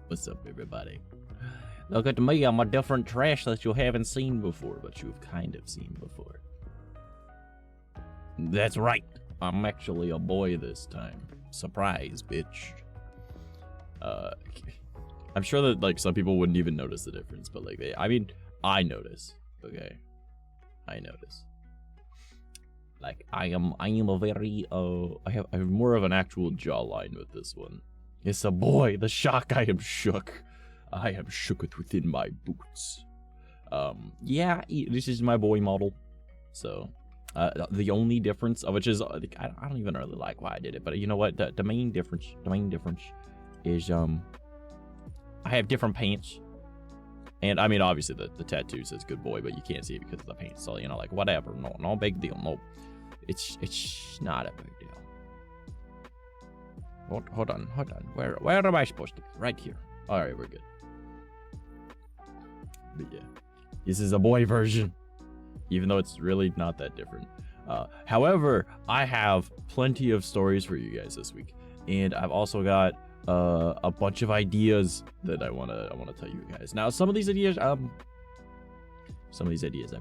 What's up, everybody? Look at me, I'm a different trash that you haven't seen before, but you've kind of seen before. That's right, I'm actually a boy this time. Surprise, bitch. I'm sure that like some people wouldn't even notice the difference, but like I notice. Okay, I notice. Like I am a very I have more of an actual jawline with this one. It's a boy, the shock, I am shook. I am shooketh within my boots. Yeah, this is my boy model. So, the only difference, which is, I don't even really like why I did it, but you know what, the main difference is, I have different pants. And, I mean, obviously, the tattoo says good boy, but you can't see it because of the paint, so, you know, like, whatever, no big deal, no. It's not a big deal. Hold on. Where am I supposed to be? Right here. All right, we're good. But yeah, this is a boy version, even though it's really not that different. However, I have plenty of stories for you guys this week, and I've also got a bunch of ideas that I wanna tell you guys. Now, some of these ideas I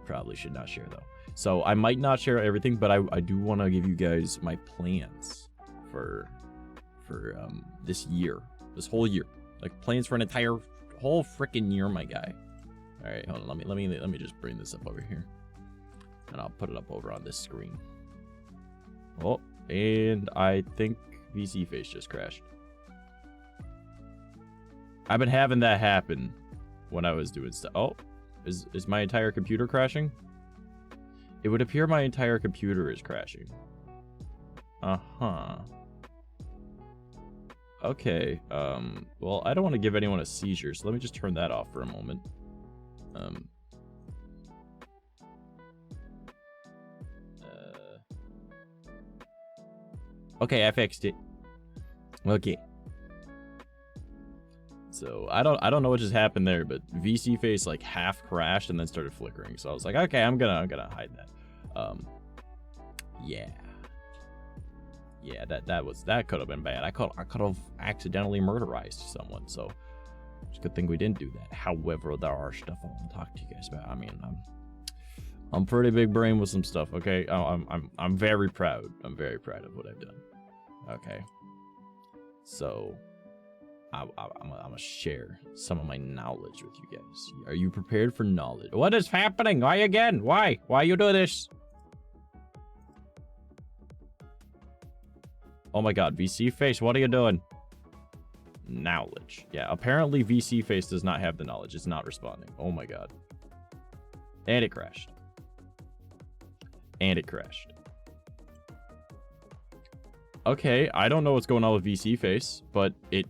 probably should not share though. So I might not share everything, but I do want to give you guys my plans for this whole year, like plans for an entire whole freaking year, my guy. All right, hold on, let me just bring this up over here, and I'll put it up over on this screen. Oh, and I think VC face just crashed. I've been having that happen when I was doing stuff. Oh, is my entire computer crashing? It would appear my entire computer is crashing. Okay, well, I don't want to give anyone a seizure, so let me just turn that off for a moment. Okay, I fixed it. Okay. So, I don't know what just happened there, but VC face, like, half crashed and then started flickering, so I was like, okay, I'm gonna hide that. Yeah. Yeah, that could have been bad. I could have accidentally murderized someone, so it's a good thing we didn't do that. However, there are stuff I want to talk to you guys about. I mean, I'm pretty big brain with some stuff, okay? I'm very proud. I'm very proud of what I've done. Okay. So, I'm gonna share some of my knowledge with you guys. Are you prepared for knowledge? What is happening? Why again? Why? Why you do this? Oh my god, VC Face, what are you doing? Knowledge. Yeah, apparently VC Face does not have the knowledge. It's not responding. Oh my god. And it crashed. And it crashed. Okay, I don't know what's going on with VC Face, but it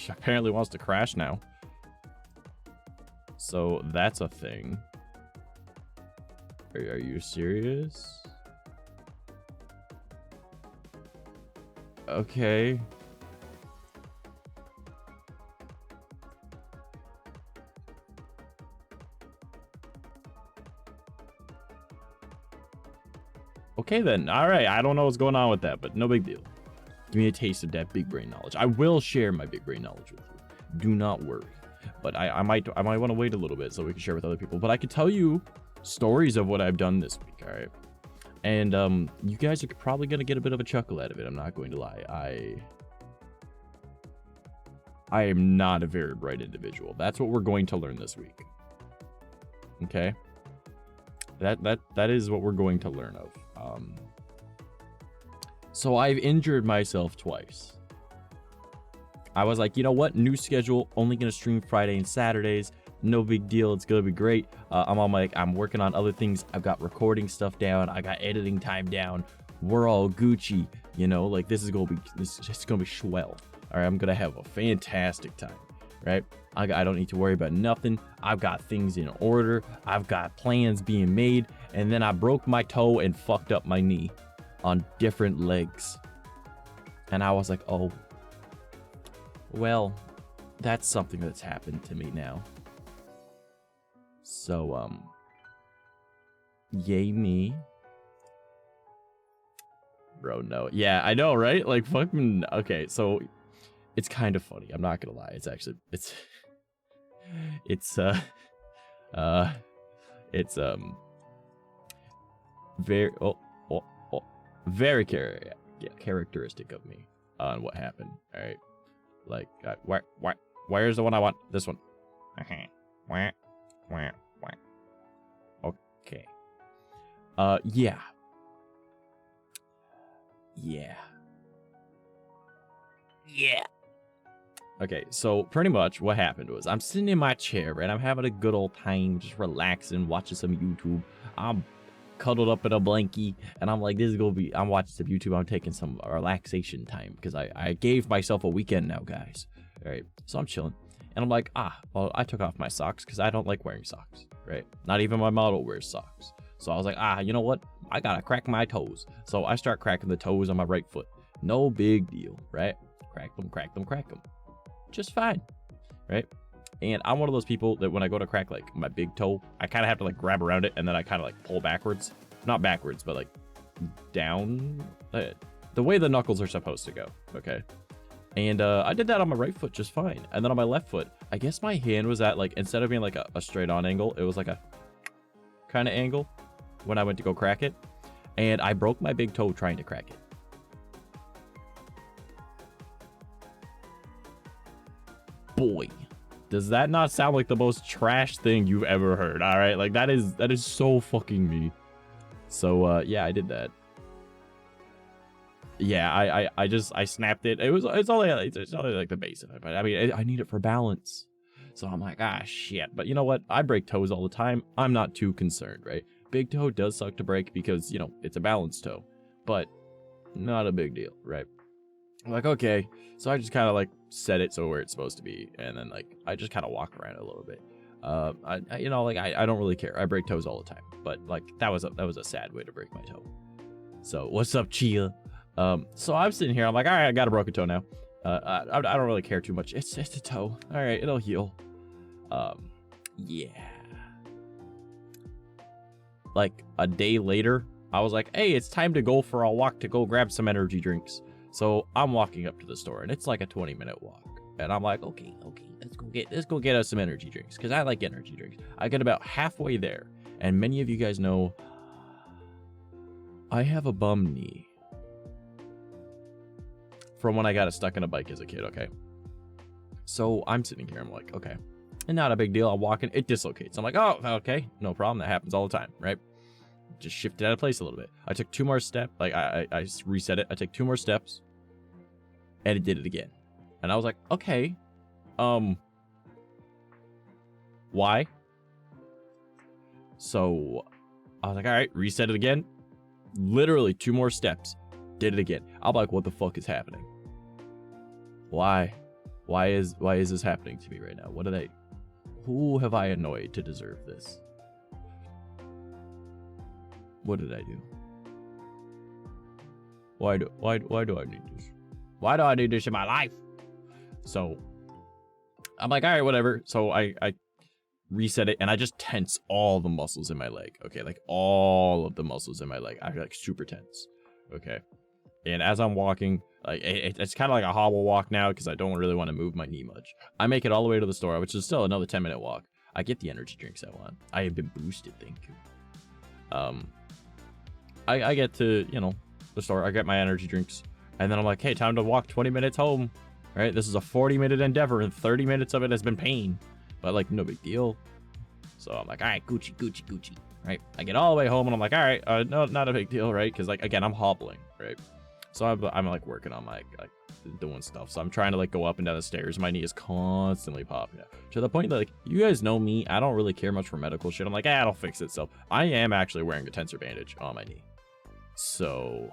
apparently wants to crash now. So that's a thing. Are you serious? Okay. Okay then. All right. I don't know what's going on with that, but no big deal. Give me a taste of that big brain knowledge. I will share my big brain knowledge with you. Do not worry. But I might want to wait a little bit so we can share with other people. But I could tell you stories of what I've done this week. All right. And you guys are probably gonna get a bit of a chuckle out of it. I'm not going to lie. I am not a very bright individual. That's what we're going to learn this week. Okay. That is what we're going to learn of. So I've injured myself twice. I was like, you know what? New schedule. Only gonna stream Friday and Saturdays. No big deal. It's gonna be great. I'm working on other things. I've got recording stuff down. I got editing time down. We're all Gucci. You know, like this is gonna be swell. All right, I'm gonna have a fantastic time. Right? I don't need to worry about nothing. I've got things in order. I've got plans being made. And then I broke my toe and fucked up my knee on different legs. And I was like, oh, well, that's something that's happened to me now. So, yay me. Bro, no. Yeah, I know, right? Like, fucking, okay, so it's kind of funny. I'm not gonna lie. It's actually, very characteristic of me on what happened. All right, like where's the one I want? This one. Okay. Yeah. Okay, so pretty much what happened was I'm sitting in my chair, right? I'm having a good old time, just relaxing, watching some YouTube. I'm cuddled up in a blankie, and I'm like, this is gonna be, I'm watching some YouTube. I'm taking some relaxation time because I gave myself a weekend now, guys. All right, so I'm chilling, and I'm like, well, I took off my socks because I don't like wearing socks, right? Not even my model wears socks. So I was like, you know what? I gotta crack my toes. So I start cracking the toes on my right foot. No big deal, right? Crack them. Just fine, right? And I'm one of those people that when I go to crack like my big toe, I kind of have to like grab around it and then I kind of like pull backwards. Not backwards, but like down. The way the knuckles are supposed to go, okay? And I did that on my right foot just fine. And then on my left foot, I guess my hand was at like, instead of being like a straight on angle, it was like a kind of angle when I went to go crack it. And I broke my big toe trying to crack it. Boy, does that not sound like the most trash thing you've ever heard? All right, like that is so fucking me. So yeah, I did that. Yeah, I snapped it. It's only like the base of it, but I mean I need it for balance. So I'm like, shit. But you know what? I break toes all the time. I'm not too concerned, right? Big toe does suck to break because, you know, it's a balanced toe, but not a big deal, right? I'm like, okay. So I just kind of like set it so where it's supposed to be, and then like I just kind of walk around a little bit. You know, like I don't really care. I break toes all the time, but like that was a sad way to break my toe. So what's up, Chia? So I'm sitting here. I'm like, all right, I got a broken toe now. I don't really care too much. It's a toe. All right, it'll heal. Yeah. Like a day later, I was like, hey, it's time to go for a walk to go grab some energy drinks. So I'm walking up to the store, and it's like a 20-minute walk. And I'm like, okay, let's go get us some energy drinks, because I like energy drinks. I get about halfway there, and many of you guys know I have a bum knee from when I got stuck in a bike as a kid, okay? So I'm sitting here, I'm like, okay, and not a big deal. I'm walking, it dislocates. I'm like, oh, okay, no problem. That happens all the time, right? Just shifted out of place a little bit. I took 2 more steps, like I reset it. I took 2 more steps, and it did it again. And I was like, okay, why? So I was like, all right, reset it again. Literally 2 more steps, did it again. I'm like, what the fuck is happening? Why is this happening to me right now? Who have I annoyed to deserve this? What did I do? Why do I need this? Why do I need this in my life? So I'm like, all right, whatever. So I reset it, and I just tense all the muscles in my leg. Okay, like all of the muscles in my leg. I feel like super tense. Okay, and as I'm walking, like it's kind of like a hobble walk now because I don't really want to move my knee much. I make it all the way to the store, which is still another 10-minute walk. I get the energy drinks I want. I have been boosted, thank you. I get to, you know, the store. I get my energy drinks, and then I'm like, hey, time to walk 20 minutes home. All right, this is a 40-minute endeavor, and 30 minutes of it has been pain, but like no big deal. So I'm like, all right, Gucci, Gucci, Gucci. Right? I get all the way home, and I'm like, all right, no, not a big deal, right? Because like again, I'm hobbling, right? So I'm like working on my like doing stuff. So I'm trying to like go up and down the stairs. My knee is constantly popping out to the point that like you guys know me. I don't really care much for medical shit. I'm like, I'll fix it. So I am actually wearing a tensor bandage on my knee. So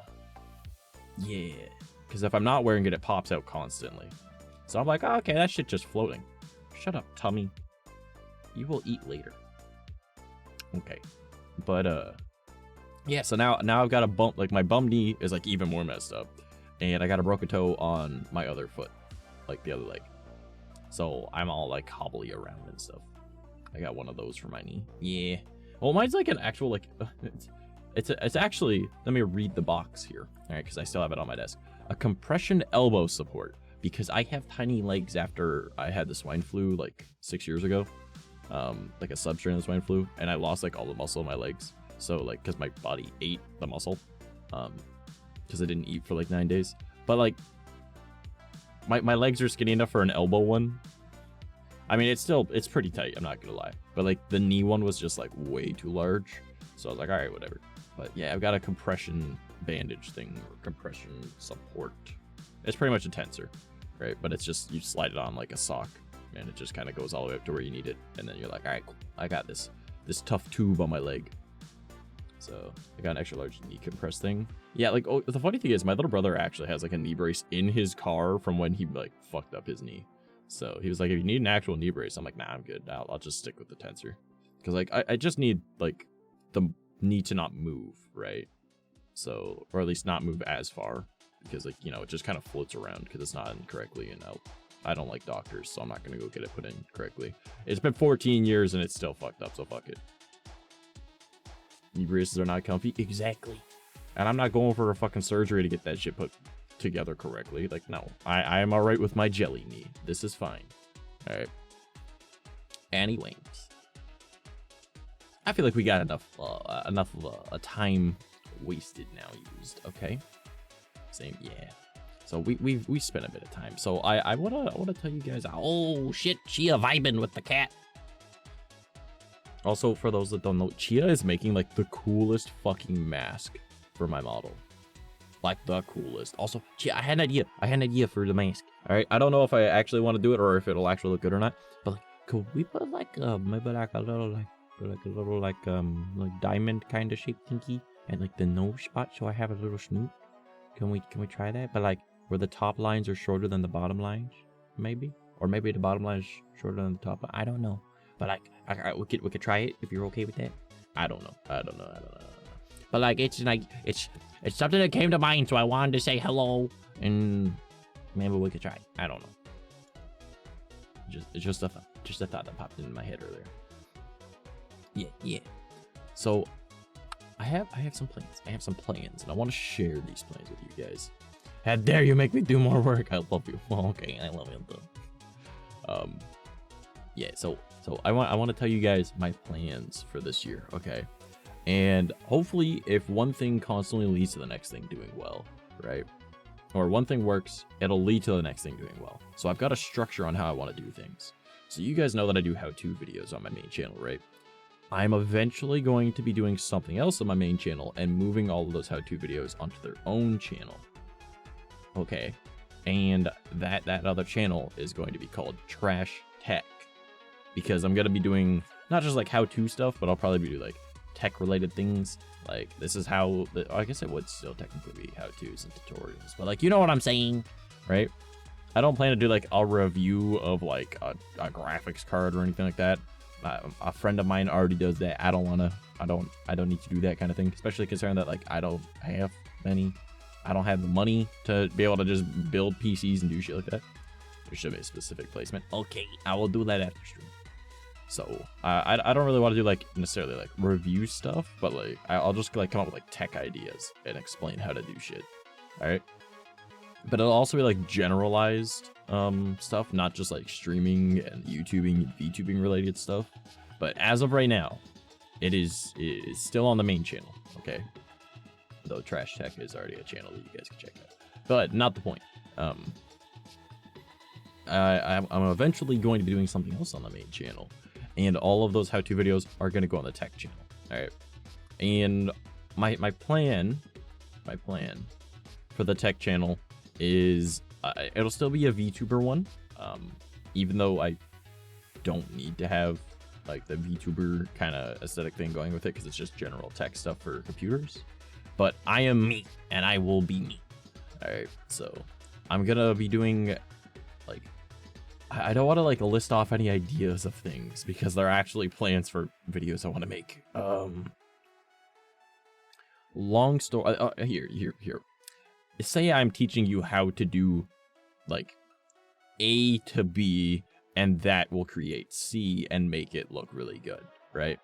yeah, because if I'm not wearing it, it pops out constantly. So I'm like, oh, okay, that shit just floating. Shut up, tummy. You will eat later. Okay, but yeah. So now I've got a bump. Like my bum knee is like even more messed up, and I got a broken toe on my other foot, like the other leg. So I'm all like hobbly around and stuff. I got one of those for my knee. Yeah. Well, mine's like an actual like. It's actually, let me read the box here, all right, because I still have it on my desk. A compression elbow support, because I have tiny legs after I had the swine flu like 6 years ago, like a substrain of swine flu, and I lost like all the muscle in my legs. So like, because my body ate the muscle, because I didn't eat for like 9 days. But like, my legs are skinny enough for an elbow one. I mean, it's pretty tight, I'm not gonna lie. But like the knee one was just like way too large. So I was like, all right, whatever. But yeah, I've got a compression bandage thing, or compression support. It's pretty much a tensor, right? But it's just, you slide it on like a sock, and it just kind of goes all the way up to where you need it. And then you're like, all right, cool. I got this tough tube on my leg. So I got an extra large knee compress thing. Yeah, like, oh, the funny thing is my little brother actually has like a knee brace in his car from when he like fucked up his knee. So he was like, if you need an actual knee brace, I'm like, nah, I'm good. I'll just stick with the tensor. Because like, I just need like the need to not move, right? So, or at least not move as far, because like, you know, it just kind of floats around because it's not in correctly, and I don't like doctors, so I'm not gonna go get it put in correctly. It's been 14 years and it's still fucked up, so fuck it. Knee braces are not comfy. Exactly. And I'm not going for a fucking surgery to get that shit put together correctly. Like, no, I am all right with my jelly knee. This is fine. All right. Anyways, I feel like we got enough of time wasted now used. Okay. Same. Yeah. So we spent a bit of time. So I wanna tell you guys. Oh shit, Chia vibing with the cat. Also, for those that don't know, Chia is making like the coolest fucking mask for my model. Like the coolest. Also, Chia, I had an idea for the mask. All right, I don't know if I actually want to do it or if it'll actually look good or not. But like, could we put like maybe like a little diamond kind of shaped thingy and like the nose spot, so I have a little snoot? Can we try that? But like where the top lines are shorter than the bottom lines, maybe, or maybe the bottom line is shorter than the top. I don't know. But like, we could try it if you're okay with that. I don't know. But like, it's something that came to mind, so I wanted to say hello, and maybe we could try it. I don't know. It's just a thought that popped into my head earlier. Yeah. So I have some plans. And I want to share these plans with you guys. How dare you make me do more work? I love you. Well, okay, I love you too. Yeah. So I want to tell you guys my plans for this year. Okay. And hopefully if one thing constantly leads to the next thing doing well, right? Or one thing works, it'll lead to the next thing doing well. So I've got a structure on how I want to do things. So you guys know that I do how-to videos on my main channel, right? I'm eventually going to be doing something else on my main channel and moving all of those how-to videos onto their own channel. Okay. And that other channel is going to be called Trash Tech. Because I'm going to be doing not just like how-to stuff, but I'll probably be doing like tech-related things. Like, this is how... I guess it would still technically be how-tos and tutorials. But, like, you know what I'm saying, right? I don't plan to do, like, a review of, like, a graphics card or anything like that. A friend of mine already does that. I don't need to do that kind of thing. Especially considering that, like, I don't have many. I don't have the money to be able to just build PCs and do shit like that. There should be a specific placement. Okay, I will do that after stream. So I don't really want to do like necessarily like review stuff, but like I'll just like come up with like tech ideas and explain how to do shit. All right, but it'll also be like generalized stuff, not just like streaming and YouTubing and VTubing related stuff. But as of right now, it is still on the main channel. Okay, though Trash Tech is already a channel that you guys can check out, but not the point. I'm eventually going to be doing something else on the main channel. And all of those how-to videos are going to go on the tech channel. All right. And my plan for the tech channel is it'll still be a VTuber one. Even though I don't need to have like the VTuber kind of aesthetic thing going with it, because it's just general tech stuff for computers. But I am me, and I will be me. All right. So I'm going to be doing like... I don't want to like list off any ideas of things because they're actually plans for videos I want to make. Long story. Here. Say I'm teaching you how to do like A to B, and that will create C and make it look really good, right?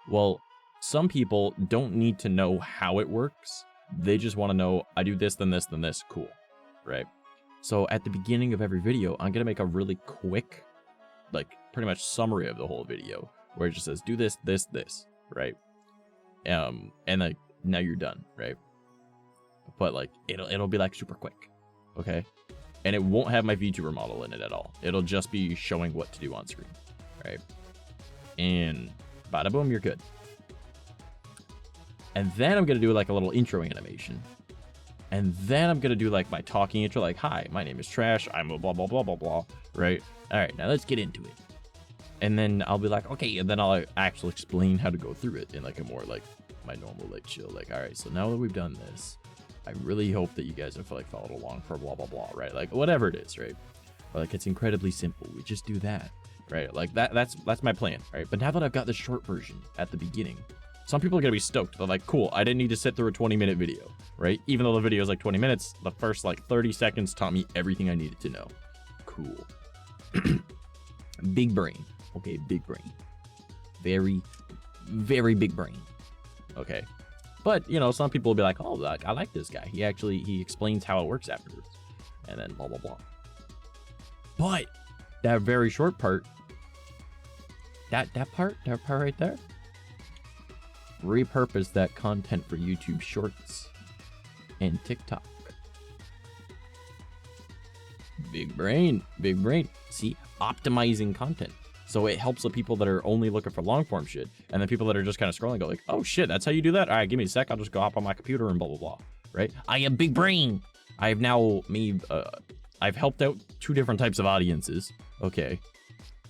Well, some people don't need to know how it works. They just want to know, I do this, then this, then this. Cool, right? So at the beginning of every video, I'm going to make a really quick, like pretty much summary of the whole video where it just says, do this, this, this, right? And like, now you're done, right? But like, it'll be like super quick, okay? And it won't have my VTuber model in it at all. It'll just be showing what to do on screen, right? And bada boom, you're good. And then I'm going to do like a little intro animation. And then I'm going to do like my talking intro, like, hi, my name is Trash. I'm a blah, blah, blah, blah, blah, right? All right, now let's get into it. And then I'll be like, okay, and then I'll actually explain how to go through it in like a more like my normal, like chill, like, all right, so now that we've done this, I really hope that you guys have like followed along for blah, blah, blah, right? Like whatever it is, right? Or like, it's incredibly simple. We just do that, right? Like that's my plan, right? But now that I've got the short version at the beginning, some people are going to be stoked. They're like, cool, I didn't need to sit through a 20-minute video, right? Even though the video is like 20 minutes, the first like 30 seconds taught me everything I needed to know. Cool. Big brain. Okay, big brain. Very, very big brain. Okay. But, you know, some people will be like, oh, like, I like this guy. He explains how it works afterwards. And then blah, blah, blah. But that very short part, that part right there, repurpose that content for YouTube Shorts and TikTok. Big brain, big brain. See, optimizing content. So it helps the people that are only looking for long form shit, and the people that are just kind of scrolling go like, oh shit, that's how you do that? All right, give me a sec. I'll just go hop on my computer and blah, blah, blah. Right? I have big brain. I've now made, I've helped out 2 different types of audiences. Okay.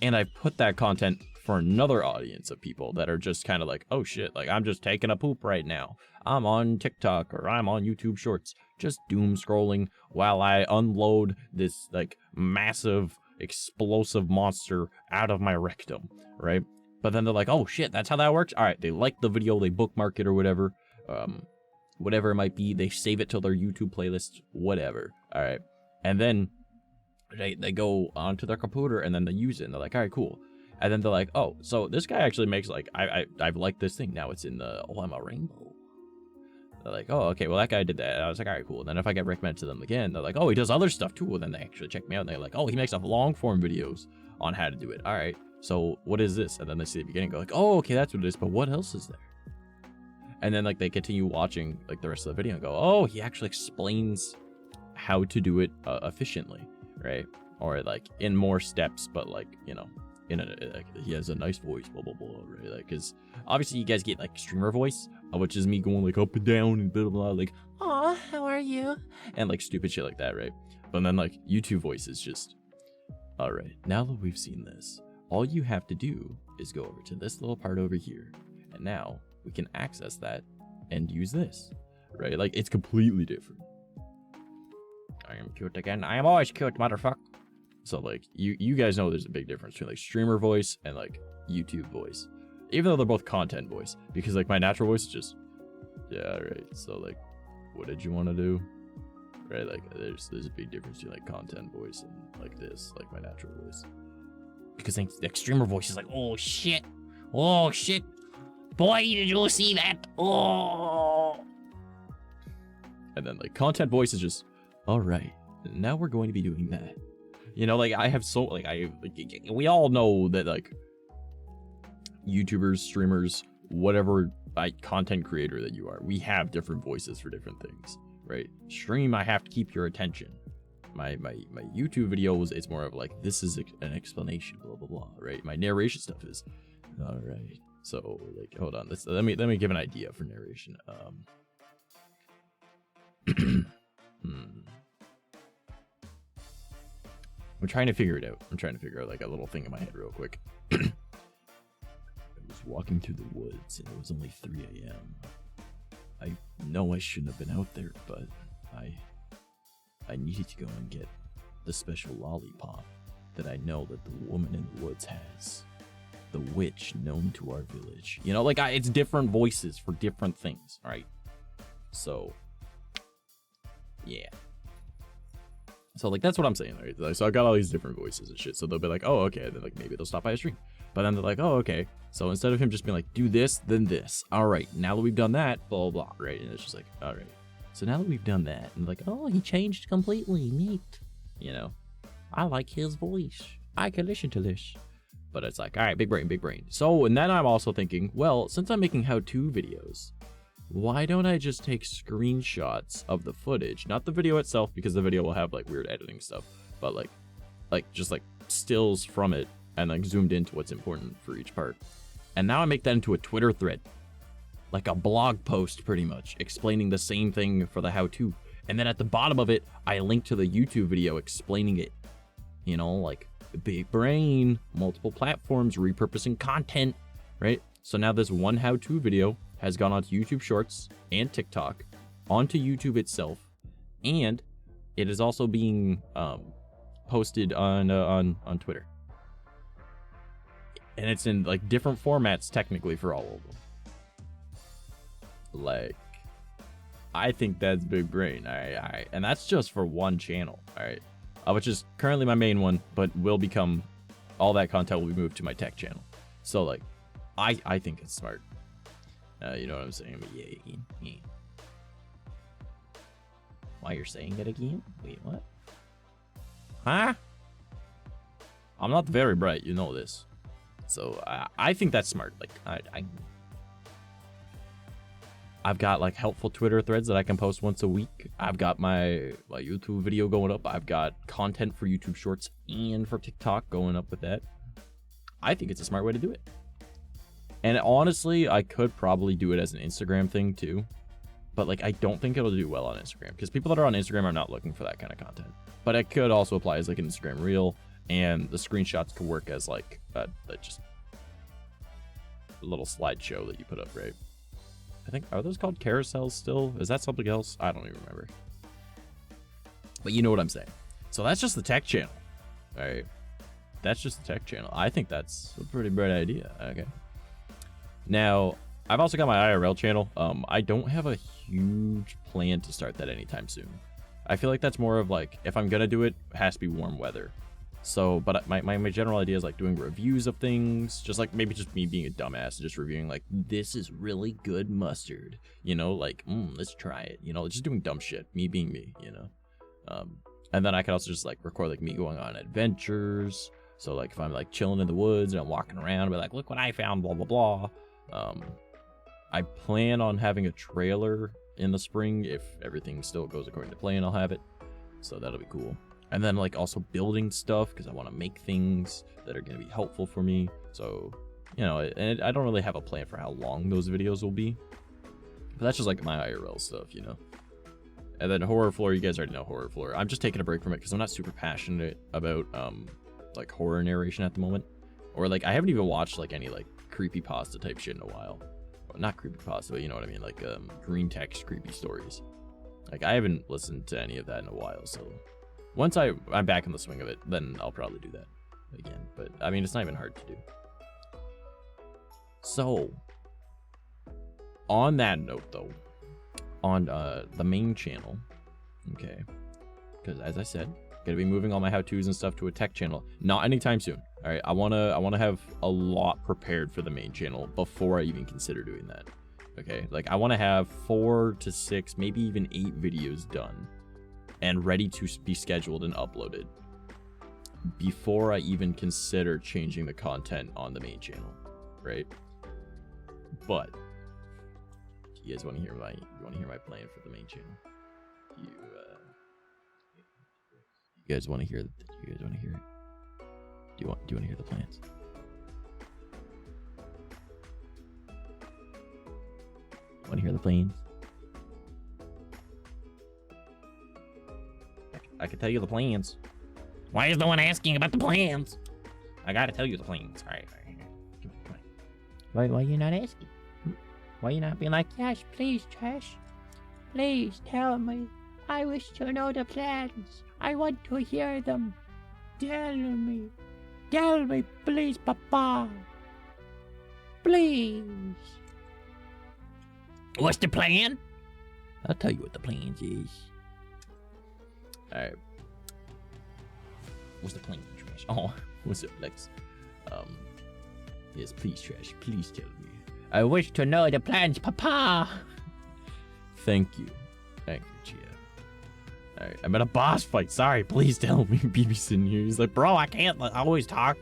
And I put that content for another audience of people that are just kind of like, oh shit, like I'm just taking a poop right now. I'm on TikTok or I'm on YouTube Shorts, just doom scrolling while I unload this like massive explosive monster out of my rectum, right? But then they're like, oh shit, that's how that works? All right, they like the video, they bookmark it or whatever, whatever it might be, they save it to their YouTube playlist, whatever, all right? And then they go onto their computer and then they use it and they're like, all right, cool. And then they're like, oh, so this guy actually makes like, I've liked this thing. Now it's in the, oh, I'm a rainbow. They're like, oh, okay, well, that guy did that. And I was like, all right, cool. And then if I get recommended to them again, they're like, oh, he does other stuff too. And then they actually check me out and they're like, oh, he makes up long form videos on how to do it. All right, so what is this? And then they see the beginning, go like, oh, okay, that's what it is. But what else is there? And then like they continue watching like the rest of the video and go, oh, he actually explains how to do it efficiently, right? Or like in more steps, but like, you know, like, he has a nice voice, blah blah blah, right? Like, because obviously you guys get like streamer voice, which is me going like up and down and blah blah blah, like, oh, how are you, and like stupid shit like that, right? But then like YouTube voice is just, all right, now that we've seen this, all you have to do is go over to this little part over here, and now we can access that and use this, right? Like, it's completely different. I am cute again. I am always cute, motherfucker. So like you guys know there's a big difference between like streamer voice and like YouTube voice, even though they're both content voice, because like my natural voice is just, yeah, right. So like, what did you want to do, right? Like there's a big difference between like content voice and like this, like my natural voice, because like, the streamer voice is like, oh shit, boy, did you see that? Oh. And then like content voice is just, all right, now we're going to be doing that. You know, like I have so like we all know that like YouTubers, streamers, whatever content creator that you are, we have different voices for different things, right? Stream, I have to keep your attention. My YouTube videos, it's more of like, this is an explanation, blah blah blah, right? My narration stuff is, all right. So like, hold on, let me give an idea for narration. I'm trying to figure it out. I'm trying to figure out like a little thing in my head real quick. I was walking through the woods and it was only 3 a.m. I know I shouldn't have been out there, but I needed to go and get the special lollipop that I know that the woman in the woods has. The witch known to our village. You know, like it's different voices for different things, right? So, yeah. So like that's what I'm saying, right? So I got all these different voices and shit. So they'll be like, oh, okay, then like maybe they'll stop by a stream. But then they're like, oh, okay. So instead of him just being like, do this, then this. All right, now that we've done that, blah blah, right? And it's just like, all right. So now that we've done that, and like, oh, he changed completely, neat. You know, I like his voice. I can listen to this. But it's like, all right, big brain, big brain. So, and then I'm also thinking, well, since I'm making how-to videos, why don't I just take screenshots of the footage, not the video itself, because the video will have like weird editing stuff, but like just like stills from it and like zoomed into what's important for each part. And now I make that into a Twitter thread, like a blog post pretty much, explaining the same thing for the how-to. And then at the bottom of it, I link to the YouTube video explaining it, you know, like big brain, multiple platforms, repurposing content, right? So now this one how-to video has gone onto YouTube Shorts and TikTok, onto YouTube itself, and it is also being posted on Twitter. And it's in like different formats technically for all of them. Like, I think that's big brain, all right, and that's just for one channel, all right, which is currently my main one, but will become, all that content will be moved to my tech channel. So like, I think it's smart. You know what I'm saying? But yeah. Why you're saying it again? Wait, what? Huh? I'm not very bright, you know this. So I think that's smart. Like I've got like helpful Twitter threads that I can post once a week. I've got my YouTube video going up. I've got content for YouTube Shorts and for TikTok going up with that. I think it's a smart way to do it. And honestly, I could probably do it as an Instagram thing too. But like, I don't think it'll do well on Instagram because people that are on Instagram are not looking for that kind of content. But it could also apply as like an Instagram reel, and the screenshots could work as like just a little slideshow that you put up, right? I think, are those called carousels still? Is that something else? I don't even remember. But you know what I'm saying. So that's just the tech channel. All right. That's just the tech channel. I think that's a pretty bright idea. Okay. Now, I've also got my IRL channel. I don't have a huge plan to start that anytime soon. I feel like that's more of like, if I'm gonna do it, it has to be warm weather. So, but my general idea is like doing reviews of things, just like maybe just me being a dumbass and just reviewing like, this is really good mustard, you know, like, let's try it, you know, just doing dumb shit, me being me, you know. And then I could also just like record like me going on adventures. So like if I'm like chilling in the woods and I'm walking around, I'll be like, look what I found, blah, blah, blah. I plan on having a trailer in the spring. If everything still goes according to plan, I'll have it. So that'll be cool. And then like also building stuff, because I want to make things that are going to be helpful for me. So, you know, and I don't really have a plan for how long those videos will be. But that's just like my IRL stuff, you know. And then horror floor, you guys already know horror floor. I'm just taking a break from it because I'm not super passionate about like horror narration at the moment. Or like I haven't even watched like any like creepypasta type shit in a while. Or not creepypasta, but you know what I mean, like green text creepy stories. Like I haven't listened to any of that in a while, so once I'm back in the swing of it, then I'll probably do that again. But I mean, it's not even hard to do. So on that note though, on the main channel, okay, because as I said, gonna be moving all my how-tos and stuff to a tech channel, not anytime soon. All right, I wanna have a lot prepared for the main channel before I even consider doing that. Okay, like I want to have 4 to 6, maybe even 8 videos done and ready to be scheduled and uploaded before I even consider changing the content on the main channel, right? But you guys want to hear my plan for the main channel? You guys want to hear? You guys want to hear it? Do you want to hear the plans? Want to hear the plans? I can tell you the plans. Why is no one asking about the plans? I gotta tell you the plans. All right. Why you not asking? Why you not being like, yes, please, Trash? Please tell me. I wish to know the plans. I want to hear them. Tell me. Tell me, please, Papa. Please. What's the plan? I'll tell you what the plan is. Alright. What's the plan, Trash? Oh, what's up, Lex? Yes, please, Trash. Please tell me. I wish to know the plans, Papa. Thank you. Thank you, Chia. Alright, I'm in a boss fight. Sorry, please tell me. BB's sitting here. He's like, bro, I can't always talk.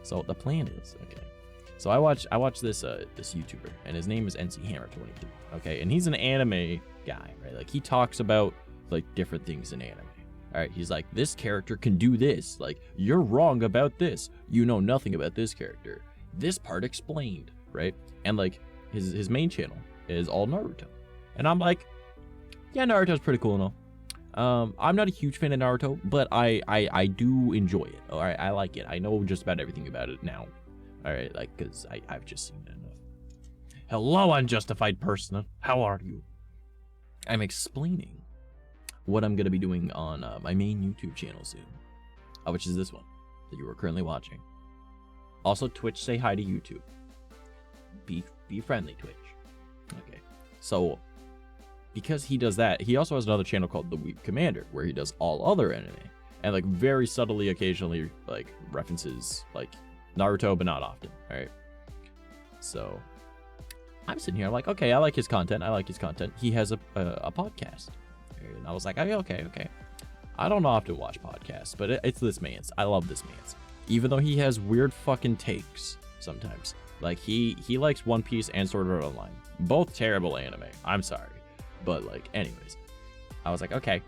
So the plan is, okay. So I watch this this YouTuber, and his name is NCHammer23. Okay, and he's an anime guy, right? Like he talks about like different things in anime. All right, he's like, this character can do this. Like you're wrong about this. You know nothing about this character. This part explained, right? And like his main channel is all Naruto, and I'm like, yeah, Naruto's pretty cool and all. I'm not a huge fan of Naruto, but I do enjoy it. All right, I like it. I know just about everything about it now. All right, like, because I've just seen it enough. Hello, unjustified person. How are you? I'm explaining what I'm going to be doing on my main YouTube channel soon, which is this one that you are currently watching. Also, Twitch, say hi to YouTube. Be friendly, Twitch. Okay, so because he does that, he also has another channel called The Weeb Commander, where he does all other anime, and like very subtly, occasionally, like references like Naruto, but not often. All right. So I'm sitting here, I'm like, okay, I like his content. He has a podcast, and I was like, okay. I don't often watch podcasts, but it's this man's. I love this man's, even though he has weird fucking takes sometimes. Like he likes One Piece and Sword Art Online, both terrible anime. I'm sorry, but like, anyways, I was like, okay.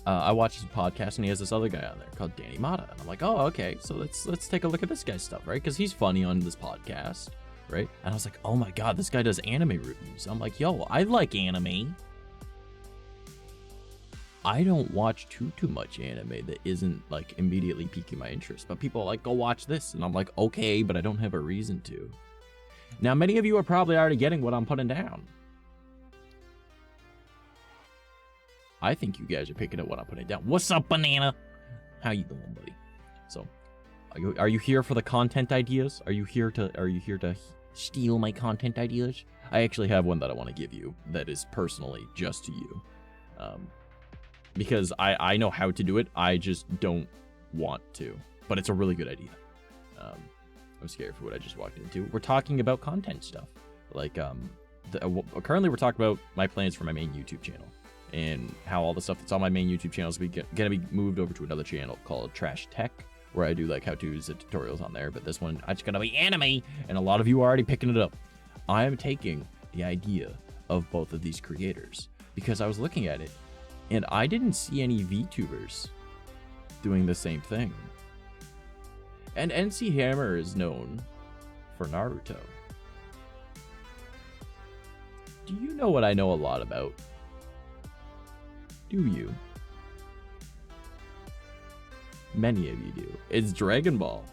I watched his podcast, and he has this other guy on there called Danny Mata, and I'm like, oh, okay, so let's take a look at this guy's stuff, right? Because he's funny on this podcast, right? And I was like, oh my god, this guy does anime reviews. I'm like, yo, I like anime. I don't watch too much anime that isn't like immediately piquing my interest, but people are like, go watch this, and I'm like, okay, but I don't have a reason to. Now, many of you are probably already getting what I'm putting down. I think you guys are picking up what I'm putting down. What's up, Banana? How you doing, buddy? So, are you here for the content ideas? Are you here to steal my content ideas? I actually have one that I want to give you that is personally just to you, because I know how to do it. I just don't want to, but it's a really good idea. I'm scared for what I just walked into. We're talking about content stuff, like currently we're talking about my plans for my main YouTube channel, and how all the stuff that's on my main YouTube channel is gonna be moved over to another channel called Trash Tech, where I do like how-tos and tutorials on there, but this one, it's gonna be anime, and a lot of you are already picking it up. I am taking the idea of both of these creators because I was looking at it, and I didn't see any VTubers doing the same thing. And NC Hammer is known for Naruto. Do you know what I know a lot about? Do you? Many of you do. It's Dragon Ball.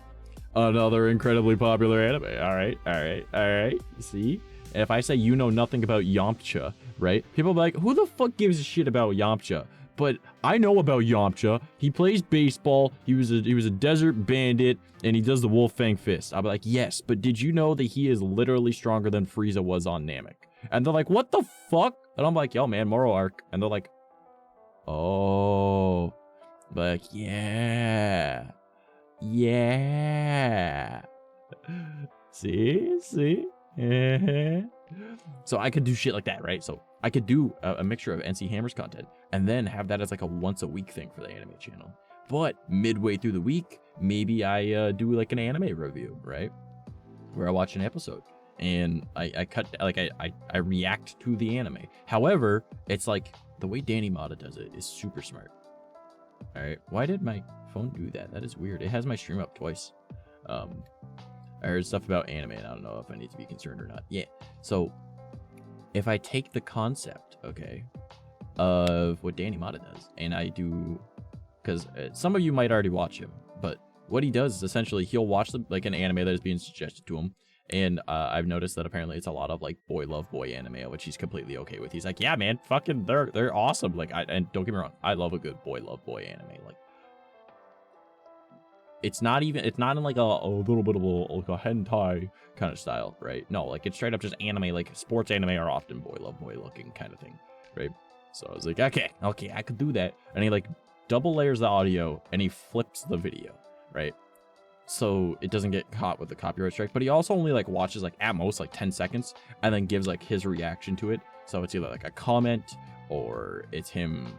Another incredibly popular anime. Alright. See? And if I say you know nothing about Yamcha, right? People will be like, who the fuck gives a shit about Yamcha? But I know about Yamcha. He plays baseball. He was a desert bandit, and he does the Wolf Fang Fist. I'll be like, yes, but did you know that he is literally stronger than Frieza was on Namek? And they're like, what the fuck? And I'm like, yo, man, Moro arc. And they're like, oh, like, yeah. See? So I could do shit like that, right? So I could do a mixture of NC Hammer's content and then have that as like a once a week thing for the anime channel. But midway through the week, maybe I do like an anime review, right? Where I watch an episode and I react to the anime. However, it's like the way Danny Mata does it is super smart. All right, why did my phone do that? That is weird. It has my stream up twice. I heard stuff about anime and I don't know if I need to be concerned or not. Yeah, so if I take the concept, okay, of what Danny Mata does, and I do, because some of you might already watch him, but what he does is essentially he'll watch like an anime that is being suggested to him, and I've noticed that apparently it's a lot of like boy love boy anime, which he's completely okay with. He's like, yeah, man, fucking they're awesome. Like, and don't get me wrong, I love a good boy love boy anime. Like, it's not in like a little bit of a hentai kind of style, right? No, like it's straight up just anime. Like sports anime are often boy love boy looking kind of thing, right? So I was like, okay, I could do that. And he like double layers the audio and he flips the video, right? So it doesn't get caught with the copyright strike. But he also only like watches like at most like 10 seconds and then gives like his reaction to it. So it's either like a comment or it's him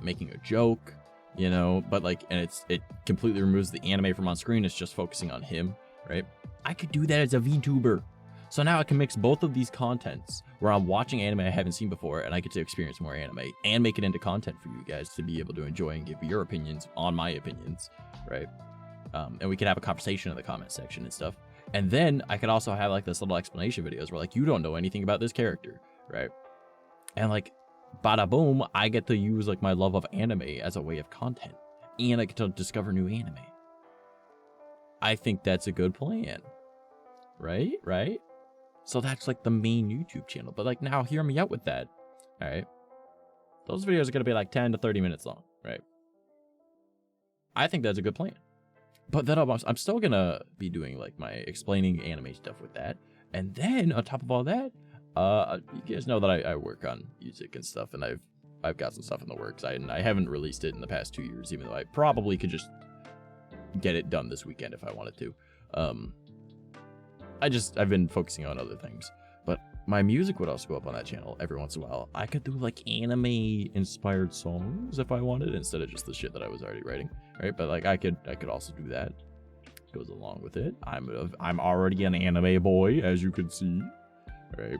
making a joke, you know, but like, and it completely removes the anime from on screen. It's just focusing on him, right? I could do that as a VTuber. So now I can mix both of these contents where I'm watching anime I haven't seen before and I get to experience more anime and make it into content for you guys to be able to enjoy and give your opinions on my opinions, right? And we can have a conversation in the comment section and stuff. And then I could also have like this little explanation videos where like, you don't know anything about this character, right? And like, bada boom, I get to use like my love of anime as a way of content and I get to discover new anime. I think that's a good plan, right? So that's like the main YouTube channel. But like, now hear me out with that. All right. Those videos are going to be like 10 to 30 minutes long, right? I think that's a good plan. But then I'm still going to be doing like my explaining anime stuff with that. And then on top of all that, you guys know that I work on music and stuff. And I've got some stuff in the works. I haven't released it in the past 2 years, even though I probably could just get it done this weekend if I wanted to. I've been focusing on other things, but my music would also go up on that channel every once in a while. I could do like anime inspired songs if I wanted, instead of just the shit that I was already writing, right? But like I could also do that. It goes along with it. I'm already an anime boy, as you can see, right?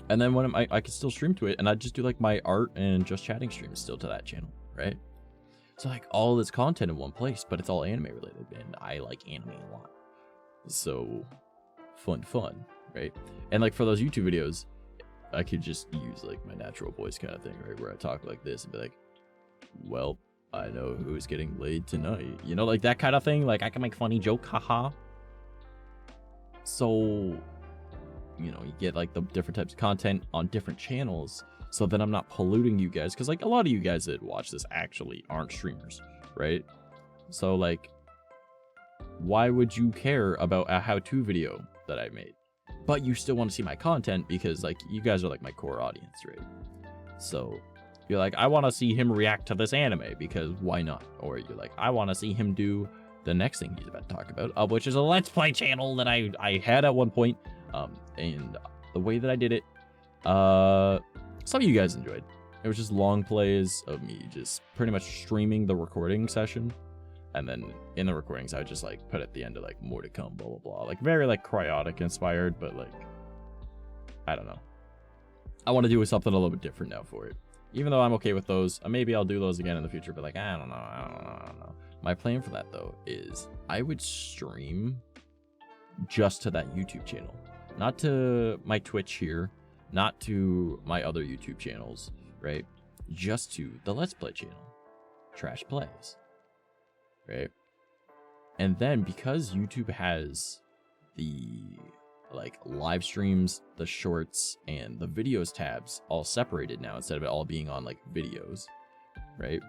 And then when I could still stream to it, and I'd just do like my art and just chatting streams still to that channel, right? So like all this content in one place, but it's all anime related, and I like anime a lot. So fun, right? And like for those YouTube videos, I could just use like my natural voice kind of thing, right? Where I talk like this and be like, well, I know who's getting laid tonight. You know, like that kind of thing. Like I can make funny joke, haha. So, you know, you get like the different types of content on different channels. So then I'm not polluting you guys. Because like a lot of you guys that watch this actually aren't streamers, right? So like, why would you care about a how-to video that I made? But you still want to see my content because like you guys are like my core audience, right? So you're like, I want to see him react to this anime because why not? Or you're like, I want to see him do the next thing he's about to talk about, which is a Let's Play channel that I had at one point. And the way that I did it, some of you guys enjoyed. It was just long plays of me just pretty much streaming the recording session. And then in the recordings, I would just like put at the end of like more to come, blah, blah, blah. Like very like Cryotic inspired, but like, I don't know. I want to do something a little bit different now for it. Even though I'm okay with those, maybe I'll do those again in the future, but like, I don't know. My plan for that though is I would stream just to that YouTube channel. Not to my Twitch here, not to my other YouTube channels, right? Just to the Let's Play channel, Trash Plays, right? And then because YouTube has the like live streams, the shorts, and the videos tabs all separated now instead of it all being on like videos, right?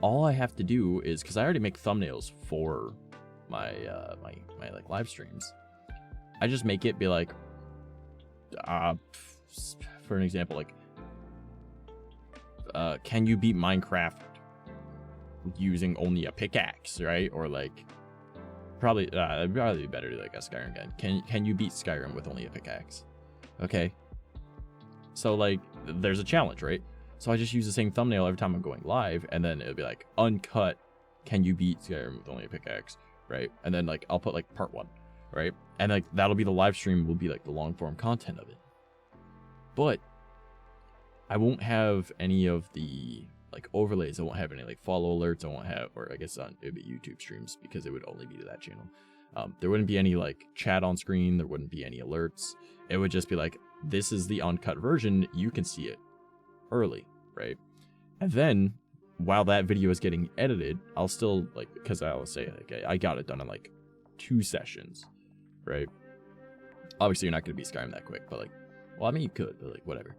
All I have to do is, because I already make thumbnails for my my like live streams, I just make it be like, for an example, like, can you beat Minecraft using only a pickaxe, right? Or like, probably it'd probably be better to like a Skyrim guide. Can you beat Skyrim with only a pickaxe? Okay. So like, there's a challenge, right? So I just use the same thumbnail every time I'm going live, and then it'll be like uncut. Can you beat Skyrim with only a pickaxe, right? And then like I'll put like part 1, right? And like that'll be the live stream. Will be like the long form content of it. But I won't have any of the like overlays. I won't have any like follow alerts. I won't have, or I guess it'd be YouTube streams because it would only be to that channel. There wouldn't be any like chat on screen. There wouldn't be any alerts. It would just be like, this is the uncut version. You can see it early, right? And then while that video is getting edited, I'll still like, because I'll say like I got it done in like 2 sessions, right? Obviously you're not going to beat Skyrim that quick, but like, well, I mean you could, but like whatever.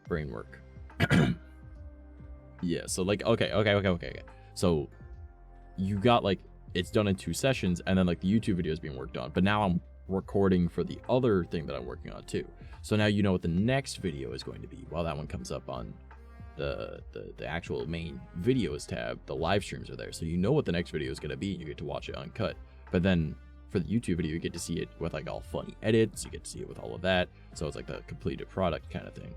Brain work. Yeah, so like okay. So you got like, it's done in 2 sessions, and then like the YouTube video is being worked on, but now I'm recording for the other thing that I'm working on too. So now you know what the next video is going to be while that one comes up on the actual main videos tab. The live streams are there, so you know what the next video is going to be, and you get to watch it uncut. But then for the YouTube video, you get to see it with like all funny edits, you get to see it with all of that, so it's like the completed product kind of thing.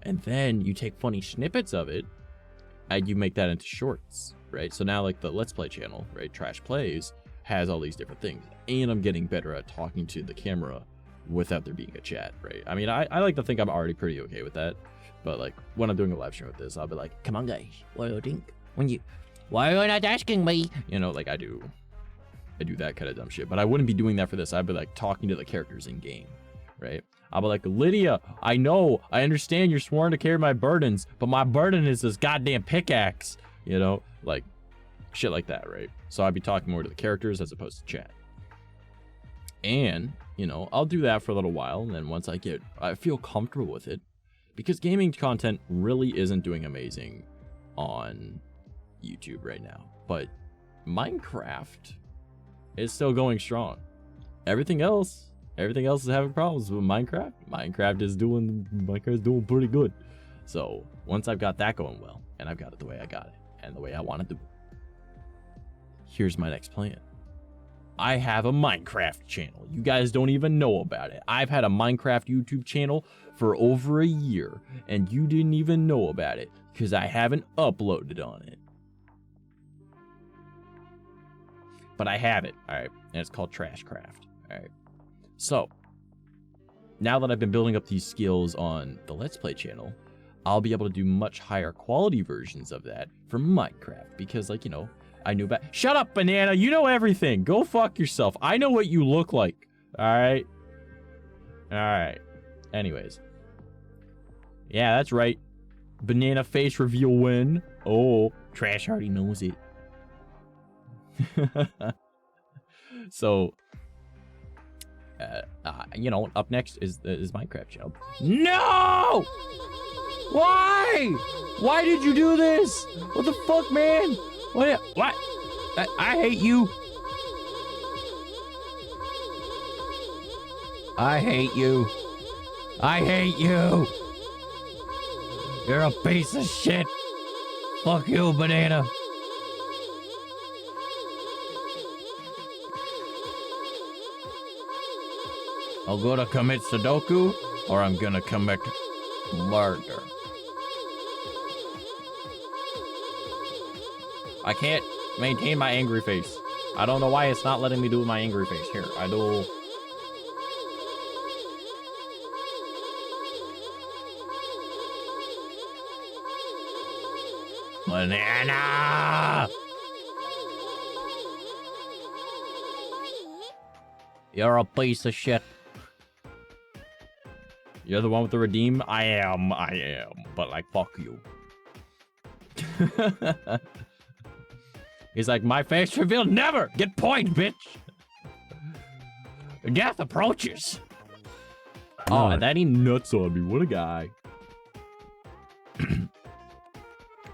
And then you take funny snippets of it and you make that into shorts, right? So now like the Let's Play channel, right, Trash Plays, has all these different things, and I'm getting better at talking to the camera without there being a chat, right? I mean, I like to think I'm already pretty okay with that, but like when I'm doing a live stream with this, I'll be like, come on guys, what do you think? Why are you not asking me? You know, like I do that kind of dumb shit, but I wouldn't be doing that for this. I'd be like talking to the characters in game, right? I'll be like, Lydia, I know, I understand you're sworn to carry my burdens, but my burden is this goddamn pickaxe, you know, like shit like that, right? So I'd be talking more to the characters as opposed to chat. And, you know, I'll do that for a little while, and then once I feel comfortable with it, because gaming content really isn't doing amazing on YouTube right now, but Minecraft is still going strong. Everything else is having problems with Minecraft. Minecraft is doing pretty good. So once I've got that going well, and I've got it the way I got it, and the way I want to do it, here's my next plan. I have a Minecraft channel. You guys don't even know about it. I've had a Minecraft YouTube channel for over a year, and you didn't even know about it because I haven't uploaded on it. But I have it, all right, and it's called Trashcraft, all right. So now that I've been building up these skills on the Let's Play channel, I'll be able to do much higher quality versions of that for Minecraft because, like, you know, I knew about. Shut up, Banana. You know everything. Go fuck yourself. I know what you look like. All right. All right. Anyways. Yeah, that's right. Banana face reveal win. Oh, Trash already knows it. So, you know, up next is Minecraft channel. No! Why? Why did you do this? What the fuck, man? What? I hate you. I hate you. I hate you. You're a piece of shit. Fuck you, Banana. I'm gonna commit Sudoku, or I'm gonna commit Murder. I can't maintain my angry face. I don't know why it's not letting me do my angry face. Here, I do. Banana! You're a piece of shit. You're the one with the redeem? I am. But like, fuck you. He's like, my face reveal never! Get point, bitch! Death approaches. Oh, and then he nuts on me. What a guy.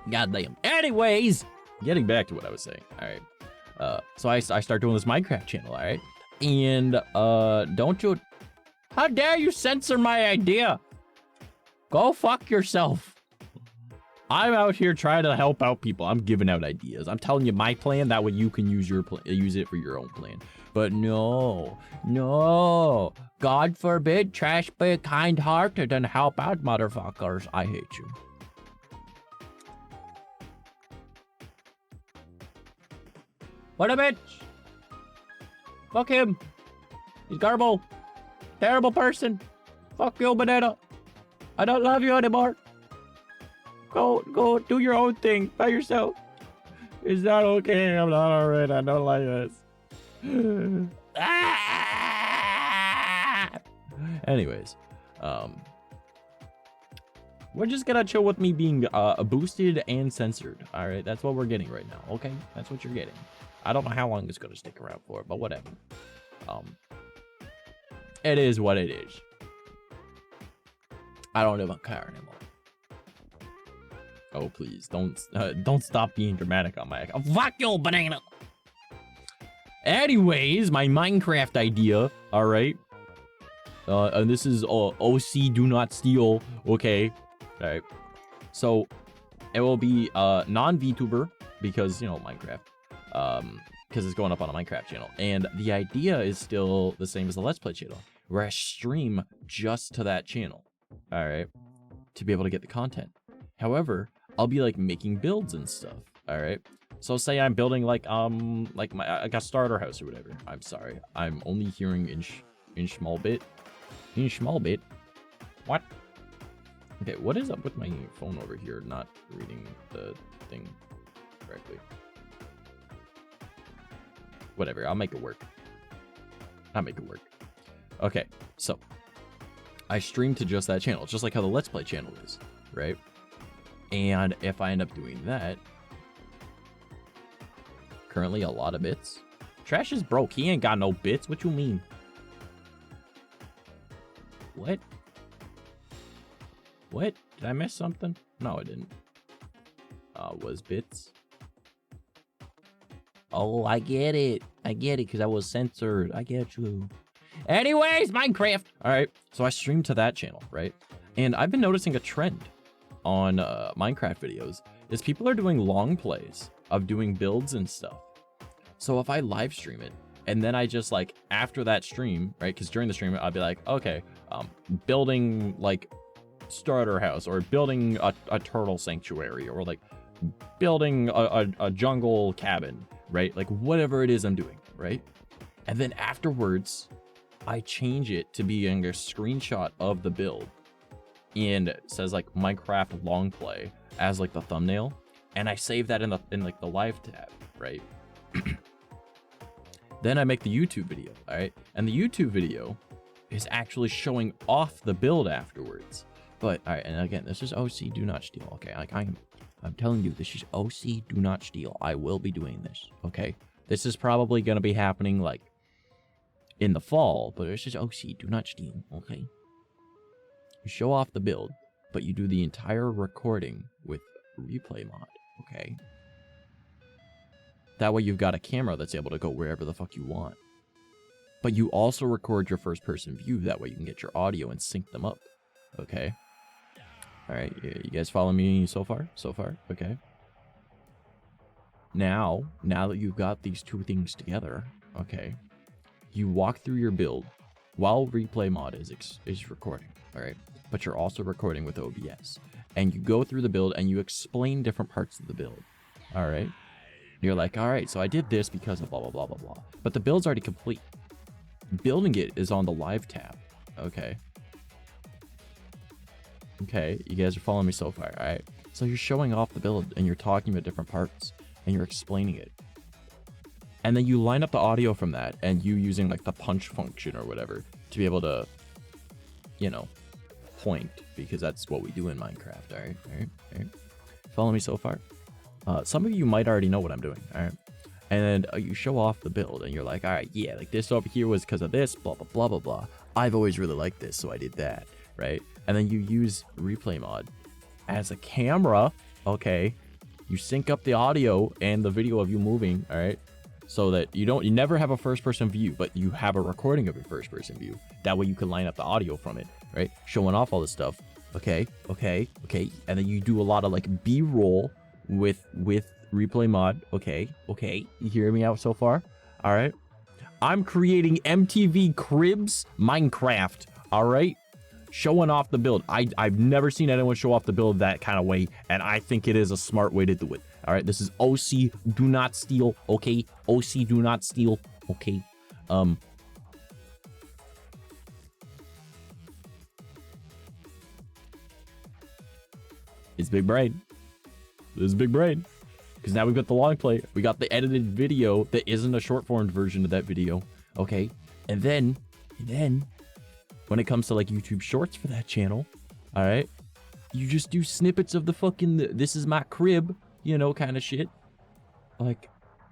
Goddamn. Anyways, getting back to what I was saying. All right. So I start doing this Minecraft channel, all right? And don't you... How dare you censor my idea? Go fuck yourself. I'm out here trying to help out people. I'm giving out ideas. I'm telling you my plan. That way you can use your use it for your own plan. But no. God forbid Trash be kind-hearted and help out motherfuckers. I hate you. What a bitch. Fuck him. He's garble. Terrible person. Fuck you, Banana. I don't love you anymore. Go do your own thing by yourself. It's not okay. I'm not alright. I don't like this. Anyways, we're just gonna chill with me being boosted and censored. All right, that's what we're getting right now. Okay, that's what you're getting. I don't know how long it's gonna stick around for, but whatever. It is what it is. I don't even care anymore. Oh, please, don't stop being dramatic on my account. Fuck you, Banana! Anyways, my Minecraft idea, alright? And this is OC Do Not Steal, okay? Alright. So, it will be non-VTuber, because, you know, Minecraft. Because it's going up on a Minecraft channel. And the idea is still the same as the Let's Play channel, where I stream just to that channel, alright? To be able to get the content. However, I'll be like making builds and stuff. All right. So say I'm building like a starter house or whatever. I'm sorry. I'm only hearing in small bit. In small bit. What? Okay. What is up with my phone over here not reading the thing correctly? Whatever. I'll make it work. Okay. So I stream to just that channel, just like how the Let's Play channel is, right? And if I end up doing that, currently a lot of bits. Trash is broke. He ain't got no bits. What you mean? What? What? Did I miss something? No, I didn't. Was bits? Oh, I get it. Because I was censored. I get you. Anyways, Minecraft. All right. So I stream to that channel, right? And I've been noticing a trend on Minecraft videos is people are doing long plays of doing builds and stuff. So if I live stream it and then I just like after that stream, right? Because during the stream I'll be like, okay, building like starter house or building a turtle sanctuary or like building a jungle cabin, right? Like whatever it is I'm doing, right? And then afterwards I change it to being a screenshot of the build. And it says like Minecraft long play as like the thumbnail, and I save that in like the live tab, right? Then I make the YouTube video, all right? And the YouTube video is actually showing off the build afterwards. But all right, and again, this is OC Do Not Steal, okay? Like I'm telling you, this is OC Do Not Steal. I will be doing this, okay? This is probably gonna be happening like in the fall, but it's just OC Do Not Steal, okay? You show off the build, but you do the entire recording with replay mod, okay? That way you've got a camera that's able to go wherever the fuck you want. But you also record your first person view, that way you can get your audio and sync them up, okay? Alright, you guys follow me so far? So far, okay? Now that you've got these two things together, okay? You walk through your build while replay mod is recording, alright? but you're also recording with OBS. And you go through the build and you explain different parts of the build. All right. You're like, all right, so I did this because of blah, blah, blah, blah, blah. But the build's already complete. Building it is on the live tab. Okay. Okay, you guys are following me so far, all right? So you're showing off the build and you're talking about different parts and you're explaining it. And then you line up the audio from that and you using like the punch function or whatever to be able to, you know, point, because that's what we do in Minecraft, all right? All right, all right. Follow me so far? Some of you might already know what I'm doing, all right? And you show off the build and you're like, all right, yeah, like this over here was because of this, blah, blah, blah, blah, blah. I've always really liked this, so I did that, right? And then you use replay mod as a camera, okay? You sync up the audio and the video of you moving, all right? So that you never have a first-person view, but you have a recording of your first-person view. That way you can line up the audio from it, right? Showing off all this stuff, okay? Okay, okay. And then you do a lot of like B-roll with replay mod, okay? Okay, you hear me out so far? All right. I'm creating MTV Cribs Minecraft, all right? Showing off the build. I've never seen anyone show off the build that kind of way, and I think it is a smart way to do it. All right, this is OC, do not steal, okay? OC, do not steal, okay? It's big brain. This is big brain. Because now we've got the long play. We got the edited video that isn't a short form version of that video, okay? And then, when it comes to like YouTube Shorts for that channel, all right? You just do snippets of the fucking, this is my crib, you know, kind of shit. Like,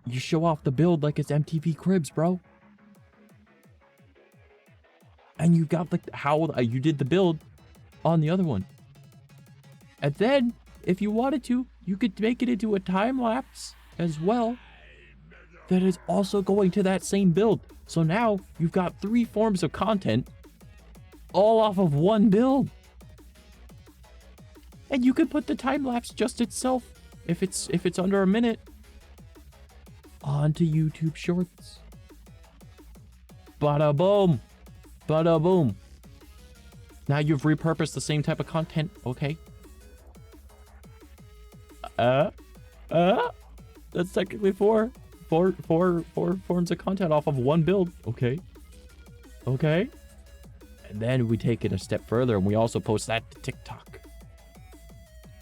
you show off the build like it's MTV Cribs, bro. And you got like how you did the build on the other one. And then, if you wanted to, you could make it into a time lapse as well that is also going to that same build. So now you've got 3 forms of content all off of one build. And you could put the time lapse just itself, if it's under a minute, onto YouTube Shorts. Bada boom. Bada boom. Now you've repurposed the same type of content, okay? That's technically four forms of content off of one build, okay? Okay? And then we take it a step further and we also post that to TikTok.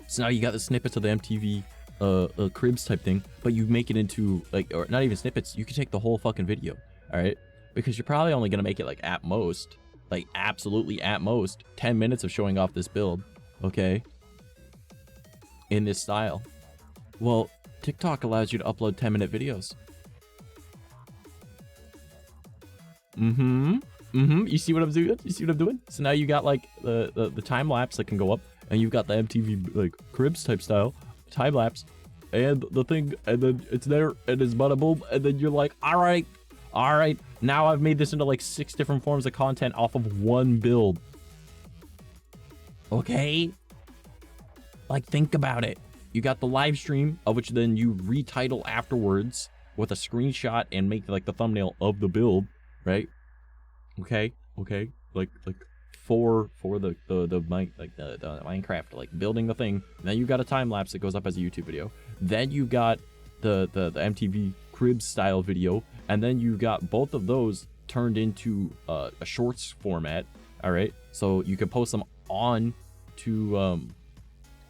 So now you got the snippets of the MTV Cribs type thing, but you make it into like, or not even snippets, you can take the whole fucking video, all right? Because you're probably only gonna make it like at most, like absolutely at most, 10 minutes of showing off this build, okay? In this style. Well, TikTok allows you to upload 10-minute videos. You see what I'm doing? You see what I'm doing? So now you got like the time lapse that can go up, and you've got the MTV like Cribs type style time lapse, and the thing, and then it's there, and it's bada boom, and then you're like, all right, now I've made this into like 6 different forms of content off of one build. Okay, like think about it. You got the live stream, of which then you retitle afterwards with a screenshot and make like the thumbnail of the build, right? Okay, like for the Minecraft, like building the thing. And then you got a time lapse that goes up as a YouTube video. Then you got the MTV Cribs style video, and then you got both of those turned into a shorts format. All right, so you can post them on to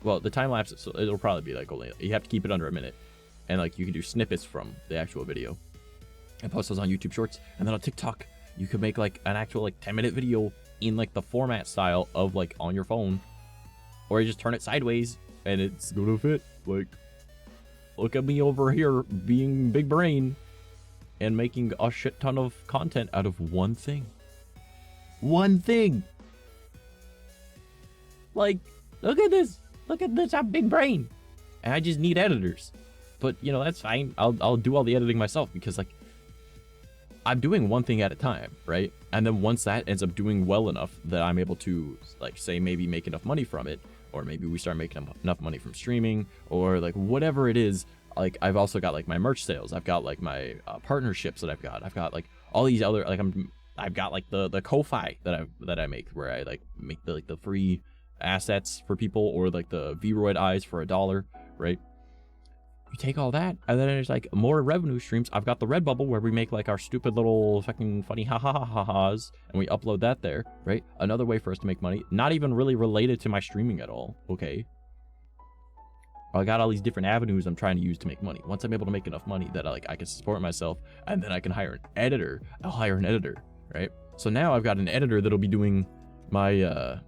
well, the time lapse, so it'll probably be like only, you have to keep it under a minute, and like you can do snippets from the actual video and post those on YouTube Shorts. And then on TikTok, you could make like an actual like 10-minute video in like the format style of like on your phone, or you just turn it sideways and it's gonna fit. Like, look at me over here being big brain and making a shit ton of content out of one thing. Like, look at this. I'm big brain, and I just need editors. But you know, that's fine. I'll do all the editing myself, because like I'm doing one thing at a time, right? And then once that ends up doing well enough that I'm able to like say maybe make enough money from it, or maybe we start making enough money from streaming, or like whatever it is. Like I've also got like my merch sales. I've got like my partnerships that I've got like all these other, like I've got like the Ko-Fi that I make, where I like make the free assets for people, or like the VOD eyes for $1, right? You take all that, and then there's like more revenue streams. I've got the Redbubble, where we make like our stupid little fucking funny ha-ha-ha-ha-has, and we upload that there, right? Another way for us to make money, not even really related to my streaming at all, okay? I got all these different avenues I'm trying to use to make money. Once I'm able to make enough money that I can support myself, and then I can hire an editor, I'll hire an editor, right? So now I've got an editor that'll be doing my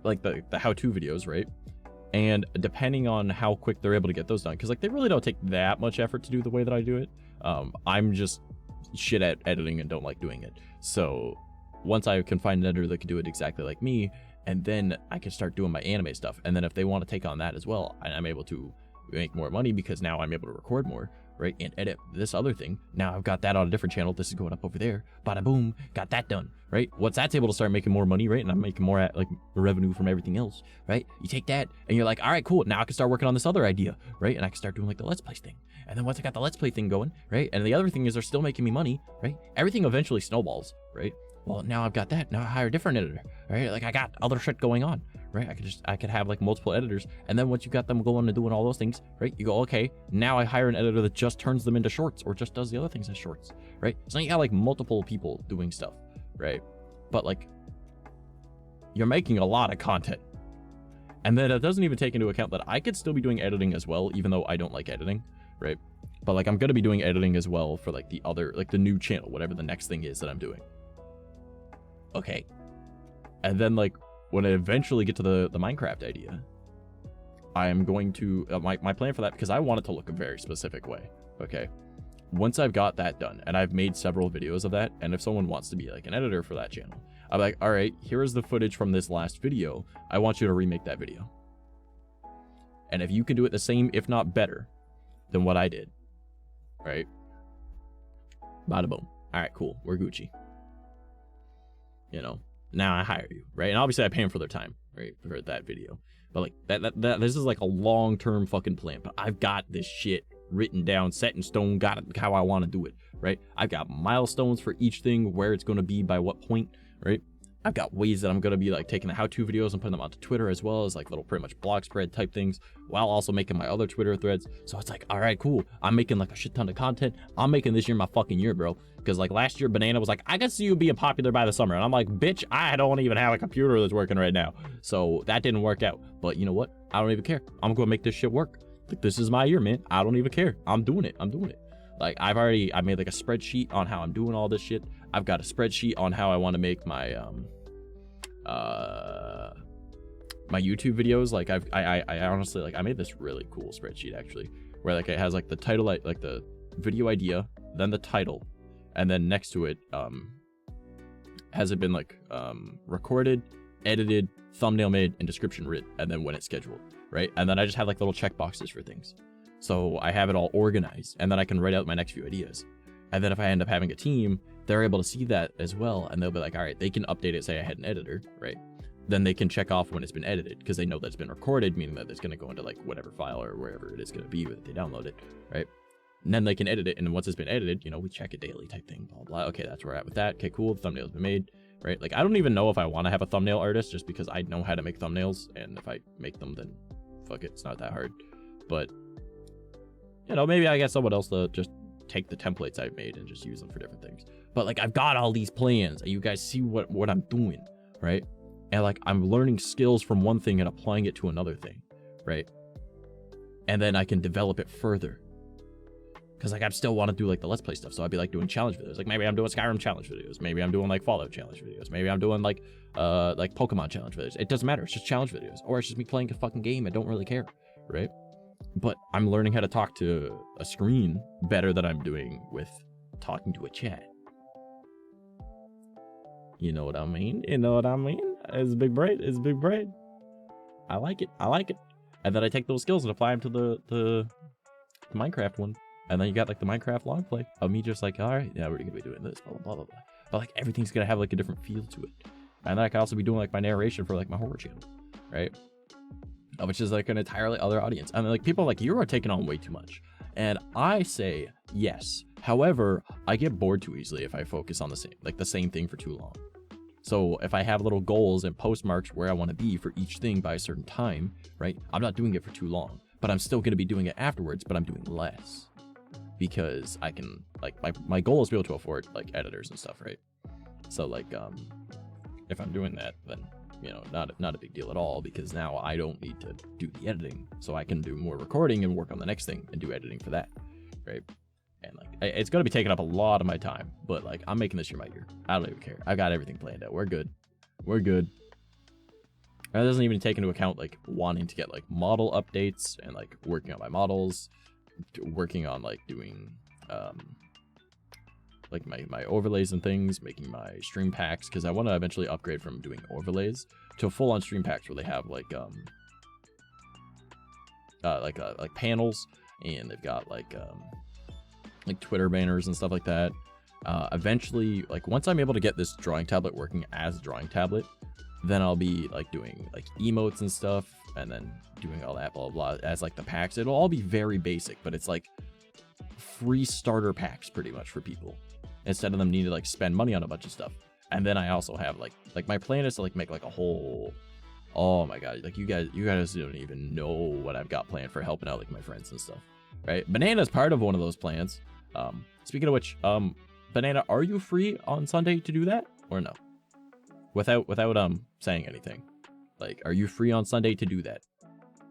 like the how-to videos, right? And depending on how quick they're able to get those done, because like they really don't take that much effort to do the way that I do it. I'm just shit at editing and don't like doing it. So once I can find an editor that can do it exactly like me, and then I can start doing my anime stuff. And then if they want to take on that as well, I'm able to make more money, because now I'm able to record more, right? And edit this other thing. Now I've got that on a different channel. This is going up over there. Bada boom, got that done, right? Once that's able to start making more money, right? And I'm making more like revenue from everything else, right? You take that and you're like, all right, cool. Now I can start working on this other idea, right? And I can start doing like the Let's Play thing. And then once I got the Let's Play thing going, right? And the other thing is they're still making me money, right? Everything eventually snowballs, right? Well, now I've got that. Now I hire a different editor, right? Like I got other shit going on, right? I could have like multiple editors. And then once you got them going and doing all those things, right? You go, okay, now I hire an editor that just turns them into shorts, or just does the other things as shorts, right? So now you got like multiple people doing stuff, right? But like, you're making a lot of content. And then it doesn't even take into account that I could still be doing editing as well, even though I don't like editing, right? But like, I'm going to be doing editing as well for like the other, like the new channel, whatever the next thing is that I'm doing. Okay. And then like, when I eventually get to the Minecraft idea, I am going to, my plan for that, because I want it to look a very specific way, okay? Once I've got that done, and I've made several videos of that, and if someone wants to be like an editor for that channel, I'm like, all right, here is the footage from this last video. I want you to remake that video. And if you can do it the same, if not better, than what I did, right? Bada boom. All right, cool. We're Gucci. You know, now I hire you, right? And obviously I pay them for their time, right, for that video. But like that this is like a long-term fucking plan. But I've got this shit written down, set in stone, got it how I want to do it, right? I've got milestones for each thing, where it's going to be by what point, right? I've got ways that I'm going to be like taking the how-to videos and putting them onto Twitter, as well as like little pretty much blog spread type things, while also making my other Twitter threads. So it's like, all right, cool. I'm making like a shit ton of content. I'm making this year my fucking year, bro. Because like last year, Banana was like, I can see you being popular by the summer. And I'm like, bitch, I don't even have a computer that's working right now. So that didn't work out. But you know what? I don't even care. I'm going to make this shit work. Like, this is my year, man. I don't even care. I'm doing it. I'm doing it. Like, I made like a spreadsheet on how I'm doing all this shit. I've got a spreadsheet on how I want to make my my YouTube videos. Like I honestly, like, I made this really cool spreadsheet actually, where like it has like the title, like the video idea, then the title, and then next to it has it been like recorded, edited, thumbnail made, and description written, and then when it's scheduled, right? And then I just have like little check boxes for things, so I have it all organized, and then I can write out my next few ideas. And then if I end up having a team, they're able to see that as well, and they'll be like, all right, they can update it, say I had an editor, right? Then they can check off when it's been edited, because they know that it's been recorded, meaning that it's going to go into like whatever file or wherever it is going to be that they download it, right? And then they can edit it, and once it's been edited, you know, we check it daily type thing, blah, blah. Okay, that's where we're at with that. Okay, cool, the thumbnail's been made, right? Like, I don't even know if I want to have a thumbnail artist, just because I know how to make thumbnails, and if I make them, then fuck it, it's not that hard. But, you know, maybe I get someone else to just take the templates I've made and just use them for different things. But like, I've got all these plans, and you guys see what I'm doing, right? And like, I'm learning skills from one thing and applying it to another thing, right? And then I can develop it further, because like, I still want to do like the Let's Play stuff. So I'd be like doing challenge videos. Like, maybe I'm doing Skyrim challenge videos, maybe I'm doing like Fallout challenge videos, maybe I'm doing like Pokemon challenge videos. It doesn't matter, it's just challenge videos, or it's just me playing a fucking game. I don't really care, right? But I'm learning how to talk to a screen better than I'm doing with talking to a chat. You know what I mean? You know what I mean? It's big brain. It's big brain. I like it. I like it. And then I take those skills and apply them to the Minecraft one. And then you got like the Minecraft long play of me just like, all right, yeah, we're gonna be doing this, blah, blah, blah, blah, blah. But like, everything's gonna have like a different feel to it. And then I can also be doing like my narration for like my horror channel, right? Which is like an entirely other audience. I mean, like, people like, you are taking on way too much. And I say yes. However, I get bored too easily if I focus on the same thing for too long. So if I have little goals and postmarks where I want to be for each thing by a certain time, right? I'm not doing it for too long, but I'm still going to be doing it afterwards, but I'm doing less. Because I can, like, my goal is to be able to afford, like, editors and stuff, right? So, like, if I'm doing that, then, you know, not a big deal at all, because now I don't need to do the editing. So I can do more recording and work on the next thing and do editing for that, right? And, like, it's going to be taking up a lot of my time, but, like, I'm making this year my year. I don't even care. I got everything planned out. We're good. We're good. And that doesn't even take into account, like, wanting to get, like, model updates and, like, working on my models, working on, like, doing, like, my overlays and things, making my stream packs, because I want to eventually upgrade from doing overlays to full-on stream packs where they have, like panels, and they've got, like Twitter banners and stuff like that. Eventually, like, once I'm able to get this drawing tablet working as a drawing tablet, then I'll be, like, doing, like, emotes and stuff, and then doing all that, blah, blah, blah, as, like, the packs. It'll all be very basic, but it's, like, free starter packs, pretty much, for people, instead of them needing to, like, spend money on a bunch of stuff. And then I also have, like, my plan is to, like, make, like, a whole... Oh, my God. Like, you guys don't even know what I've got planned for helping out, like, my friends and stuff, right? Banana's part of one of those plans. Speaking of which, Banana, are you free on Sunday to do that, or no? Without saying anything, like, are you free on Sunday to do that?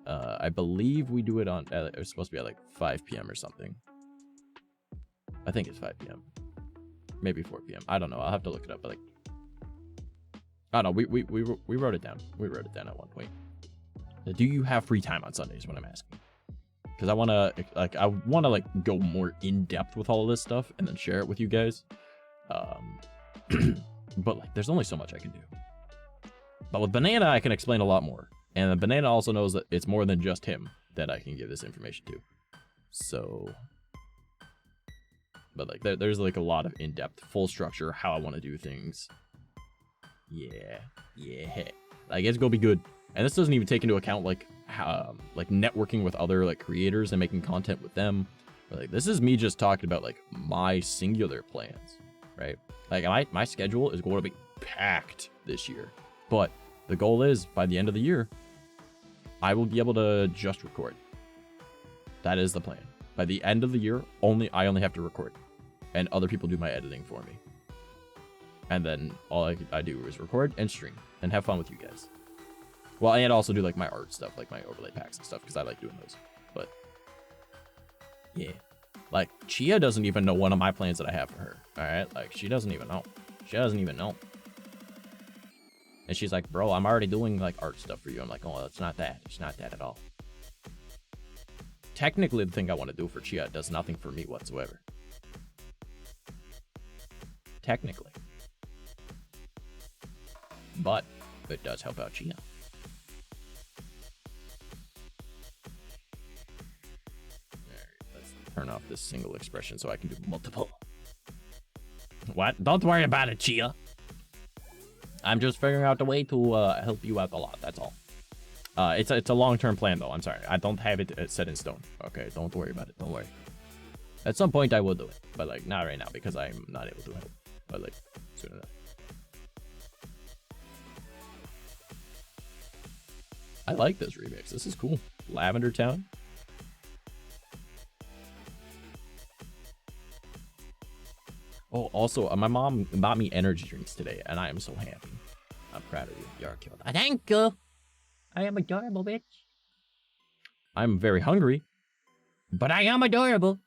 I believe we do it on, it's supposed to be at, like, 5 p.m. or something. I think it's 5 p.m. Maybe 4 p.m. I don't know. I'll have to look it up, but, like, I don't know. We wrote it down. We wrote it down at one point. Do you have free time on Sundays, is what I'm asking? Because I want to, like, go more in depth with all of this stuff and then share it with you guys. But, like, there's only so much I can do. But with Banana, I can explain a lot more. And the Banana also knows that it's more than just him that I can give this information to. So, but, like, there's, like, a lot of in-depth, full structure, how I want to do things. Yeah. Like, it's gonna be good. And this doesn't even take into account, like, how, like, networking with other, like, creators and making content with them. But, like, this is me just talking about, like, my singular plans, right? Like, my schedule is going to be packed this year. But the goal is, by the end of the year, I will be able to just record. That is the plan. By the end of the year, I only have to record. And other people do my editing for me. And then all I do is record and stream and have fun with you guys. Well, and also do, like, my art stuff, like my overlay packs and stuff, because I like doing those. But, yeah. Like, Chia doesn't even know one of my plans that I have for her. Alright? Like, she doesn't even know. She doesn't even know. And she's like, bro, I'm already doing, like, art stuff for you. I'm like, oh, it's not that. It's not that at all. Technically, the thing I want to do for Chia does nothing for me whatsoever. Technically. But it does help out Chia. Turn off this single expression so I can do multiple. What? Don't worry about it, Chia. I'm just figuring out a way to help you out a lot. That's all. It's a long-term plan, though. I'm sorry. I don't have it set in stone. Okay, don't worry about it. Don't worry. At some point, I will do it. But, like, not right now because I'm not able to help. But, like, soon enough. I like this remix. This is cool. Lavender Town. Oh, also, my mom bought me energy drinks today, and I am so happy. I'm proud of you. You're cute. Thank you. I am adorable, bitch. I'm very hungry. But I am adorable.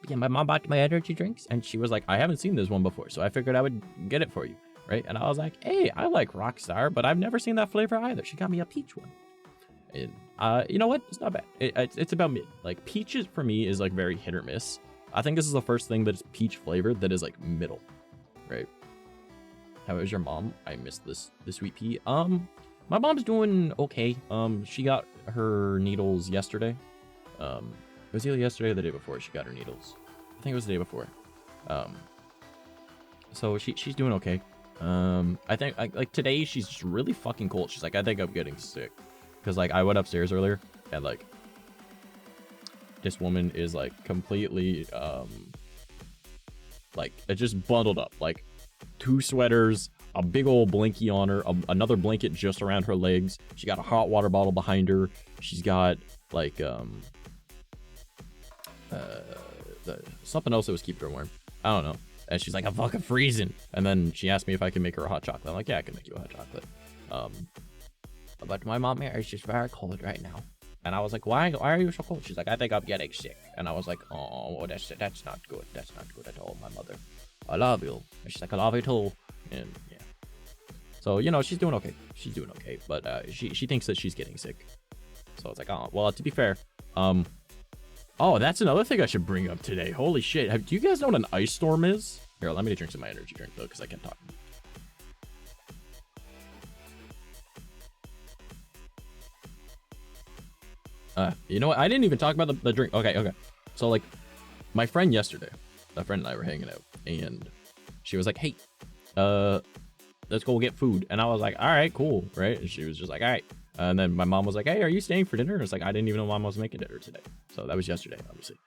Yeah, my mom bought my energy drinks, and she was like, I haven't seen this one before, so I figured I would get it for you, right? And I was like, hey, I like Rockstar, but I've never seen that flavor either. She got me a peach one. And, you know what? It's not bad. It's about mid. Like, peaches for me is, like, very hit or miss. I think this is the first thing that's peach flavored that is, like, middle, right? How is your mom? I missed this sweet pea. My mom's doing okay. She got her needles yesterday. It was either yesterday or the day before she got her needles. I think it was the day before. So she's doing okay. I think, like, today she's just really fucking cold. She's like, I think I'm getting sick. Because, like, I went upstairs earlier and, like, this woman is like completely like it just bundled up, like 2 sweaters, a big old blankie on her, another blanket just around her legs. She got a hot water bottle behind her. She's got like something else that was keeping her warm. I don't know. And she's like, I'm fucking freezing. And then she asked me if I can make her a hot chocolate. I'm like, yeah, I can make you a hot chocolate. But my mom here is just very cold right now. And I was like, why are you so cold? She's like, I think I'm getting sick. And I was like, oh, that's not good. That's not good at all, my mother. I love you. And she's like, I love you too. And yeah. So, you know, she's doing okay. She's doing okay. But she thinks that she's getting sick. So it's like, oh, well, to be fair, oh, that's another thing I should bring up today. Holy shit. Do you guys know what an ice storm is? Here, let me drink some of my energy drink, though, because I can't talk. You know what? I didn't even talk about the drink. Okay. So, like, my friend yesterday, a friend and I were hanging out, and she was like, hey, let's go get food. And I was like, all right, cool, right? And she was just like, all right. And then my mom was like, hey, are you staying for dinner? And it's like, I didn't even know mom was making dinner today. So that was yesterday, obviously.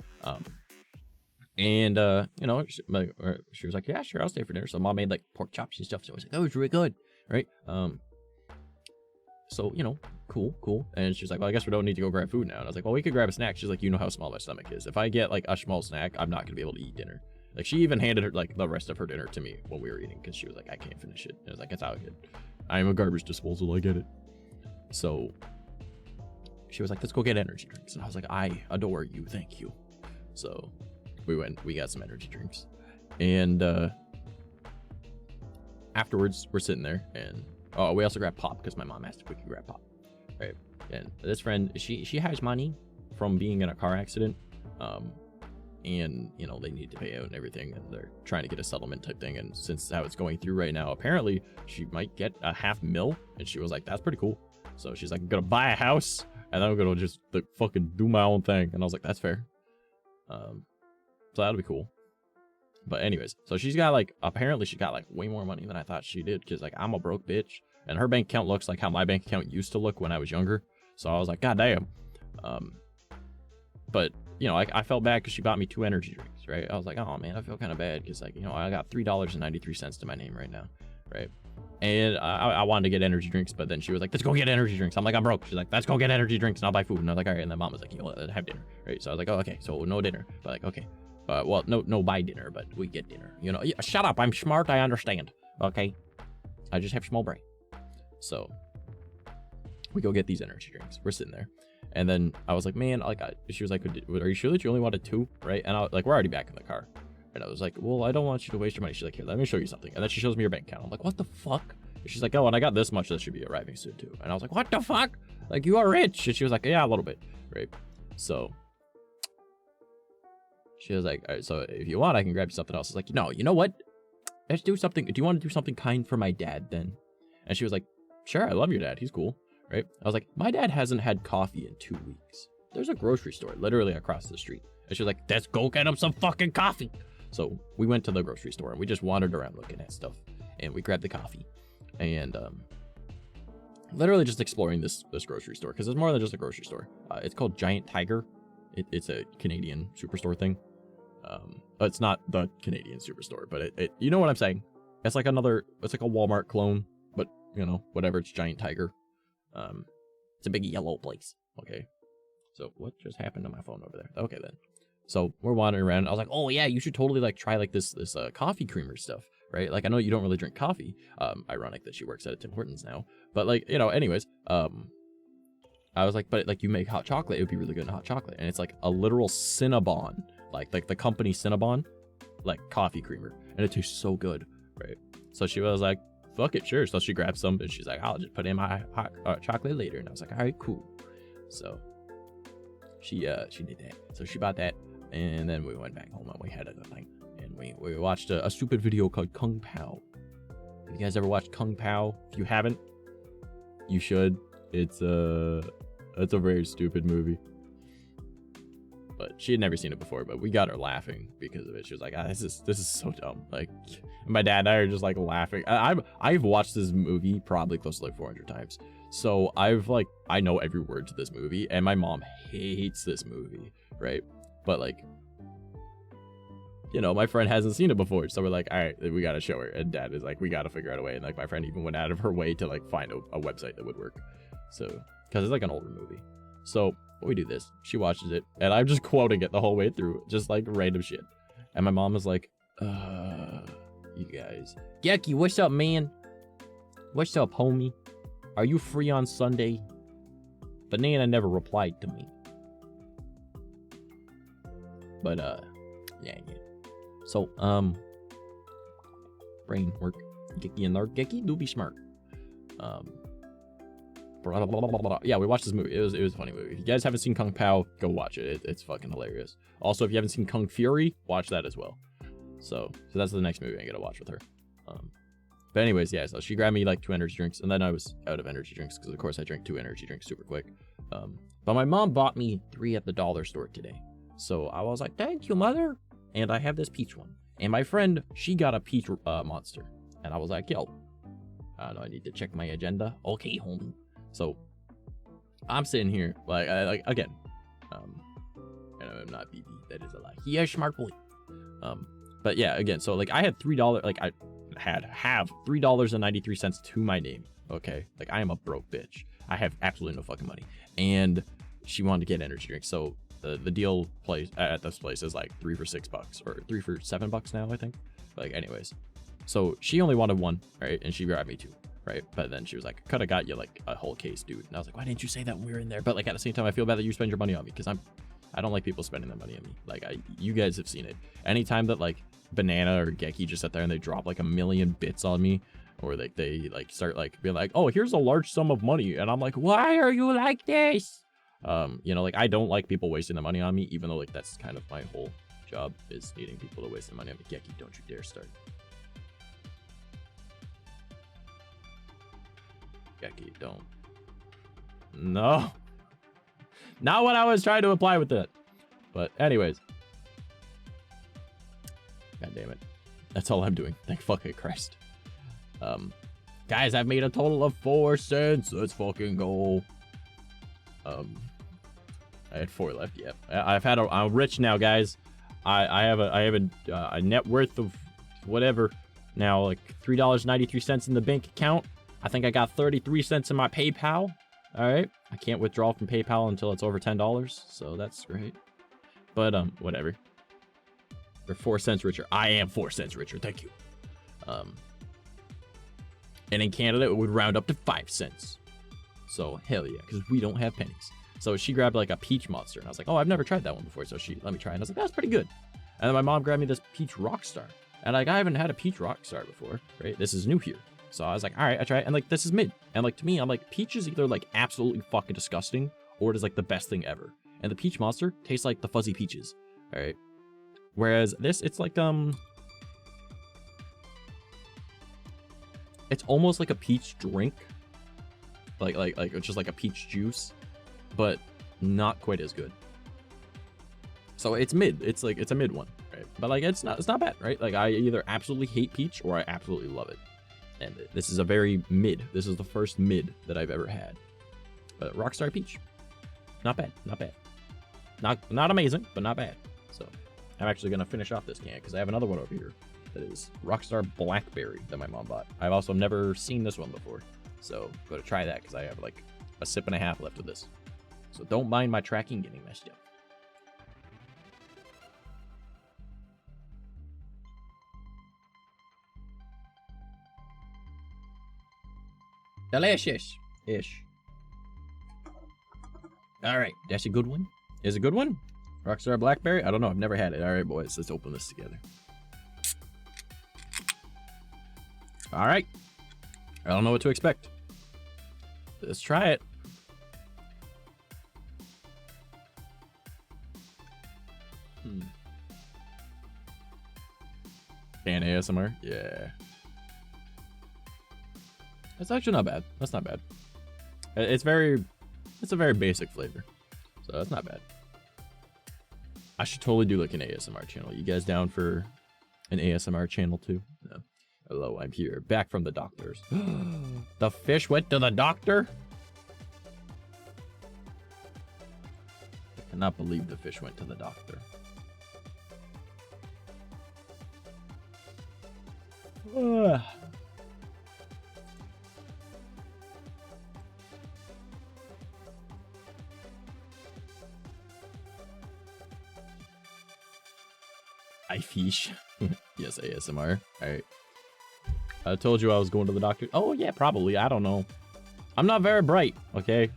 And you know, she was like, yeah, sure, I'll stay for dinner. So mom made like pork chops and stuff. So I was like, that was really good, right? So, you know, cool. And she's like, well, I guess we don't need to go grab food now. And I was like, well, we could grab a snack. She's like, you know how small my stomach is. If I get like a small snack, I'm not going to be able to eat dinner. Like, she even handed her like the rest of her dinner to me when we were eating, because she was like, I can't finish it. And I was like, it's out. I am a garbage disposal. I get it. So she was like, let's go get energy drinks. And I was like, I adore you. Thank you. So we got some energy drinks. And afterwards, we're sitting there, and we also grabbed pop because my mom asked if we could grab pop, right? And this friend, she has money from being in a car accident, and you know, they need to pay out and everything, and they're trying to get a settlement type thing. And since how it's going through right now, apparently she might get a $500,000, and she was like, that's pretty cool. So she's like, I'm gonna buy a house, and then I'm gonna just like, fucking do my own thing. And I was like, that's fair. So that'll be cool. But anyways, so she's got like, apparently she got like way more money than I thought she did, because like, I'm a broke bitch, and her bank account looks like how my bank account used to look when I was younger. So I was like, god damn. But you know, I felt bad because she bought me 2 energy drinks, right? I was like, oh man, I feel kind of bad because, like, you know, I got $3.93 to my name right now, right? And I wanted to get energy drinks, but then she was like, let's go get energy drinks. I'm like, I'm broke. She's like, let's go get energy drinks and I'll buy food. And I was like, all right. And then mom was like, you know, have dinner, right? So I was like, oh, okay, so no dinner. But like, okay, well, no buy dinner, but we get dinner. You know, yeah, shut up. I'm smart. I understand. Okay, I just have small brain. So we go get these energy drinks. We're sitting there. And then I was like, man, like, she was like, are you sure that you only wanted 2, right? And I like, we're already back in the car. And I was like, well, I don't want you to waste your money. She's like, here, let me show you something. And then she shows me her bank account. I'm like, what the fuck? And she's like, oh, and I got this much that should be arriving soon too. And I was like, what the fuck? Like, you are rich. And she was like, yeah, a little bit, right? So she was like, all right, so if you want, I can grab you something else. I was like, no, you know what? Let's do something. Do you want to do something kind for my dad then? And she was like, sure, I love your dad. He's cool. Right? I was like, my dad hasn't had coffee in 2 weeks. There's a grocery store literally across the street. And she was like, let's go get him some fucking coffee. So we went to the grocery store and we just wandered around looking at stuff. And we grabbed the coffee. And literally just exploring this grocery store, because it's more than just a grocery store. It's called Giant Tiger. It's a Canadian superstore thing. It's not the Canadian superstore, but it you know what I'm saying? It's like it's like a Walmart clone, but you know, whatever, it's Giant Tiger. It's a big yellow place. Okay. So what just happened to my phone over there? Okay, then. So we're wandering around. I was like, oh yeah, you should totally like try like this coffee creamer stuff, right? Like, I know you don't really drink coffee. Ironic that she works at a Tim Hortons now, but like, you know, anyways, I was like, but like, you make hot chocolate, it would be really good in hot chocolate. And it's like a literal Cinnabon, like the company Cinnabon, like coffee creamer, and it tastes so good, right? So she was like, fuck it, sure. So she grabbed some and she's like, I'll just put in my hot chocolate later. And I was like, all right, cool. So she did that. So she bought that, and then we went back home and we had a thing, and we watched a stupid video called Kung Pao. Have you guys ever watched Kung Pao? If you haven't, you should. It's a very stupid movie. but she had never seen it before. But we got her laughing because of it. She was like, this is so dumb. Like, my dad and I are just like laughing. I've watched this movie probably close to like 400 times. So I know every word to this movie, and my mom hates this movie, right? But like, you know, my friend hasn't seen it before, so we're like, all right, we gotta show her. And dad is like, we gotta figure out a way. And like, my friend even went out of her way to like find a website that would work. So, because it's like an older movie. So we do this. She watches it, and I'm just quoting it the whole way through, just like random shit. And my mom is like, you guys. Gecky, what's up, man? What's up, homie? Are you free on Sunday? Banana never replied to me. But, yeah. So, brain work. Gecky in there. Gecky, do be smart. Yeah, we watched this movie. It was a funny movie. If you guys haven't seen Kung Pao, go watch it. It's fucking hilarious. Also, if you haven't seen Kung Fury, watch that as well. So that's the next movie I gotta watch with her. But anyways, yeah, so she grabbed me like 2 energy drinks, and then I was out of energy drinks because of course I drank 2 energy drinks super quick. But my mom bought me 3 at the dollar store today. So I was like, thank you, mother. And I have this peach one. And my friend, she got a peach monster. And I was like, yo, I don't know, I need to check my agenda. Okay, homie. So I'm sitting here, like again, and I'm not BB, that is a lie. He is smart boy. But yeah, again, so like I had $3, like I have $3.93 to my name. Okay, like I am a broke bitch. I have absolutely no fucking money. And she wanted to get energy drinks, so the deal place at this place is like 3 for $6 or 3 for $7 now, I think. Like, anyways, so she only wanted 1, right? And she grabbed me 2, right? But then she was like, could have got you like a whole case, dude. And I was like, why didn't you say that when we were in there? But like at the same time, I feel bad that you spend your money on me because I don't like people spending their money on me. Like, you guys have seen it. Anytime that like Banana or Gecky just sit there and they drop like 1,000,000 bits on me, or like they like start like being like, oh, here's a large sum of money, and I'm like, why are you like this? You know, like I don't like people wasting their money on me, even though like that's kind of my whole job is needing people to waste their money on me. Gecky, don't you dare start. Gecky, don't. No. Not what I was trying to imply with that. But anyways. God damn it. That's all I'm doing. Thank fucking Christ. Guys, I've made a total of 4 cents. Let's fucking go. I had 4 left. Yeah, I'm rich now, guys. I have a net worth of whatever now, like $3.93 in the bank account. I think I got 33 cents in my PayPal. All right, I can't withdraw from PayPal until it's over $10, so that's great. But whatever. We're 4 cents richer. I am 4 cents richer. Thank you. And in Canada, it would round up to 5 cents. So hell yeah, because we don't have pennies. So she grabbed like a peach monster, and I was like, oh, I've never tried that one before. So she let me try, and I was like, that's pretty good. And then my mom grabbed me this peach rockstar, and like I haven't had a peach rockstar before, right? This is new here. So I was like, all right, I try it, and like this is mid. And like to me, I'm like, peach is either like absolutely fucking disgusting, or it is like the best thing ever. And the peach monster tastes like the fuzzy peaches, all right? Whereas this, it's like it's almost like a peach drink, like it's just like a peach juice, but not quite as good. So it's mid. It's like it's a mid one, right? But like it's not bad, right? Like I either absolutely hate peach or I absolutely love it. And this is a very mid. This is the first mid that I've ever had. But Rockstar Peach, not bad, not bad. Not amazing, but not bad. So I'm actually gonna finish off this can because I have another one over here that is Rockstar Blackberry that my mom bought. I've also never seen this one before, so go to try that because I have like a sip and a half left of this. So don't mind my tracking getting messed up. Delicious-ish. All right, that's a good one. Is a good one? Rockstar Blackberry? I don't know. I've never had it. All right, boys, let's open this together. All right. I don't know what to expect. Let's try it. Can ASMR? Yeah. That's actually not bad. That's not bad. It's a very basic flavor. So that's not bad. I should totally do like an ASMR channel. You guys down for an ASMR channel too? No. Hello, I'm here, back from the doctors. The fish went to the doctor? I cannot believe the fish went to the doctor. I fish. Yes, ASMR. Alright. I told you I was going to the doctor. Oh, yeah, probably. I don't know. I'm not very bright, okay?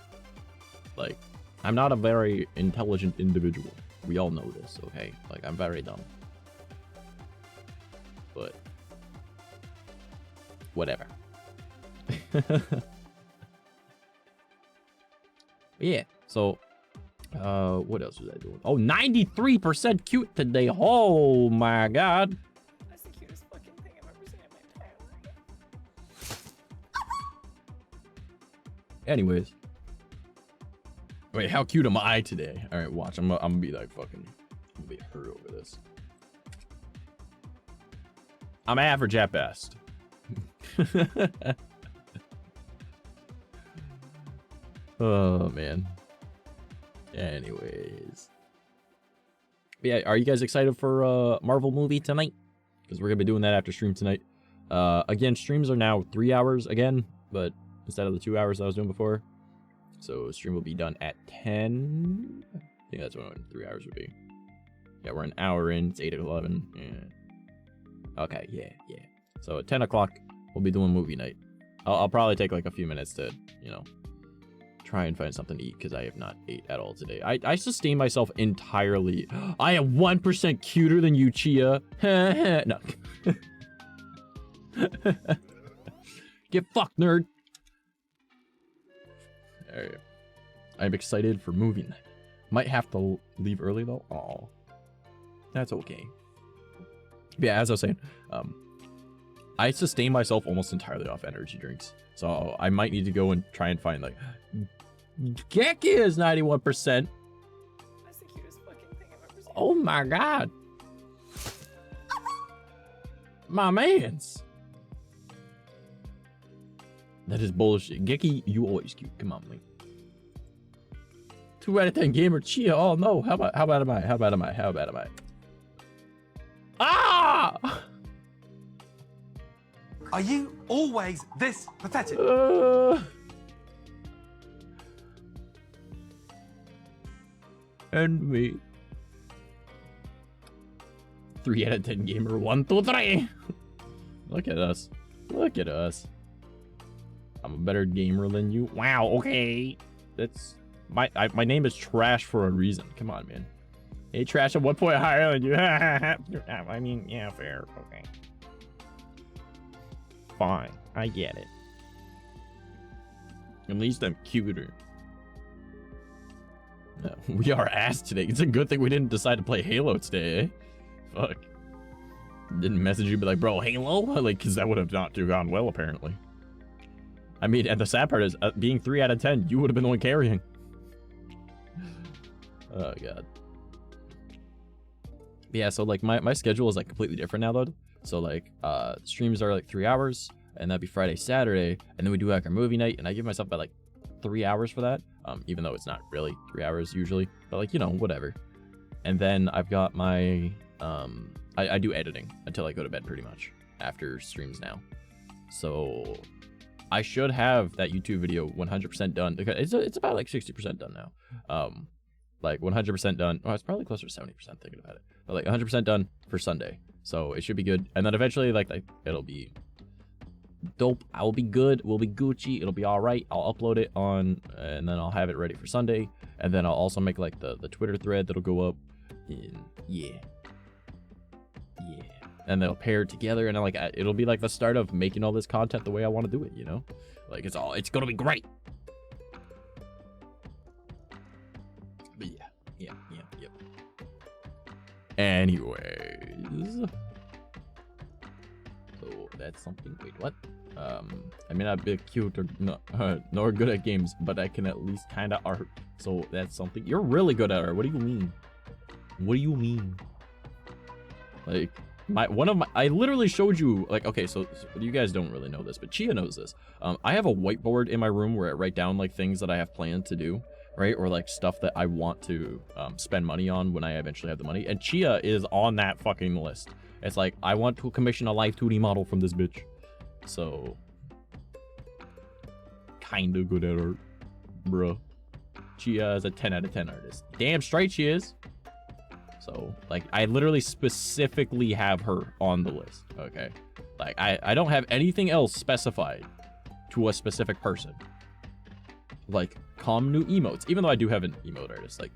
Like, I'm not a very intelligent individual. We all know this, okay? Like, I'm very dumb. But whatever. Yeah, so what else was I doing? Oh, 93% cute today. Oh my god. That's the cutest fucking thing I've ever seen in my entire life. Anyways. Wait, how cute am I today? Alright, watch. I'm gonna be like fucking, I'm gonna be hurt over this. I'm average at best. Oh man. Anyways, yeah, are you guys excited for Marvel movie tonight? Because we're gonna be doing that after stream tonight. Again, streams are now 3 hours again, but instead of the 2 hours I was doing before. So stream will be done at 10. I think that's what 3 hours would be. Yeah, we're an hour in. It's 8 to 11. Yeah. Okay. Yeah. So at 10 o'clock we'll be doing movie night. I'll probably take like a few minutes to, you know, try and find something to eat because I have not ate at all today. I sustain myself entirely. I am 1% cuter than you, Chia. No. Get fucked, nerd. Alright. I'm excited for movie night. Might have to leave early though. Oh, that's okay. Yeah, as I was saying, I sustain myself almost entirely off energy drinks. So I might need to go and try and find like Geki is 91%. That's the cutest fucking thing I've ever seen. Oh my god. My mans. That is bullshit. Geki, you always cute. Come on, Link. 2 out of 10 gamer Chia. Oh no. How bad am I? How bad am I? Ah! Are you always this pathetic? And me. 3 out of 10 gamer. 1, 2, 3. Look at us. Look at us. I'm a better gamer than you. Wow. Okay. That's my name is Trash for a reason. Come on, man. Hey, Trash, I'm 1 point higher than you. I mean, yeah, fair. Okay. Fine. I get it. At least I'm cuter. No, we are ass today. It's a good thing we didn't decide to play Halo today, eh? Fuck. Didn't message you, be like, bro, Halo? Like, because that would have not gone well, apparently. I mean, and the sad part is, being 3 out of 10, you would have been the one carrying. Oh, God. Yeah, so, like, my schedule is, like, completely different now, though. So, like, streams are, like, 3 hours, and that'd be Friday, Saturday, and then we do, like, our movie night, and I give myself about, like, 3 hours for that, even though it's not really 3 hours usually, but, like, you know, whatever. And then I've got my, I do editing until I go to bed, pretty much, after streams now. So I should have that YouTube video 100% done, because it's about, like, 60% done now. Like, 100% done. Oh, it's probably closer to 70% thinking about it. But, like, 100% done for Sunday. So it should be good. And then eventually, like it'll be dope. I will be good. We'll be Gucci. It'll be all right. I'll upload it on, and then I'll have it ready for Sunday. And then I'll also make, like, the Twitter thread that'll go up. And yeah. And they'll pair together, and then, like, it'll be like the start of making all this content the way I want to do it, you know? Like, it's gonna be great. But yeah. Anyways. So that's something. Wait, what? I may not be cute or nor good at games, but I can at least kind of art. So that's something. You're really good at art. What do you mean? What do you mean? Like, I literally showed you, like, okay, so you guys don't really know this, but Chia knows this. I have a whiteboard in my room where I write down, like, things that I have planned to do, right? Or, like, stuff that I want to spend money on when I eventually have the money. And Chia is on that fucking list. It's like, I want to commission a live 2D model from this bitch. So, kinda good at art, bruh. Chia is a 10 out of 10 artist. Damn straight she is. So, like, I literally specifically have her on the list, okay? Like, I don't have anything else specified to a specific person. Like, 𝐂𝐚 𝐑𝐻 emotes, even though I do have an emote artist. Like,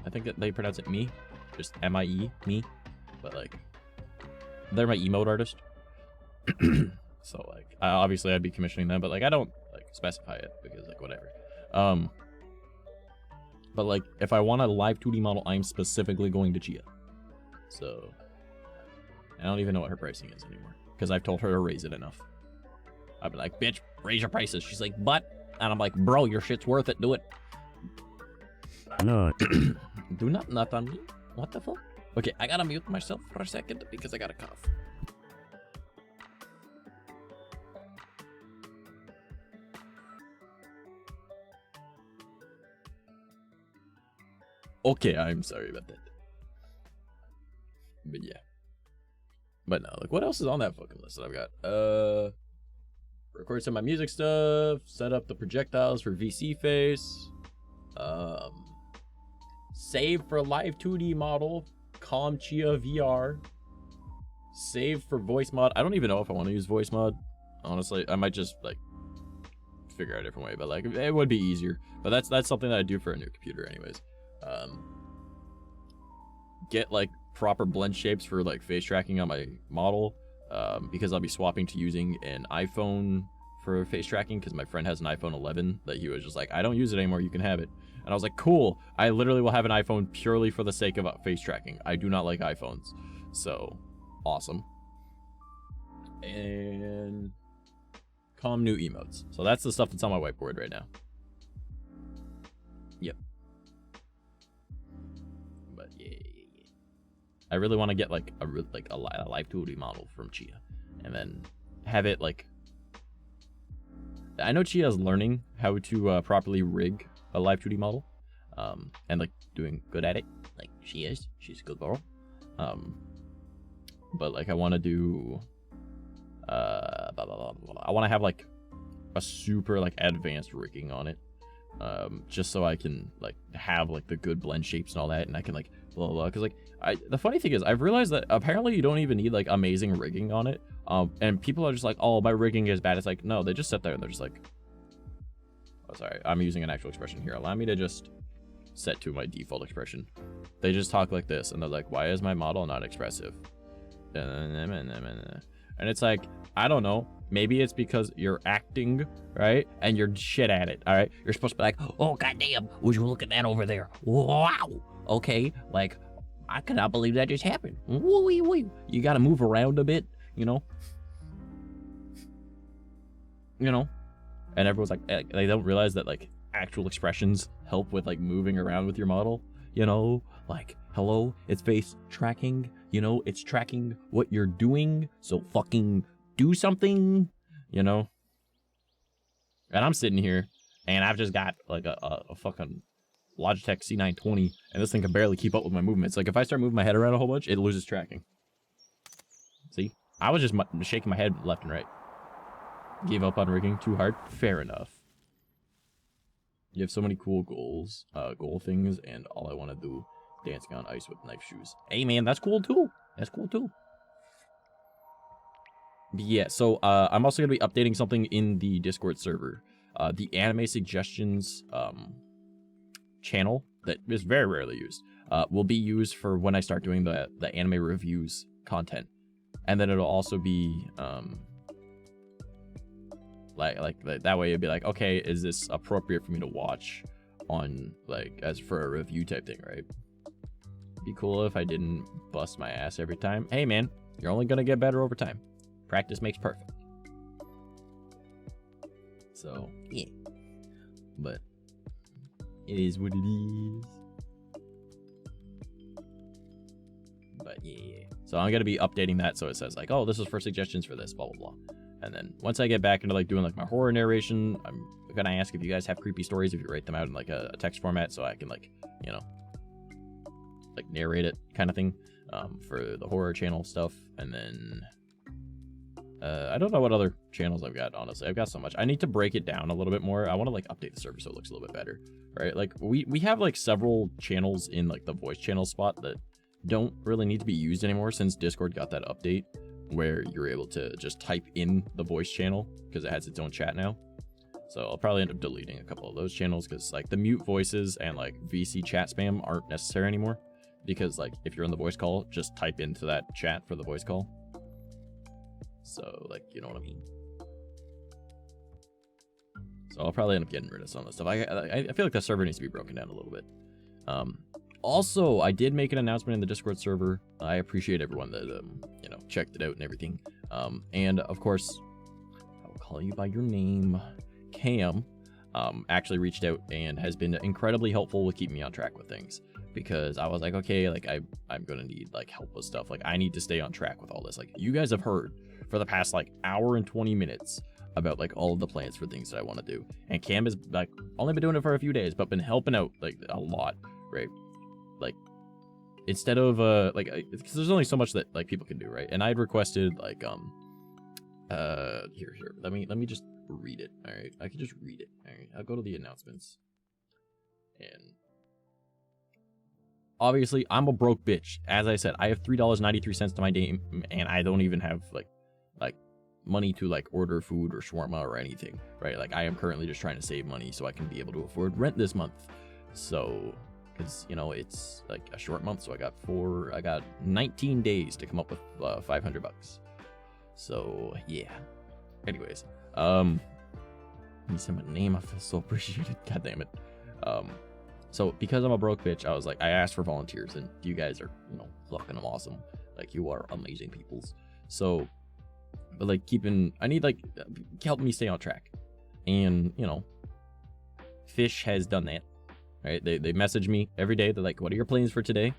I think that they pronounce it me, just M-I-E, me. But, like, they're my emote artist. So, like, obviously I'd be commissioning them, but, like, I don't, like, specify it because, like, whatever. But, like, if I want a live 2D model, I'm specifically going to Chia. So, I don't even know what her pricing is anymore. Because I've told her to raise it enough. I'd be like, bitch, raise your prices. She's like, but? And I'm like, bro, your shit's worth it. Do it. No. Do not nut on me. What the fuck? Okay, I gotta mute myself for a second because I got a cough. Okay, I'm sorry about that. But yeah. But no, like, what else is on that fucking list that I've got? Record some of my music stuff, set up the projectiles for VC face, save for live 2D model, 𝐂𝐚 Chia VR, save for voice mod. I don't even know if I want to use voice mod. Honestly, I might just, like, figure out a different way, but, like, it would be easier. But that's something that I do for a new computer anyways. Get, like, proper blend shapes for, like, face tracking on my model, because I'll be swapping to using an iPhone for face tracking because my friend has an iPhone 11 that he was just like, I don't use it anymore, you can have it. And I was like, cool, I literally will have an iPhone purely for the sake of face tracking. I do not like iPhones. So, awesome. And 𝐂𝐚 emotes. So that's the stuff that's on my whiteboard right now. Yep. But yeah. I really want to get like a live 2D model from Chia, and then have it like. I know Chia is learning how to properly rig a live 2D model, and like doing good at it. Like she is, she's a good girl. But like I want to do, I want to have like a super like advanced rigging on it, just so I can like have like the good blend shapes and all that, and I can like blah blah blah. Because like the funny thing is I've realized that apparently you don't even need like amazing rigging on it, and people are just like, oh, my rigging is bad. It's like, no, they just sit there and they're just like, oh sorry, I'm using an actual expression here. Allow me to just set to my default expression. They just talk like this and they're like, why is my model not expressive? And it's like, I don't know, maybe it's because you're acting, right? And you're shit at it, all right? You're supposed to be like, oh goddamn, would you look at that over there? Wow. Okay, like, I cannot believe that just happened. Woo-wee-wee. You gotta move around a bit, you know? You know? And everyone's like, they don't realize that, like, actual expressions help with, like, moving around with your model, you know? Like, hello, it's face tracking, you know? It's tracking what you're doing, so fucking do something, you know? And I'm sitting here, and I've just got, like, a fucking Logitech C920, and this thing can barely keep up with my movements. Like, if I start moving my head around a whole bunch, it loses tracking. See? I was just shaking my head left and right. Gave up on rigging too hard? Fair enough. You have so many cool goals, goal things, and all I want to do, dancing on ice with knife shoes. Hey, man, that's cool, too. That's cool, too. But yeah, so I'm also going to be updating something in the Discord server. The anime suggestions channel that is very rarely used will be used for when I start doing the anime reviews content, and then it'll also be like that way it'd be like, okay, is this appropriate for me to watch on like as for a review type thing, right? Be cool if I didn't bust my ass every time. Hey man, you're only gonna get better over time. Practice makes perfect. So yeah, but it is what it is. yeah. So I'm gonna be updating that so it says like, oh, this is for suggestions for this, blah blah blah. And then once I get back into like doing like my horror narration, I'm gonna ask if you guys have creepy stories, if you write them out in like a text format, so I can like, you know, like narrate it kind of thing, for the horror channel stuff. And then I don't know what other channels I've got, honestly. I've got so much. I need to break it down a little bit more. I want to like update the server so it looks a little bit better, right? Like we have like several channels in like the voice channel spot that don't really need to be used anymore since Discord got that update where you're able to just type in the voice channel because it has its own chat now. So I'll probably end up deleting a couple of those channels because like the mute voices and like VC chat spam aren't necessary anymore, because like if you're in the voice call, just type into that chat for the voice call. So like, you know what I mean? So I'll probably end up getting rid of some of the stuff. I feel like the server needs to be broken down a little bit. Also, I did make an announcement in the Discord server. I appreciate everyone that you know, checked it out and everything. And of course, I'll call you by your name. Cam actually reached out and has been incredibly helpful with keeping me on track with things, because I was like, okay, like I'm gonna need like help with stuff. Like I need to stay on track with all this. Like you guys have heard for the past like hour and 20 minutes about like all of the plans for things that I want to do, and Cam has like only been doing it for a few days but been helping out like a lot, right? Like instead of like, because there's only so much that like people can do, right? And I'd requested like here let me just read it. All right, I can just read it. All right, I'll go to the announcements. And obviously I'm a broke bitch. As I said, I have $3.93 to my name, and I don't even have like money to like order food or shawarma or anything, right? Like I am currently just trying to save money so I can be able to afford rent this month. So because, you know, it's like a short month, so I got 19 days to come up with $500. So yeah. Anyways, you said my name, I feel so appreciated. God damn it. So because I'm a broke bitch, I was like, I asked for volunteers, and you guys are, you know, fucking awesome. Like you are amazing peoples. So, but like I need like help me stay on track. And you know, Fish has done that, right? They message me every day. They're like, what are your plans for today?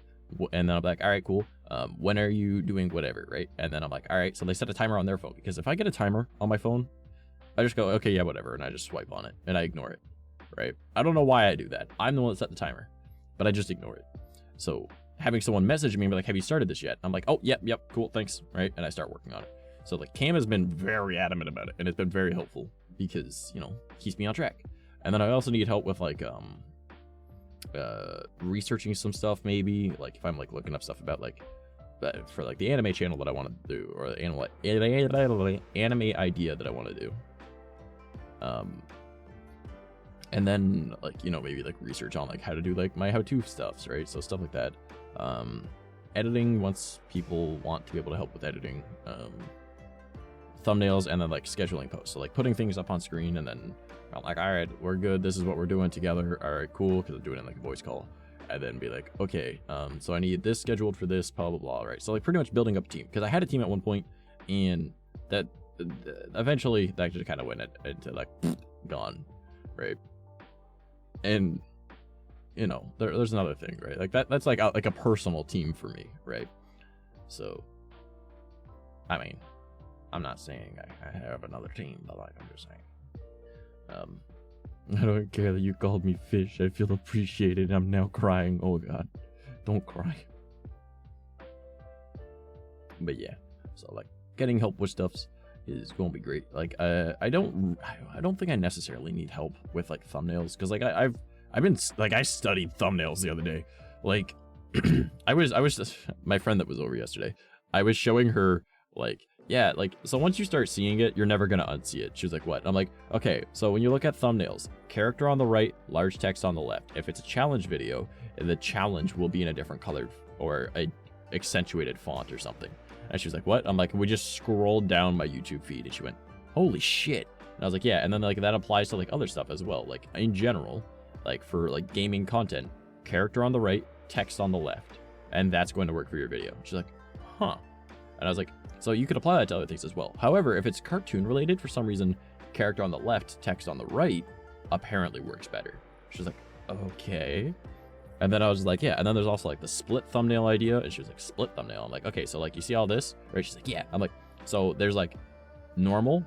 And then I'm like, all right, cool. When are you doing whatever, right? And then I'm like, all right. So they set a timer on their phone, because if I get a timer on my phone, I just go, okay, yeah, whatever. And I just swipe on it and I ignore it, right? I don't know why I do that. I'm the one that set the timer, but I just ignore it. So having someone message me and be like, have you started this yet? I'm like, oh, yep, cool, thanks, right? And I start working on it. So like Cam has been very adamant about it, and it's been very helpful because, you know, keeps me on track. And then I also need help with like researching some stuff, maybe like if I'm like looking up stuff about like for like the anime channel that I want to do, or the anime idea that I want to do. And then like, you know, maybe like research on like how to do like my how-to stuffs, right? So stuff like that. Editing, once people want to be able to help with editing, thumbnails, and then like scheduling posts. So like putting things up on screen, and then I'm like, all right, we're good. This is what we're doing together. All right, cool. Because I'm doing it in like a voice call. And then be like, okay, so I need this scheduled for this, blah, blah, blah, right? So like pretty much building up a team, because I had a team at one point, and that eventually that just kind of went into like gone, right? And you know, there's another thing, right? Like that's like a personal team for me, right? So I mean, I'm not saying I have another team, but like I'm just saying, I don't care that you called me Fish. I feel appreciated. I'm now crying. Oh god, don't cry. But yeah, so like getting help with stuffs is gonna be great. Like I don't think I necessarily need help with like thumbnails, because like I've been like, I studied thumbnails the other day. Like I was my friend that was over yesterday, I was showing her like, yeah, like, so once you start seeing it, you're never gonna unsee it. She was like, what? I'm like, okay, so when you look at thumbnails, character on the right, large text on the left. If it's a challenge video, the challenge will be in a different color or a accentuated font or something. And she was like, what? I'm like, we just scrolled down my YouTube feed, and she went, holy shit. And I was like, yeah, and then like that applies to like other stuff as well. Like in general, like for like gaming content, character on the right, text on the left, and that's going to work for your video. She's like, huh. And I was like, so you could apply that to other things as well. However, if it's cartoon related, for some reason, character on the left, text on the right apparently works better. She's like, okay. And then I was like, yeah. And then there's also like the split thumbnail idea. And she was like, split thumbnail. I'm like, okay, so like you see all this, right? She's like, yeah. I'm like, so there's like normal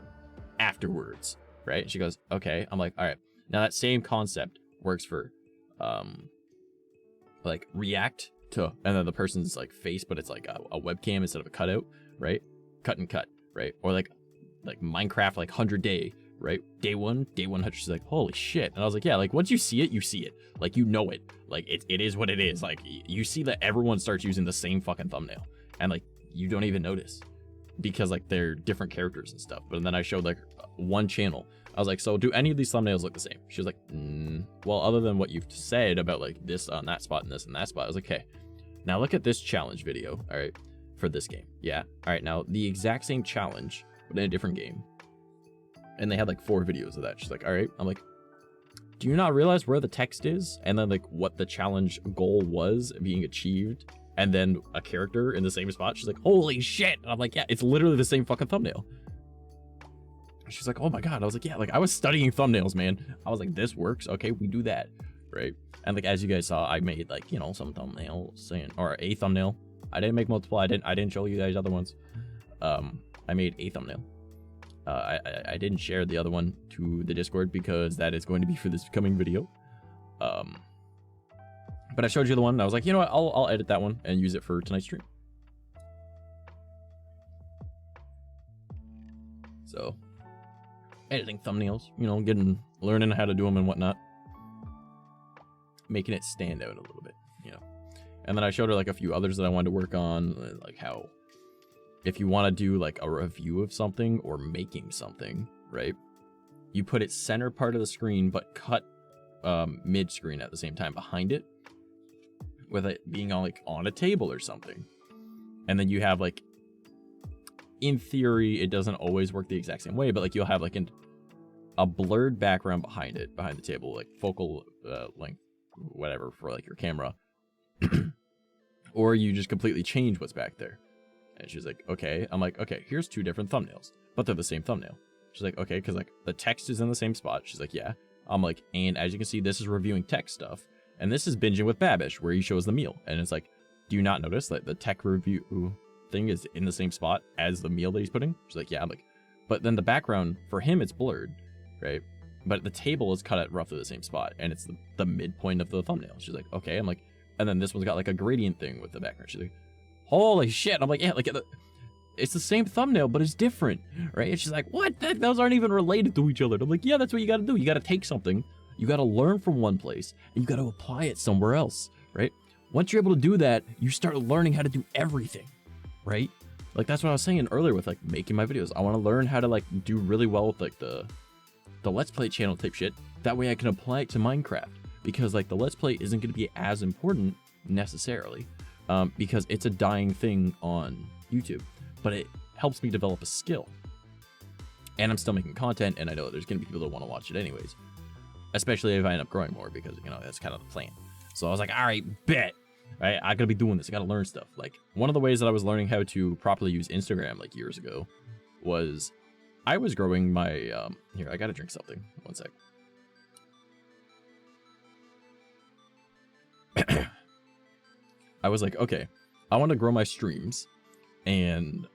afterwards, right? She goes, okay. I'm like, all right. Now that same concept works for like react to, and then the person's like face, but it's like a webcam instead of a cutout, right? Cut and cut, right? Or like Minecraft, like 100 day, right? Day one, 100. She's like, holy shit. And I was like, yeah, like once you see it, you see it. Like, you know it. Like, it is what it is. Like, you see that everyone starts using the same fucking thumbnail. And like, you don't even notice because like they're different characters and stuff. But then I showed like one channel. I was like, so do any of these thumbnails look the same? She was like, well, other than what you've said about like this on that spot and this and that spot. I was like, okay, now look at this challenge video. All right. For this game. Yeah. All right. Now the exact same challenge, but in a different game. And they had like 4 videos of that. She's like, all right. I'm like, do you not realize where the text is? And then like what the challenge goal was being achieved. And then a character in the same spot. She's like, holy shit. And I'm like, yeah, it's literally the same fucking thumbnail. She's like, oh my God. I was like, yeah, like I was studying thumbnails, man. I was like, this works. Okay, we do that. Right. And like, as you guys saw, I made like, you know, some thumbnails or a thumbnail. I didn't make multiple. I didn't show you guys other ones. I made a thumbnail. I didn't share the other one to the Discord because that is going to be for this coming video. But I showed you the one and I was like, you know what? I'll edit that one and use it for tonight's stream. So, editing thumbnails, you know, learning how to do them and whatnot. Making it stand out a little bit, you know. And then I showed her like a few others that I wanted to work on, like how if you want to do like a review of something or making something, right? You put it center part of the screen, but cut mid screen at the same time behind it, with it being on a table or something. And then you have like, in theory, it doesn't always work the exact same way, but like you'll have like a blurred background behind it, behind the table, like focal length, whatever for like your camera. Or you just completely change what's back there. And she's like, okay. I'm like, okay, here's 2 different thumbnails, but they're the same thumbnail. She's like, okay, because like the text is in the same spot. She's like, yeah. I'm like, and as you can see, this is reviewing tech stuff. And this is Binging with Babish, where he shows the meal. And it's like, do you not notice that the tech review thing is in the same spot as the meal that he's putting? She's like, yeah. I'm like, but then the background, for him, it's blurred, right? But the table is cut at roughly the same spot. And it's the midpoint of the thumbnail. She's like, okay. I'm like, and then this one's got like a gradient thing with the background. She's like, holy shit. I'm like, yeah, like it's the same thumbnail, but it's different, right? And she's like, what? Those aren't even related to each other. I'm like, yeah, that's what you got to do. You got to take something, you got to learn from one place, and you got to apply it somewhere else, right? Once you're able to do that, you start learning how to do everything, right? Like that's what I was saying earlier with like making my videos. I want to learn how to like do really well with like the Let's Play channel type shit. That way I can apply it to Minecraft, because like the Let's Play isn't going to be as important necessarily, because it's a dying thing on YouTube, but it helps me develop a skill. And I'm still making content, and I know there's going to be people that want to watch it anyways, especially if I end up growing more, because, you know, that's kind of the plan. So I was like, all right, bet. Right? I got to be doing this. I got to learn stuff. Like, one of the ways that I was learning how to properly use Instagram, like, years ago, was I was growing my, here, I got to drink something. One sec. I was like, okay, I want to grow my streams, and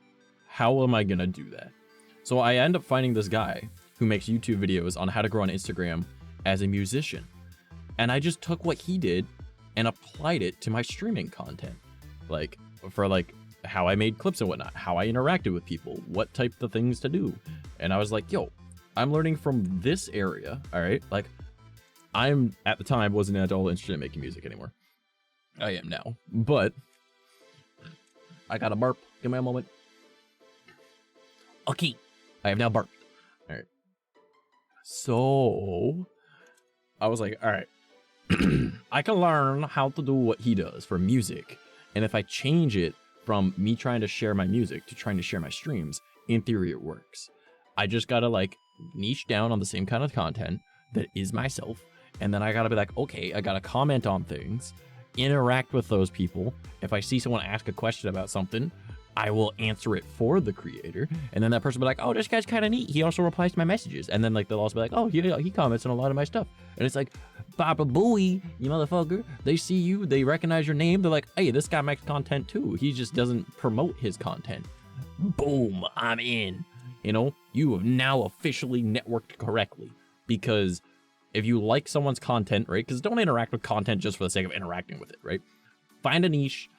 how am I going to do that? So I end up finding this guy who makes YouTube videos on how to grow on Instagram as a musician. And I just took what he did and applied it to my streaming content. Like, for like how I made clips and whatnot, how I interacted with people, what type of things to do. And I was like, yo, I'm learning from this area, all right? Like, I'm, at the time, wasn't at all interested in making music anymore. I am now, but I got a burp. Give me a moment. Okay, I have now burped. All right. So I was like, all right, I can learn how to do what he does for music. And if I change it from me trying to share my music to trying to share my streams, in theory, it works. I just got to like niche down on the same kind of content that is myself. And then I got to be like, okay, I got to comment on things, interact with those people. If I see someone ask a question about something, I will answer it for the creator. And then that person will be like, oh, this guy's kind of neat. He also replies to my messages. And then like they'll also be like, oh, he comments on a lot of my stuff. And it's like, Papa Booey, you motherfucker. They see you, they recognize your name. They're like, hey, this guy makes content too. He just doesn't promote his content. Boom, I'm in. You know, you have now officially networked correctly. Because if you like someone's content, right? Because don't interact with content just for the sake of interacting with it, right? Find a niche.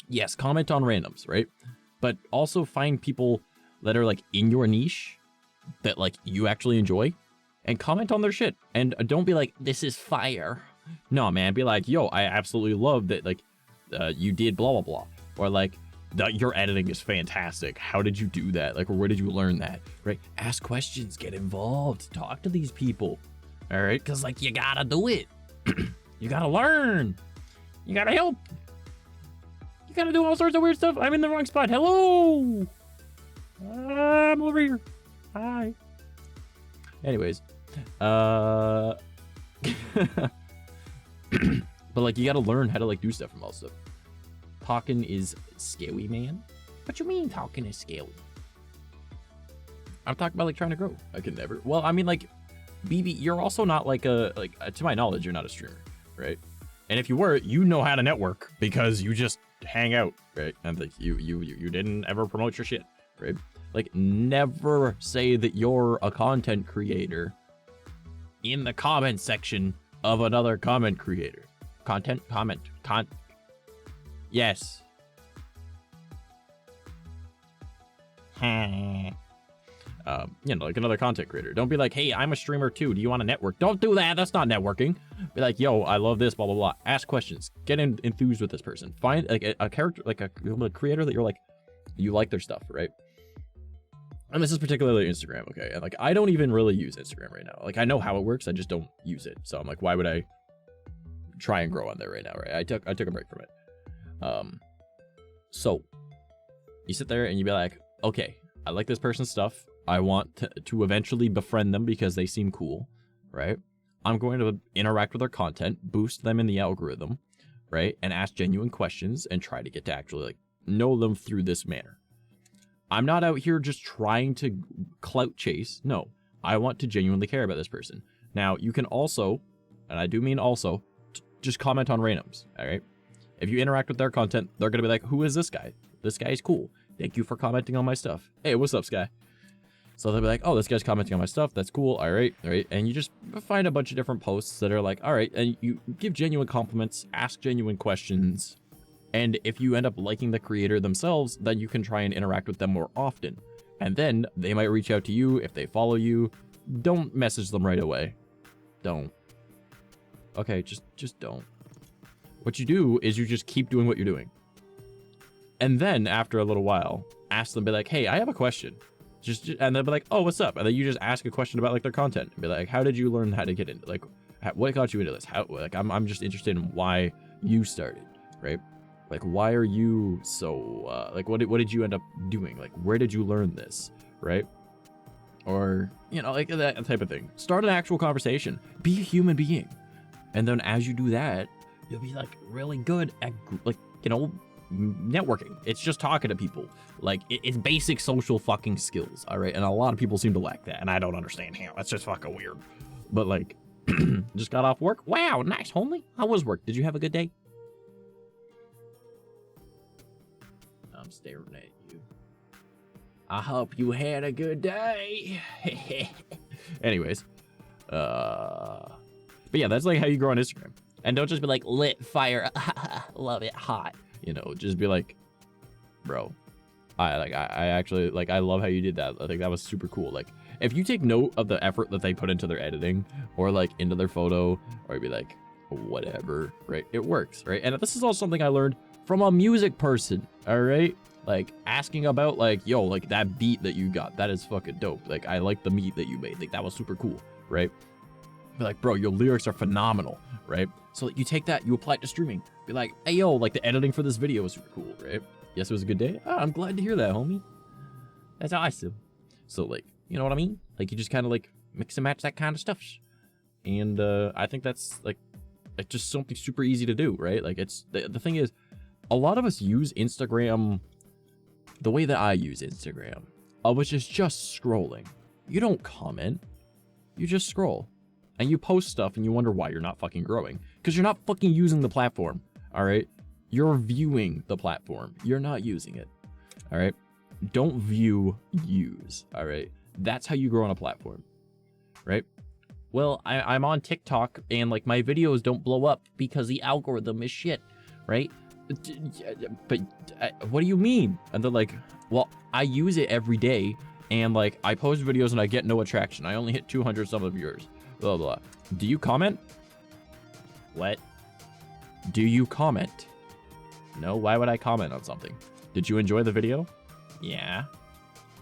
Yes, comment on randoms, right? But also find people that are like in your niche that like you actually enjoy and comment on their shit. And don't be like, this is fire. No, man, be like, yo, I absolutely love that, like, you did blah, blah, blah. Or like, your editing is fantastic. How did you do that? Like, or where did you learn that? Right? Ask questions, get involved, talk to these people. All right? Because, like, you gotta do it. You gotta learn. You gotta help. You gotta do all sorts of weird stuff. I'm in the wrong spot. Hello. I'm over here. Hi. Anyways. But, like, you gotta learn how to, like, do stuff from all stuff. Talking is scary, man. What you mean talking is scary? I'm talking about like trying to grow. I can never. Well, I mean, like, BB, you're also not like to my knowledge, you're not a streamer, right? And if you were, you know how to network because you just hang out, right? And like you didn't ever promote your shit, right? Like, never say that you're a content creator in the comment section of another comment creator. Yes. You know, like another content creator. Don't be like, hey, I'm a streamer too. Do you want to network? Don't do that. That's not networking. Be like, yo, I love this, blah, blah, blah. Ask questions. Get enthused with this person. Find like a character, like a creator that you're like, you like their stuff, right? And this is particularly Instagram, okay? And like, I don't even really use Instagram right now. Like, I know how it works. I just don't use it. So I'm like, why would I try and grow on there right now, right? I took a break from it. So you sit there and you be like, okay, I like this person's stuff. I want to eventually befriend them because they seem cool, right? I'm going to interact with their content, boost them in the algorithm, right? And ask genuine questions and try to get to actually like know them through this manner. I'm not out here just trying to clout chase. No, I want to genuinely care about this person. Now, you can also, and I do mean also, just comment on randoms, all right? If you interact with their content, they're going to be like, who is this guy? This guy is cool. Thank you for commenting on my stuff. Hey, what's up, Sky? So they'll be like, oh, this guy's commenting on my stuff. That's cool. All right. And you just find a bunch of different posts that are like, all right. And you give genuine compliments, ask genuine questions. And if you end up liking the creator themselves, then you can try and interact with them more often. And then they might reach out to you if they follow you. Don't message them right away. Don't. Okay, just don't. What you do is you just keep doing what you're doing. And then after a little while, ask them, be like, hey, I have a question. And they'll be like, oh, what's up? And then you just ask a question about like their content and be like, how did you learn how to get into, like, what got you into this? How, like, I'm just interested in why you started, right? Like, why are you so, like, what did you end up doing? Like, where did you learn this, right? Or, you know, like that type of thing. Start an actual conversation. Be a human being. And then as you do that, you'll be like really good at, like, you know, networking. It's just talking to people. Like, it's basic social fucking skills, all right? And a lot of people seem to lack that, and I don't understand how. That's just fucking weird. But like, just got off work. Wow, nice, homie. How was work? Did you have a good day? I'm staring at you. I hope you had a good day. Anyways, but yeah, that's like how you grow on Instagram. And don't just be like, lit, fire, love it, hot. You know, just be like, bro, I actually, like, I love how you did that. I think that was super cool. Like, if you take note of the effort that they put into their editing or like into their photo, or be like, whatever, right? It works, right? And this is all something I learned from a music person, all right? Like, asking about like, yo, like that beat that you got, that is fucking dope. Like, I like the beat that you made. Like, that was super cool, right? Be like, bro, your lyrics are phenomenal, right? So you take that, you apply it to streaming. Be like, hey, yo, like the editing for this video was super cool, right? Yes, it was a good day. Oh, I'm glad to hear that, homie. That's awesome. So, like, you know what I mean? Like, you just kind of like mix and match that kind of stuff. And I think that's like just something super easy to do, right? Like, it's the thing is, a lot of us use Instagram the way that I use Instagram, which is just scrolling. You don't comment, you just scroll. and you post stuff and you wonder why you're not fucking growing. Because you're not fucking using the platform, all right? You're viewing the platform. You're not using it, all right? Don't view, use, all right? That's how you grow on a platform, right? Well, I'm on TikTok and like my videos don't blow up because the algorithm is shit, right? But what do you mean? And they're like, well, I use it every day and like I post videos and I get no attraction. I only hit 200 some of viewers, blah, blah, blah. Do you comment? What? Do you comment? No, why would I comment on something? Did you enjoy the video? Yeah.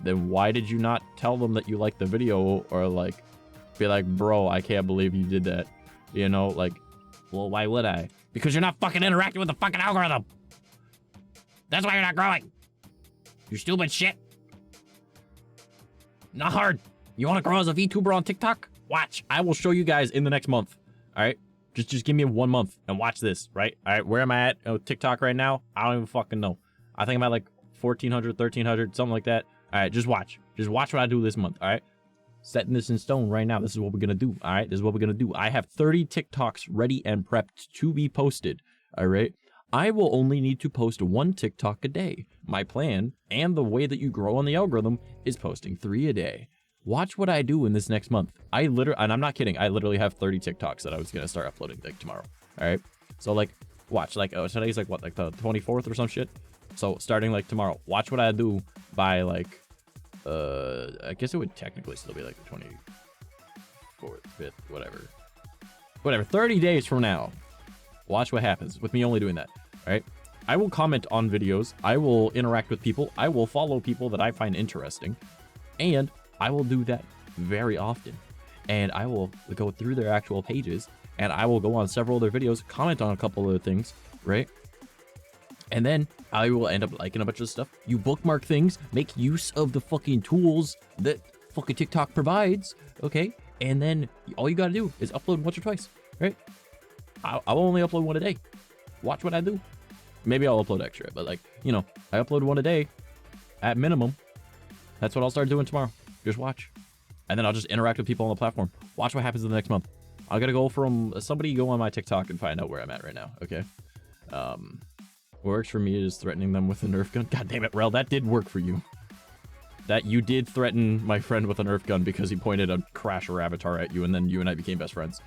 Then why did you not tell them that you liked the video or like be like, bro, I can't believe you did that. You know, like, well, why would I? Because you're not fucking interacting with the fucking algorithm. That's why you're not growing. You stupid shit. Not hard. You want to grow as a VTuber on TikTok? Watch. I will show you guys in the next month. All right. Just give me 1 month and watch this, right? All right. Where am I at? Oh, TikTok right now? I don't even fucking know. I think I'm at like 1,400, 1,300, something like that. All right. Just watch. Just watch what I do this month. All right. Setting this in stone right now. This is what we're going to do. All right. This is what we're going to do. I have 30 TikToks ready and prepped to be posted. All right. I will only need to post 1 TikTok a day. My plan and the way that you grow on the algorithm is posting 3 a day. Watch what I do in this next month. And I'm not kidding. I literally have 30 TikToks that I was going to start uploading like tomorrow. All right. So like watch like, oh, today's like what, like the 24th or some shit. So starting like tomorrow, watch what I do by like, I guess it would technically still be like the 24th, 5th, whatever, 30 days from now. Watch what happens with me only doing that. All right. I will comment on videos. I will interact with people. I will follow people that I find interesting. And I will do that very often. And I will go through their actual pages and I will go on several other videos, comment on a couple other things, right? And then I will end up liking a bunch of stuff. You bookmark things, make use of the fucking tools that fucking TikTok provides, okay? And then all you gotta do is upload once or twice, right? I'll only upload 1 a day. Watch what I do. Maybe I'll upload extra, but like, you know, I upload 1 a day at minimum. That's what I'll start doing tomorrow. Just watch. And then I'll just interact with people on the platform. Watch what happens in the next month. I'm gonna go from somebody go on my TikTok and find out where I'm at right now, okay? What works for me is threatening them with a Nerf gun. God damn it, Rel, that did work for you. That you did threaten my friend with a Nerf gun because he pointed a Crasher avatar at you and then you and I became best friends.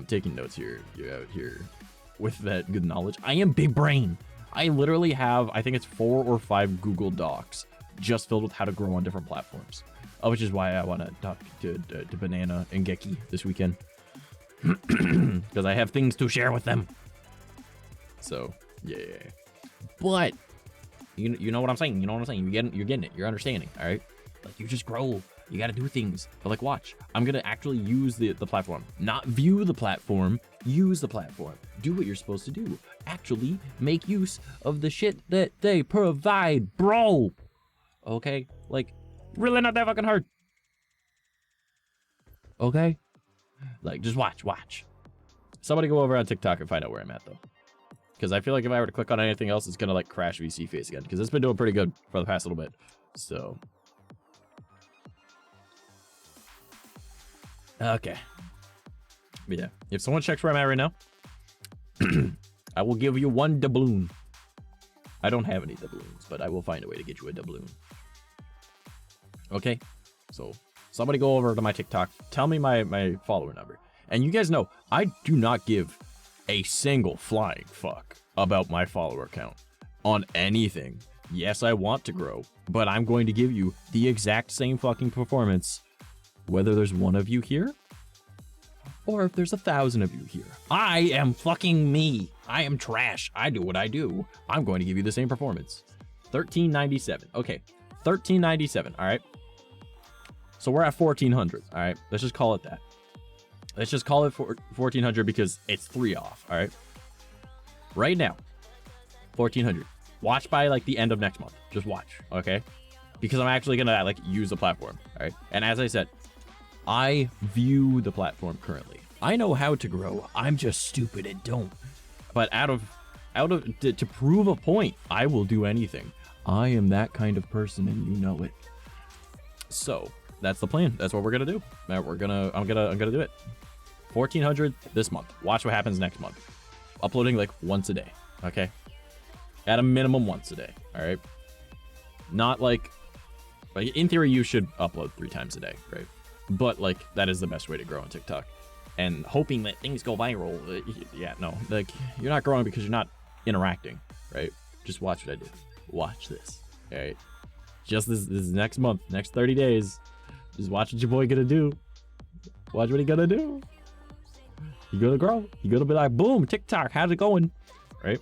Taking notes here. You're out here with that good knowledge. I am big brain. I literally have, I think it's 4 or 5 Google Docs just filled with how to grow on different platforms. Which is why I want to talk to Banana and Geki this weekend. Because I have things to share with them. So, yeah. But, you know what I'm saying? You know what I'm saying? You're getting it. You're understanding, all right? Like, you just grow. You got to do things. But, like, watch. I'm going to actually use the platform. Not view the platform. Use the platform. Do what you're supposed to do. Actually make use of the shit that they provide, bro. Okay? Like, really not that fucking hard. Okay? Like, just watch. Somebody go over on TikTok and find out where I'm at, though. Because I feel like if I were to click on anything else, it's going to, like, crash VC face again. Because it's been doing pretty good for the past little bit. So. Okay. But yeah. If someone checks where I'm at right now, I will give you 1 doubloon. I don't have any doubloons, but I will find a way to get you a doubloon. Okay? So, somebody go over to my TikTok. Tell me my follower number. And you guys know, I do not give a single flying fuck about my follower count on anything. Yes, I want to grow, but I'm going to give you the exact same fucking performance whether there's 1 of you here or if there's 1,000 of you here. I am fucking me. I am trash. I do what I do. I'm going to give you the same performance. 1397. Okay, 1397. All right. So we're at 1,400. All right. Let's just call it that. Let's just call it 1,400 because it's 3 off. All right. Right now, 1,400. Watch by like the end of next month. Just watch. Okay. Because I'm actually going to like use the platform. All right. And as I said, I view the platform currently. I know how to grow. I'm just stupid and don't. But to prove a point, I will do anything. I am that kind of person and you know it. So that's the plan. That's what we're going to do. I'm going to do it. 1400 this month. Watch what happens next month. Uploading like once a day, okay? At a minimum once a day, all right? Not like in theory you should upload 3 times a day, right? But like that is the best way to grow on TikTok. And hoping that things go viral, yeah, no, like you're not growing because you're not interacting, right? Just watch what I do. Watch this, all right? Just this next month, next 30 days, just watch what your boy gonna do. Watch what he gonna do. He gonna grow. He gonna be like, boom, TikTok, how's it going, right?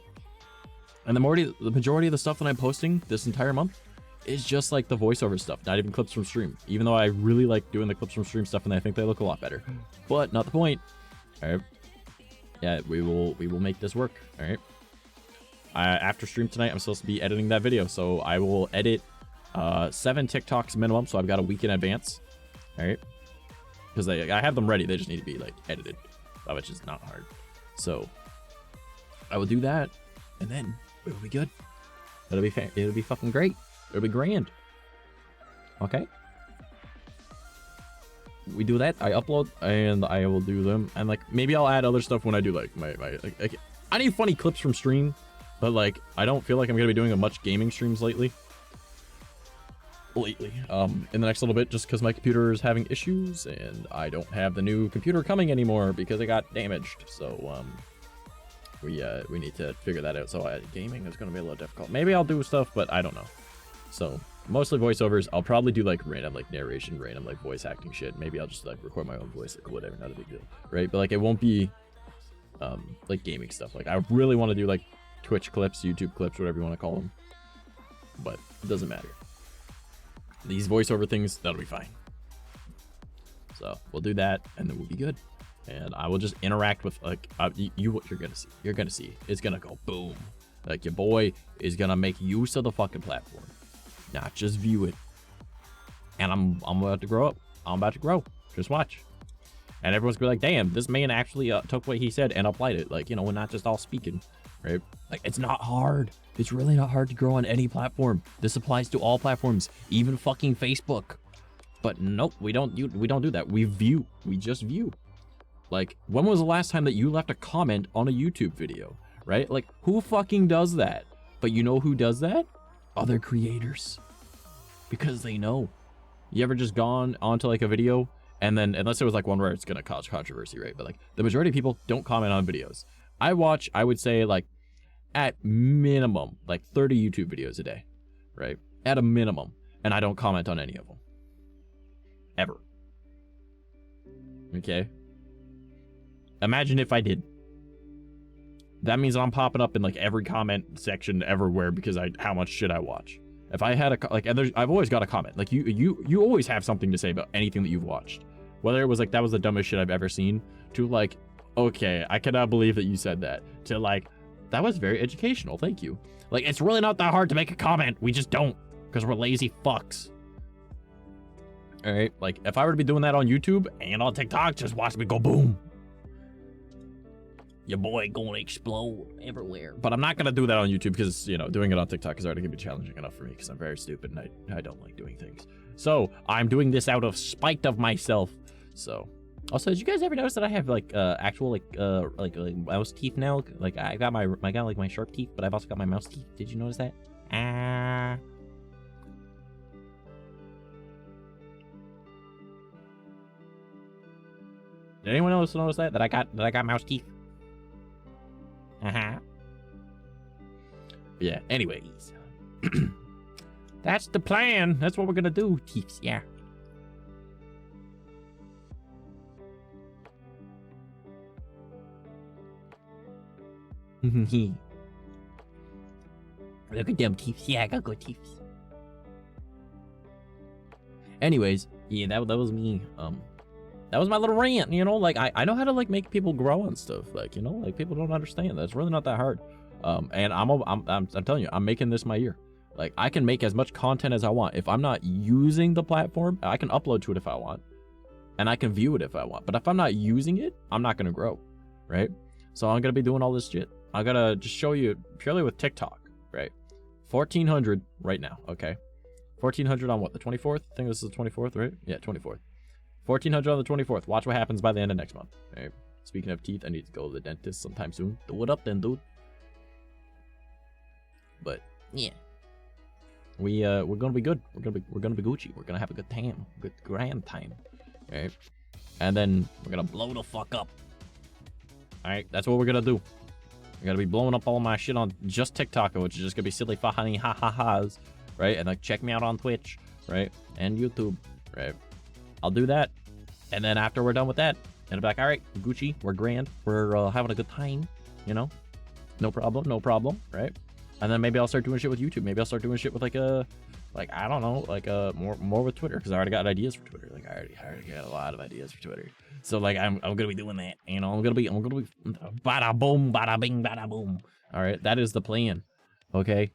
And the majority of the stuff that I'm posting this entire month is just like the voiceover stuff, not even clips from stream. Even though I really like doing the clips from stream stuff, and I think they look a lot better, but not the point. All right, yeah, we will make this work. All right. After stream tonight, I'm supposed to be editing that video, so I will edit 7 TikToks minimum. So I've got a week in advance. All right, because I have them ready. They just need to be like edited, which is not hard. So I will do that, and then it'll be good. It'll be fucking great. It'll be grand. Okay. We do that. I upload and I will do them, and like maybe I'll add other stuff when I do like my like I need funny clips from stream, but like I don't feel like I'm gonna be doing much gaming streams lately. In the next little bit, just because my computer is having issues and I don't have the new computer coming anymore because it got damaged. So we need to figure that out. So gaming is gonna be a little difficult. Maybe I'll do stuff, but I don't know. So mostly voiceovers. I'll probably do like random like narration, random like voice acting shit. Maybe I'll just like record my own voice, like whatever, not a big deal, right? But like it won't be like gaming stuff. Like I really want to do like Twitch clips, YouTube clips, whatever you want to call them, but it doesn't matter. These voiceover things, that'll be fine. So we'll do that, and then we'll be good. And I will just interact with like you're gonna see it's gonna go boom. Like your boy is gonna make use of the fucking platform, not just view it. And I'm about to grow up. I'm about to grow. Just watch. And everyone's gonna be like, damn, this man actually took what he said and applied it. Like, you know, we're not just all speaking, right? Like, it's not hard. It's really not hard to grow on any platform. This applies to all platforms, even fucking Facebook. But nope, we don't do that. We view. We just view. Like, when was the last time that you left a comment on a YouTube video, right? Like, who fucking does that? But you know who does that? Other creators. Because they know. You ever just gone onto like a video and then, unless it was like one where it's gonna cause controversy, right? But like the majority of people don't comment on videos. I watch, I would say like at minimum, like 30 YouTube videos a day, right? At a minimum. And I don't comment on any of them. Ever. Okay? Imagine if I did. That means I'm popping up in like every comment section everywhere because how much shit I watch. If I had I've always got a comment. Like you always have something to say about anything that you've watched. Whether it was like, that was the dumbest shit I've ever seen, to like, okay, I cannot believe that you said that, to like, that was very educational, thank you. Like, it's really not that hard to make a comment. We just don't, because we're lazy fucks. All right, like if I were to be doing that on YouTube and on TikTok, just watch me go boom. Your boy gonna explode everywhere. But I'm not gonna do that on YouTube because, you know, doing it on TikTok is already gonna be challenging enough for me because I'm very stupid and I don't like doing things. So I'm doing this out of spite of myself. So also, did you guys ever notice that I have like actual like mouse teeth now? Like I got my sharp teeth, but I've also got my mouse teeth. Did you notice that? Did anyone else notice that I got mouse teeth? Yeah, anyways. That's the plan. That's what we're gonna do, teeths, yeah. Look at them teeths. Yeah, I got good teeths. Anyways, yeah, that was me. That was my little rant, you know, like I know how to like make people grow and stuff, like, you know, like people don't understand that. It's really not that hard. And I'm telling you, I'm making this my year. Like I can make as much content as I want. If I'm not using the platform, I can upload to it if I want, and I can view it if I want. But if I'm not using it, I'm not gonna grow, right? So I'm gonna be doing all this shit. I'm gonna just show you purely with TikTok, right? 1400 right now, okay? 1400 on what, the 24th? I think this is the 24th, right? Yeah, 24th. 1400 on the 24th. Watch what happens by the end of next month. All right. Speaking of teeth, I need to go to the dentist sometime soon. Do it up then, dude. But yeah, we're gonna be good. We're gonna be Gucci. We're gonna have a good time, good grand time. All right. And then we're gonna blow the fuck up. All right. That's what we're gonna do. I gotta be blowing up all my shit on just TikTok, which is just gonna be silly funny ha-ha-has, right? And like check me out on Twitch, right? And YouTube, right? I'll do that. And then after we're done with that, it'll be like, all right, Gucci, we're grand. We're having a good time, you know? No problem, right? And then maybe I'll start doing shit with YouTube. Maybe I'll start doing shit with I don't know, more with Twitter, because I already got ideas for Twitter. Like I already got a lot of ideas for Twitter. So like I'm gonna be doing that, you know. I'm gonna be bada boom, bada bing, bada boom. All right, that is the plan. Okay.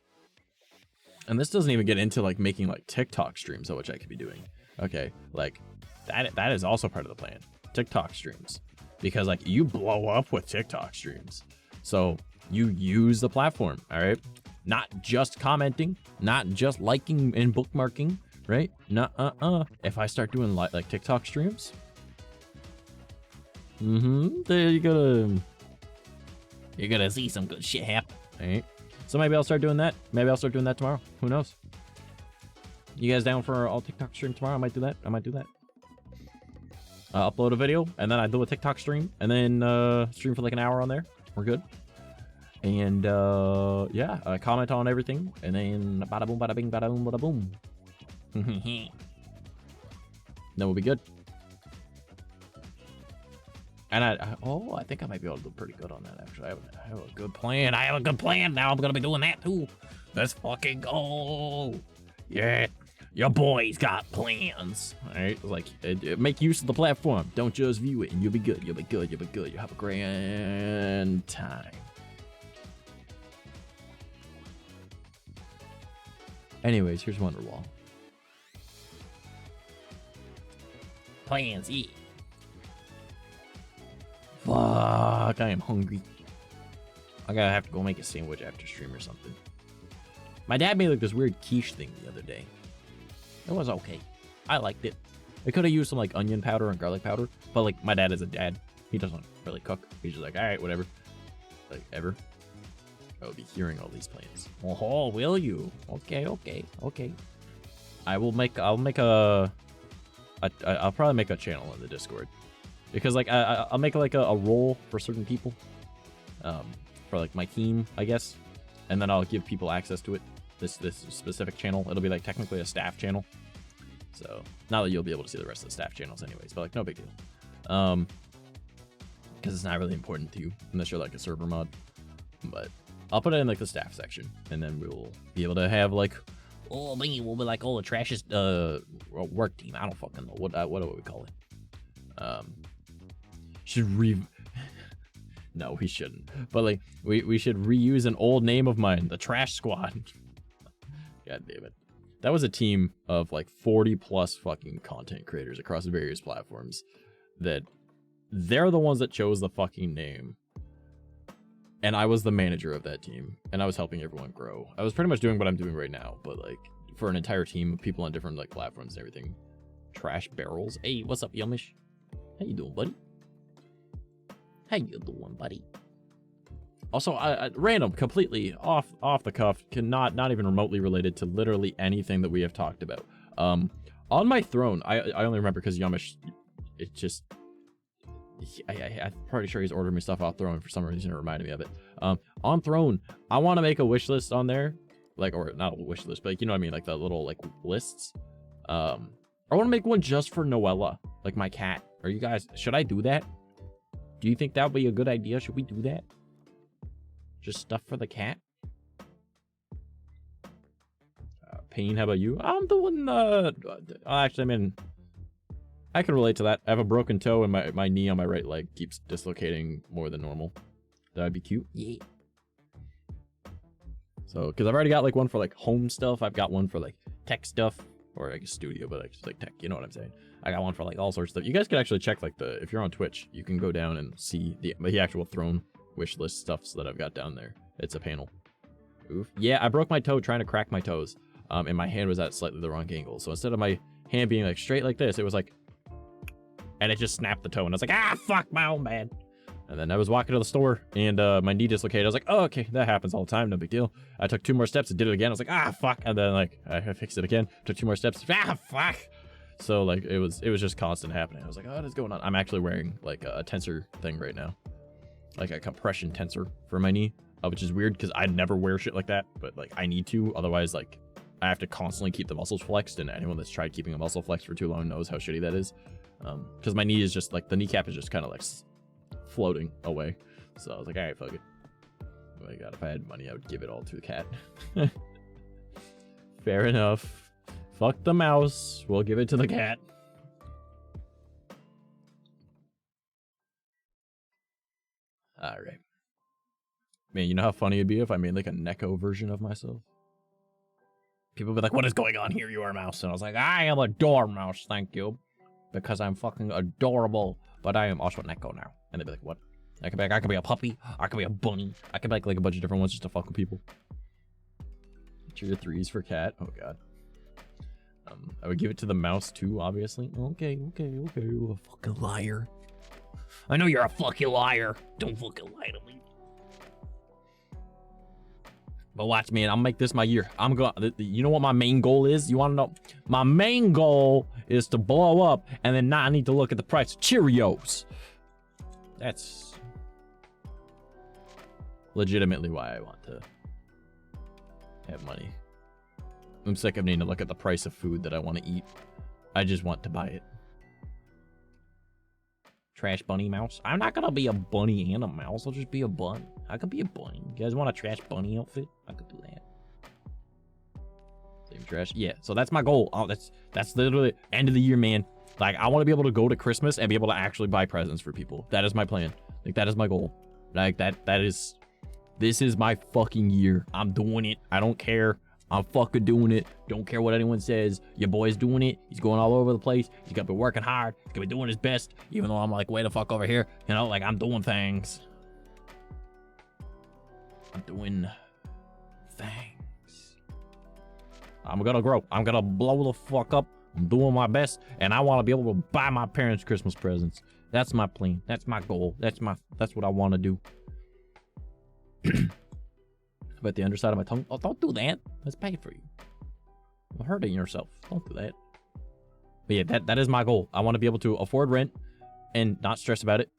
And this doesn't even get into like making like TikTok streams, which I could be doing. Okay, like that is also part of the plan. TikTok streams, because like you blow up with TikTok streams, so you use the platform. All right. Not just commenting, not just liking and bookmarking, right? If I start doing like TikTok streams, there you're gonna see some good shit happen, right? So maybe I'll start doing that. Maybe I'll start doing that tomorrow. Who knows? You guys down for all TikTok stream tomorrow? I might do that. Upload a video and then I do a TikTok stream and then stream for like an hour on there. We're good. And yeah, comment on everything, and then bada boom, bada bing, bada boom, bada boom. Then we'll be good. And I think I might be able to do pretty good on that. Actually, I have a good plan. Now I'm gonna be doing that too. Let's fucking go. Yeah, your boy's got plans. All right, like make use of the platform. Don't just view it, and you'll be good. You'll have a grand time. Anyways, here's Wonderwall. Plans, yeah. Fuck, I am hungry. I gotta have to go make a sandwich after stream or something. My dad made like this weird quiche thing the other day. It was okay. I liked it. It could have used some like onion powder and garlic powder, but like my dad is a dad. He doesn't really cook. He's just like, all right, whatever. Like ever. I'll be hearing all these plans. Oh, will you? Okay. I'll probably make a channel in the Discord, because like I'll make like a role for certain people, for like my team, I guess, and then I'll give people access to it. This specific channel, it'll be like technically a staff channel. So not that you'll be able to see the rest of the staff channels anyways, but like no big deal. Because it's not really important to you unless you're like a server mod. But I'll put it in like the staff section, and then we'll be able to have like, we'll be like, the trashest work team. I don't fucking know what do we call it. No, we shouldn't. But like we should reuse an old name of mine, the Trash Squad. God damn it. That was a team of like 40 plus fucking content creators across various platforms that they're the ones that chose the fucking name. And I was the manager of that team, and I was helping everyone grow. I was pretty much doing what I'm doing right now, but like for an entire team of people on different like platforms and everything. Trash barrels. Hey, what's up, Yumish? How you doing, buddy? Also, random, completely off the cuff, not even remotely related to literally anything that we have talked about. On my throne, I only remember because Yumish, it just. I'm pretty sure he's ordering me stuff off Throne for some reason. It reminded me of it. On Throne, I want to make a wish list on there, like, or not a wish list, but like, you know what I mean, like the little like lists. I want to make one just for Noella, like my cat. Are you guys? Should I do that? Do you think that would be a good idea? Should we do that? Just stuff for the cat. Pain, how about you? I'm doing. Actually, I mean. I can relate to that. I have a broken toe and my knee on my right leg keeps dislocating more than normal. That'd be cute. Yeah. So, because I've already got like one for like home stuff. I've got one for like tech stuff, or like a studio, but like just like tech. You know what I'm saying? I got one for like all sorts of stuff. You guys can actually check like if you're on Twitch, you can go down and see the actual Throne wish list stuffs that I've got down there. It's a panel. Oof. Yeah, I broke my toe trying to crack my toes. And my hand was at slightly the wrong angle. So instead of my hand being like straight like this, it was like and it just snapped the toe, and I was like, ah, fuck, my own bad. And then I was walking to the store, and my knee dislocated. I was like, oh, okay, that happens all the time, no big deal. I took 2 more steps and did it again. I was like, ah, fuck. And then, like, I fixed it again. Took 2 more steps. Ah, fuck. So, like, it was just constant happening. I was like, oh, what is going on? I'm actually wearing, like, a tensor thing right now. Like, a compression tensor for my knee, which is weird because I never wear shit like that. But, like, I need to. Otherwise, like, I have to constantly keep the muscles flexed. And anyone that's tried keeping a muscle flexed for too long knows how shitty that is. Because my knee is just, like, the kneecap is just kind of, like, floating away. So I was like, all right, fuck it. Oh my god, if I had money, I would give it all to the cat. Fair enough. Fuck the mouse. We'll give it to the cat. All right. Man, you know how funny it'd be if I made like a Neko version of myself? People would be like, what is going on here? You are a mouse. And I was like, I am a dormouse, thank you. Because I'm fucking adorable. But I am also Neko now. And they'd be like, what? I could be a puppy. I could be a bunny. I could make like a bunch of different ones just to fuck with people. Tier 3s for cat. Oh god. I would give it to the mouse too, obviously. Okay. You a fucking liar. I know you're a fucking liar. Don't fucking lie to me. But watch, man. I'll make this my year. I'm going. You know what my main goal is? You want to know? My main goal is to blow up and then not need to look at the price of Cheerios. That's legitimately why I want to have money. I'm sick of needing to look at the price of food that I want to eat. I just want to buy it. Trash bunny mouse. I'm not gonna be a bunny and a mouse. I'll just be a bunny. I could be a bunny. You guys want a trash bunny outfit? I could do that. Same trash. Yeah. So that's my goal. Oh, that's literally end of the year, man. Like, I want to be able to go to Christmas and be able to actually buy presents for people. That is my plan. Like, that is my goal. Like, this is my fucking year. I'm doing it. I don't care. I'm fucking doing it. Don't care what anyone says. Your boy's doing it. He's going all over the place. He's gonna be working hard. He's gonna be doing his best. Even though I'm like, way the fuck over here. You know, like, I'm doing things. I'm doing things. I'm gonna grow. I'm gonna blow the fuck up. I'm doing my best, and I want to be able to buy my parents Christmas presents. That's my plan. That's my goal. That's what I want to do. But the underside of my tongue. Oh, don't do that. That's paid for you. You're hurting yourself. Don't do that. But yeah, that is my goal. I want to be able to afford rent and not stress about it.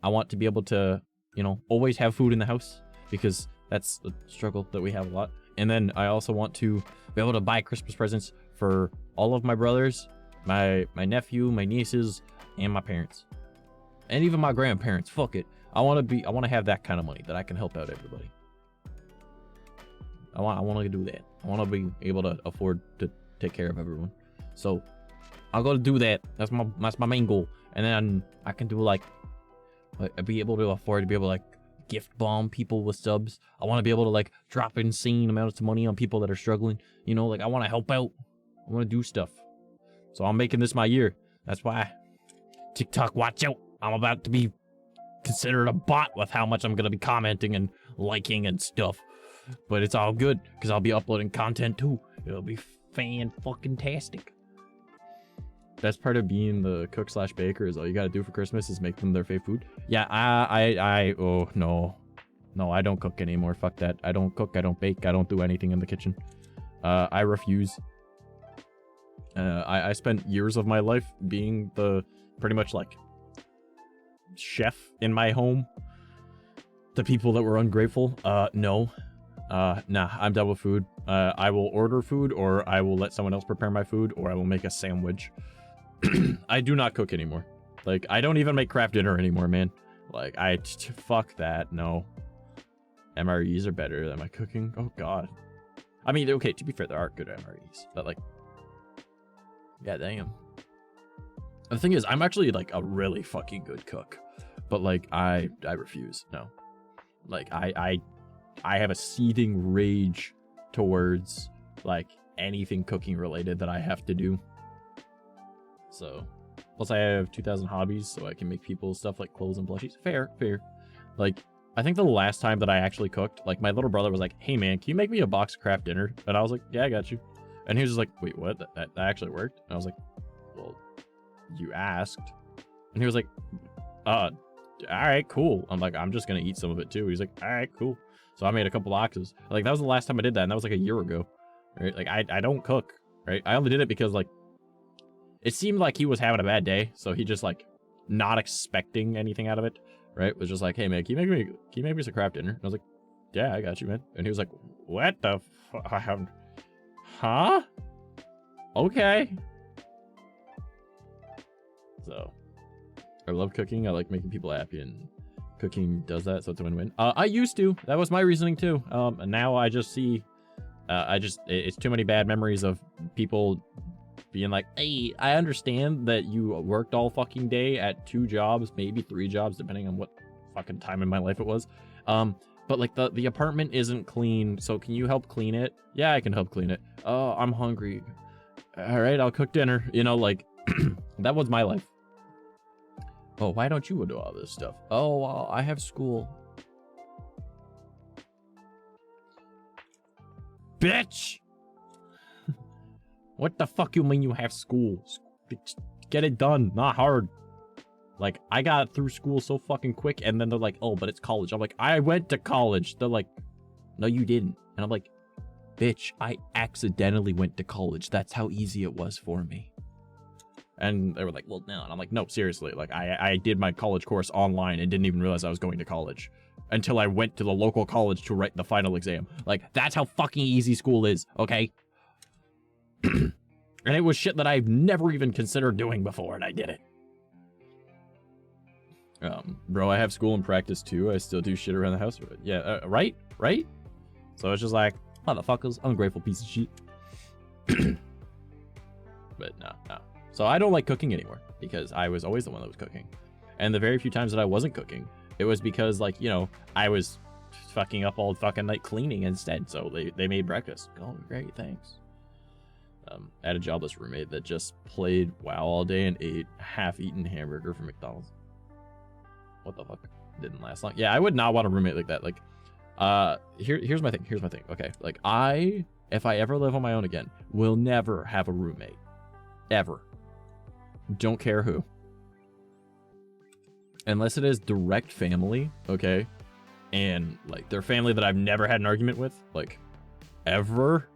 I want to be able to, you know, always have food in the house because that's a struggle that we have a lot. And then I also want to be able to buy Christmas presents for all of my brothers, my nephew, my nieces, and my parents. And even my grandparents. Fuck it. I want to have that kind of money that I can help out everybody. I want to do that. I want to be able to afford to take care of everyone. So I'll go to do that. That's my main goal. And then I can do like be able to afford to be able to like gift bomb people with subs. I want to be able to like drop insane amounts of money on people that are struggling. You know, like I want to help out. I want to do stuff. So I'm making this my year. That's why TikTok, watch out. I'm about to be considered a bot with how much I'm going to be commenting and liking and stuff. But it's all good because I'll be uploading content too. It'll be fan-fucking-tastic. Best part of being the cook/baker is all you got to do for Christmas is make them their favorite food. Yeah, oh, no. No, I don't cook anymore. Fuck that. I don't cook. I don't bake. I don't do anything in the kitchen. I refuse. I spent years of my life being the pretty much like chef in my home. The people that were ungrateful. No. Nah, I'm done with food. I will order food, or I will let someone else prepare my food, or I will make a sandwich. I do not cook anymore. Like, I don't even make craft dinner anymore, man. Like, fuck that. No. MREs are better than my cooking. Oh, God. I mean, okay, to be fair, there are good MREs, but, like, yeah, damn. The thing is, I'm actually, like, a really fucking good cook, but, like, I refuse. No. Like, I have a seething rage towards, like, anything cooking related that I have to do. So, plus I have 2,000 hobbies, so I can make people stuff like clothes and plushies. Fair. Like, I think the last time that I actually cooked, like, my little brother was like, hey, man, can you make me a box of craft dinner? And I was like, yeah, I got you. And he was just like, wait, what? That actually worked? And I was like, well, you asked. And he was like, all right, cool. I'm like, I'm just gonna eat some of it too. He's like, all right, cool. So I made a couple boxes. Like, that was the last time I did that, and that was like a year ago, right? Like, I don't cook, right? I only did it because, like, it seemed like he was having a bad day, so he just, like, not expecting anything out of it, right? Was just like, hey, man, can you make me some crap dinner? And I was like, yeah, I got you, man. And he was like, what the fuck? Huh? Okay. So, I love cooking. I like making people happy, and cooking does that, so it's a win-win. I used to. That was my reasoning too. And now I just see, it's too many bad memories of people being like, hey, I understand that you worked all fucking day at 2 jobs, maybe 3 jobs, depending on what fucking time in my life it was. But like the apartment isn't clean, so can you help clean it? Yeah, I can help clean it. Oh, I'm hungry. All right, I'll cook dinner. You know, like, that was my life. Oh, why don't you do all this stuff? Oh, well, I have school. Bitch! What the fuck you mean you have school? Get it done, not hard. Like, I got through school so fucking quick, and then they're like, oh, but it's college. I'm like, I went to college. They're like, no, you didn't. And I'm like, bitch, I accidentally went to college. That's how easy it was for me. And they were like, well, no. And I'm like, no, seriously. Like, I did my college course online and didn't even realize I was going to college until I went to the local college to write the final exam. Like, that's how fucking easy school is, okay? And it was shit that I've never even considered doing before, and I did it. Bro, I have school and practice too. I still do shit around the house. Yeah, right? So it's just like, motherfuckers, ungrateful piece of shit. But no. So I don't like cooking anymore because I was always the one that was cooking. And the very few times that I wasn't cooking, it was because, like, you know, I was fucking up all fucking night cleaning instead. So they made breakfast. Oh, great, thanks. I had a jobless roommate that just played WoW all day and ate half-eaten hamburger from McDonald's. What the fuck? Didn't last long. Yeah, I would not want a roommate like that. Like, here's my thing. Okay, like, if I ever live on my own again, will never have a roommate. Ever. Don't care who. Unless it is direct family, okay? And, like, they're family that I've never had an argument with, like, ever.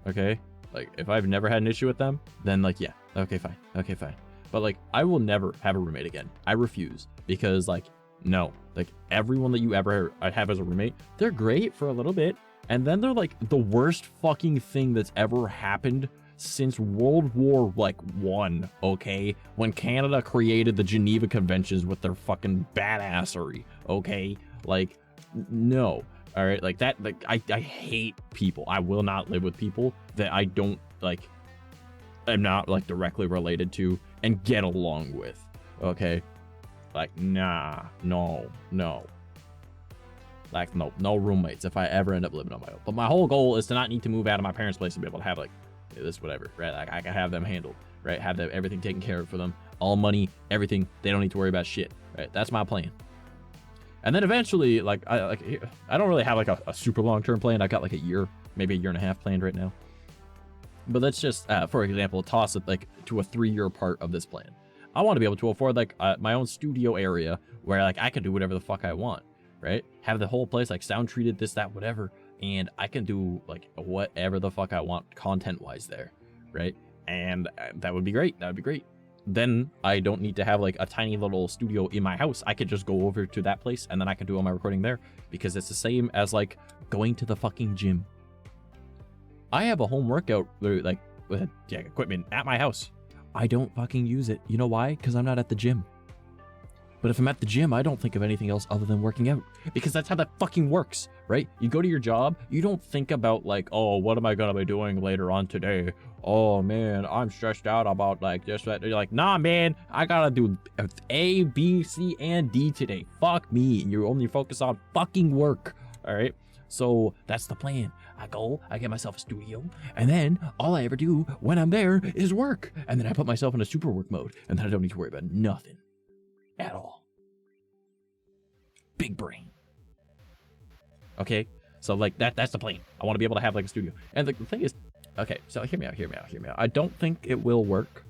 Okay? Like, if I've never had an issue with them, then, like, yeah. Okay, fine. But, like, I will never have a roommate again. I refuse. Because, like, no. Like, everyone that you ever have as a roommate, they're great for a little bit. And then they're, like, the worst fucking thing that's ever happened since World War, like, I, okay? When Canada created the Geneva Conventions with their fucking badassery, okay? Like, no. All right? Like, that, like, I hate people. I will not live with people that I don't, like, am not, like, directly related to and get along with, okay? Like, nah, no. Like, no roommates if I ever end up living on my own. But my whole goal is to not need to move out of my parents' place and be able to have, like, this, whatever, right? Like, I can have them handled, right? Have them, everything taken care of for them. All money, everything. They don't need to worry about shit, right? That's my plan. And then eventually, like, I don't really have, like, a super long-term plan. I got, like, a year, maybe a year and a half planned right now. But let's just, for example, toss it, like, to a 3-year part of this plan. I want to be able to afford, like, my own studio area where, like, I can do whatever the fuck I want, right? Have the whole place, like, sound treated, this, that, whatever. And I can do, like, whatever the fuck I want content-wise there, right? And that would be great. Then I don't need to have, like, a tiny little studio in my house. I could just go over to that place, and then I can do all my recording there. Because it's the same as, like, going to the fucking gym. I have a home workout, like, with equipment at my house. I don't fucking use it. You know why? Because I'm not at the gym. But if I'm at the gym, I don't think of anything else other than working out. Because that's how that fucking works, right? You go to your job, you don't think about, like, oh, what am I going to be doing later on today? Oh, man, I'm stressed out about, like, this, that. You're like, nah, man, I got to do A, B, C, and D today. Fuck me. And you only focus on fucking work, all right? So that's the plan. I go, I get myself a studio, and then all I ever do when I'm there is work. And then I put myself in a super work mode, and then I don't need to worry about nothing at all. Big brain. Okay, so, like, that's the plan. I want to be able to have, like, a studio. And the thing is, okay, so hear me out. I don't think it will work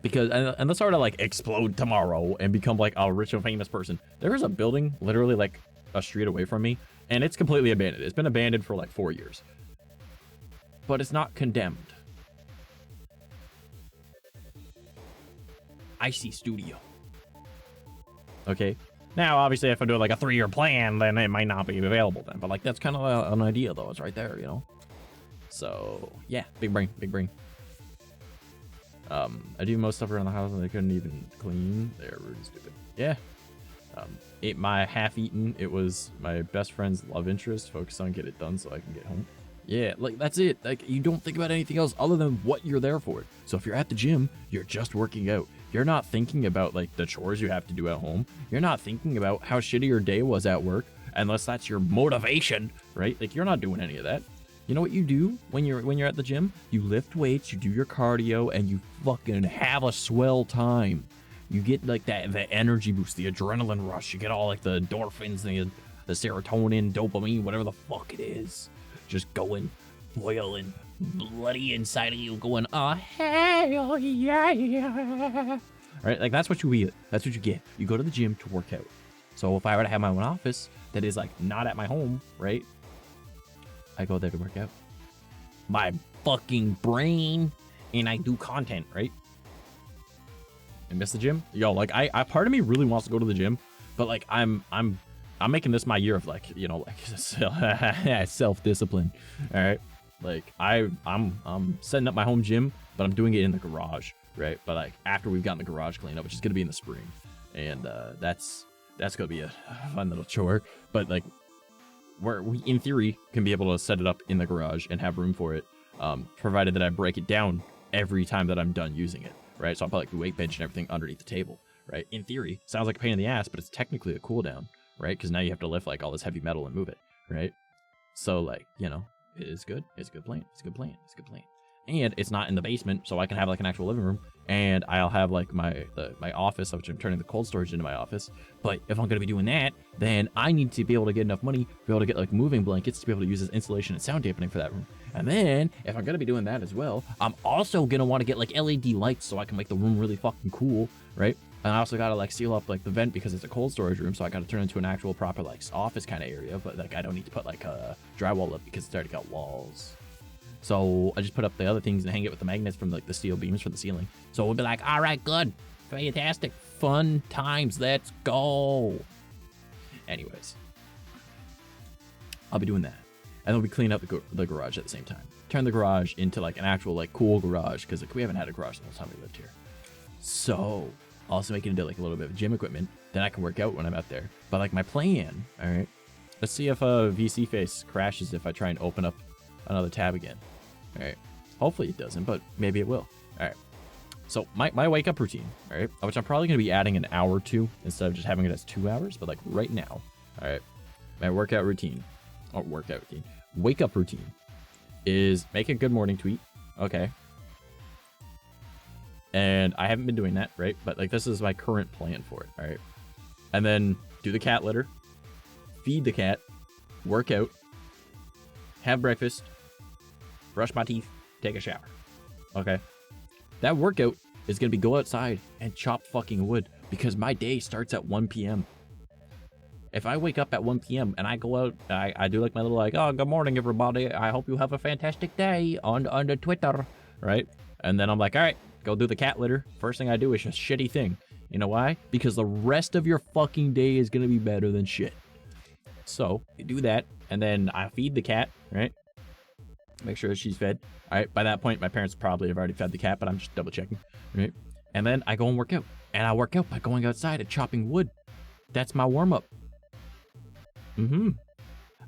because unless I were to like explode tomorrow and become like a rich and famous person, there is a building literally like a street away from me, and it's completely abandoned. It's been abandoned for like 4 years, but it's not condemned. I see studio. Okay. Now, obviously, if I'm doing like a 3-year plan, then it might not be available then. But like, that's kind of an idea, though. It's right there, you know. So yeah, big brain, big brain. I do most stuff around the house and they couldn't even clean. They're rude and stupid. Yeah. Ate my half-eaten. It was my best friend's love interest. Focus on get it done so I can get home. Yeah, like that's it. Like you don't think about anything else other than what you're there for. So if you're at the gym, you're just working out. You're not thinking about like the chores you have to do at home. You're not thinking about how shitty your day was at work, unless that's your motivation, right? Like you're not doing any of that. You know what you do when you're at the gym? You lift weights, you do your cardio, and you fucking have a swell time. You get like the energy boost, the adrenaline rush. You get all like the endorphins, the serotonin, dopamine, whatever the fuck it is. Just going, boiling, bloody inside of you, going, oh hell yeah. Right? Like that's what you get. That's what you get. You go to the gym to work out. So if I were to have my own office that is like not at my home, right? I go there to work out. My fucking brain, and I do content, right? I miss the gym. Yo, like I part of me really wants to go to the gym, but like I'm making this my year of like, you know, like self-discipline. All right. Like I'm setting up my home gym, but I'm doing it in the garage, right? But like after we've gotten the garage cleaned up, which is gonna be in the spring. And that's gonna be a fun little chore. But like where we in theory can be able to set it up in the garage and have room for it, provided that I break it down every time that I'm done using it, right? So I'll put like the weight bench and everything underneath the table, right? In theory, sounds like a pain in the ass, but it's technically a cool down, right? Because now you have to lift like all this heavy metal and move it, right? So like, you know, it is good. It's a good plan. It's a good plan. It's a good plan. And it's not in the basement, so I can have like an actual living room, and I'll have like my office, which I'm turning the cold storage into my office. But if I'm gonna be doing that, then I need to be able to get enough money to be able to get like moving blankets to be able to use as insulation and sound dampening for that room. And then if I'm gonna be doing that as well, I'm also gonna want to get like LED lights so I can make the room really fucking cool, right? And I also gotta like seal up like the vent because it's a cold storage room, so I gotta turn it into an actual proper like office kind of area. But like I don't need to put like a drywall up because it's already got walls. So I just put up the other things and hang it with the magnets from like the steel beams for the ceiling. So we'll be like, all right, good, fantastic, fun times, let's go. Anyways, I'll be doing that, and then we'll be cleaning up the garage at the same time. Turn the garage into like an actual like cool garage because like we haven't had a garage the whole time we lived here. So also make it into like a little bit of gym equipment. Then I can work out when I'm out there. But like my plan, all right, let's see if a VC face crashes if I try and open up another tab again. All right, hopefully it doesn't, but maybe it will. All right, so my wake up routine, all right, which I'm probably going to be adding an hour to instead of just having it as 2 hours, but like right now, all right, my wake up routine is make a good morning tweet. Okay, and I haven't been doing that, right? But like this is my current plan for it, all right, and then do the cat litter, feed the cat, work out, have breakfast, brush my teeth, take a shower. Okay. That workout is going to be go outside and chop fucking wood because my day starts at 1 p.m. If I wake up at 1 p.m. and I go out, I do like my little like, oh, good morning, everybody. I hope you have a fantastic day on the Twitter, right? And then I'm like, all right, go do the cat litter. First thing I do is a shitty thing. You know why? Because the rest of your fucking day is going to be better than shit. So you do that, and then I feed the cat, right? Make sure she's fed. All right, by that point, my parents probably have already fed the cat, but I'm just double checking, right? And then I go and work out. And I work out by going outside and chopping wood. That's my warm-up. And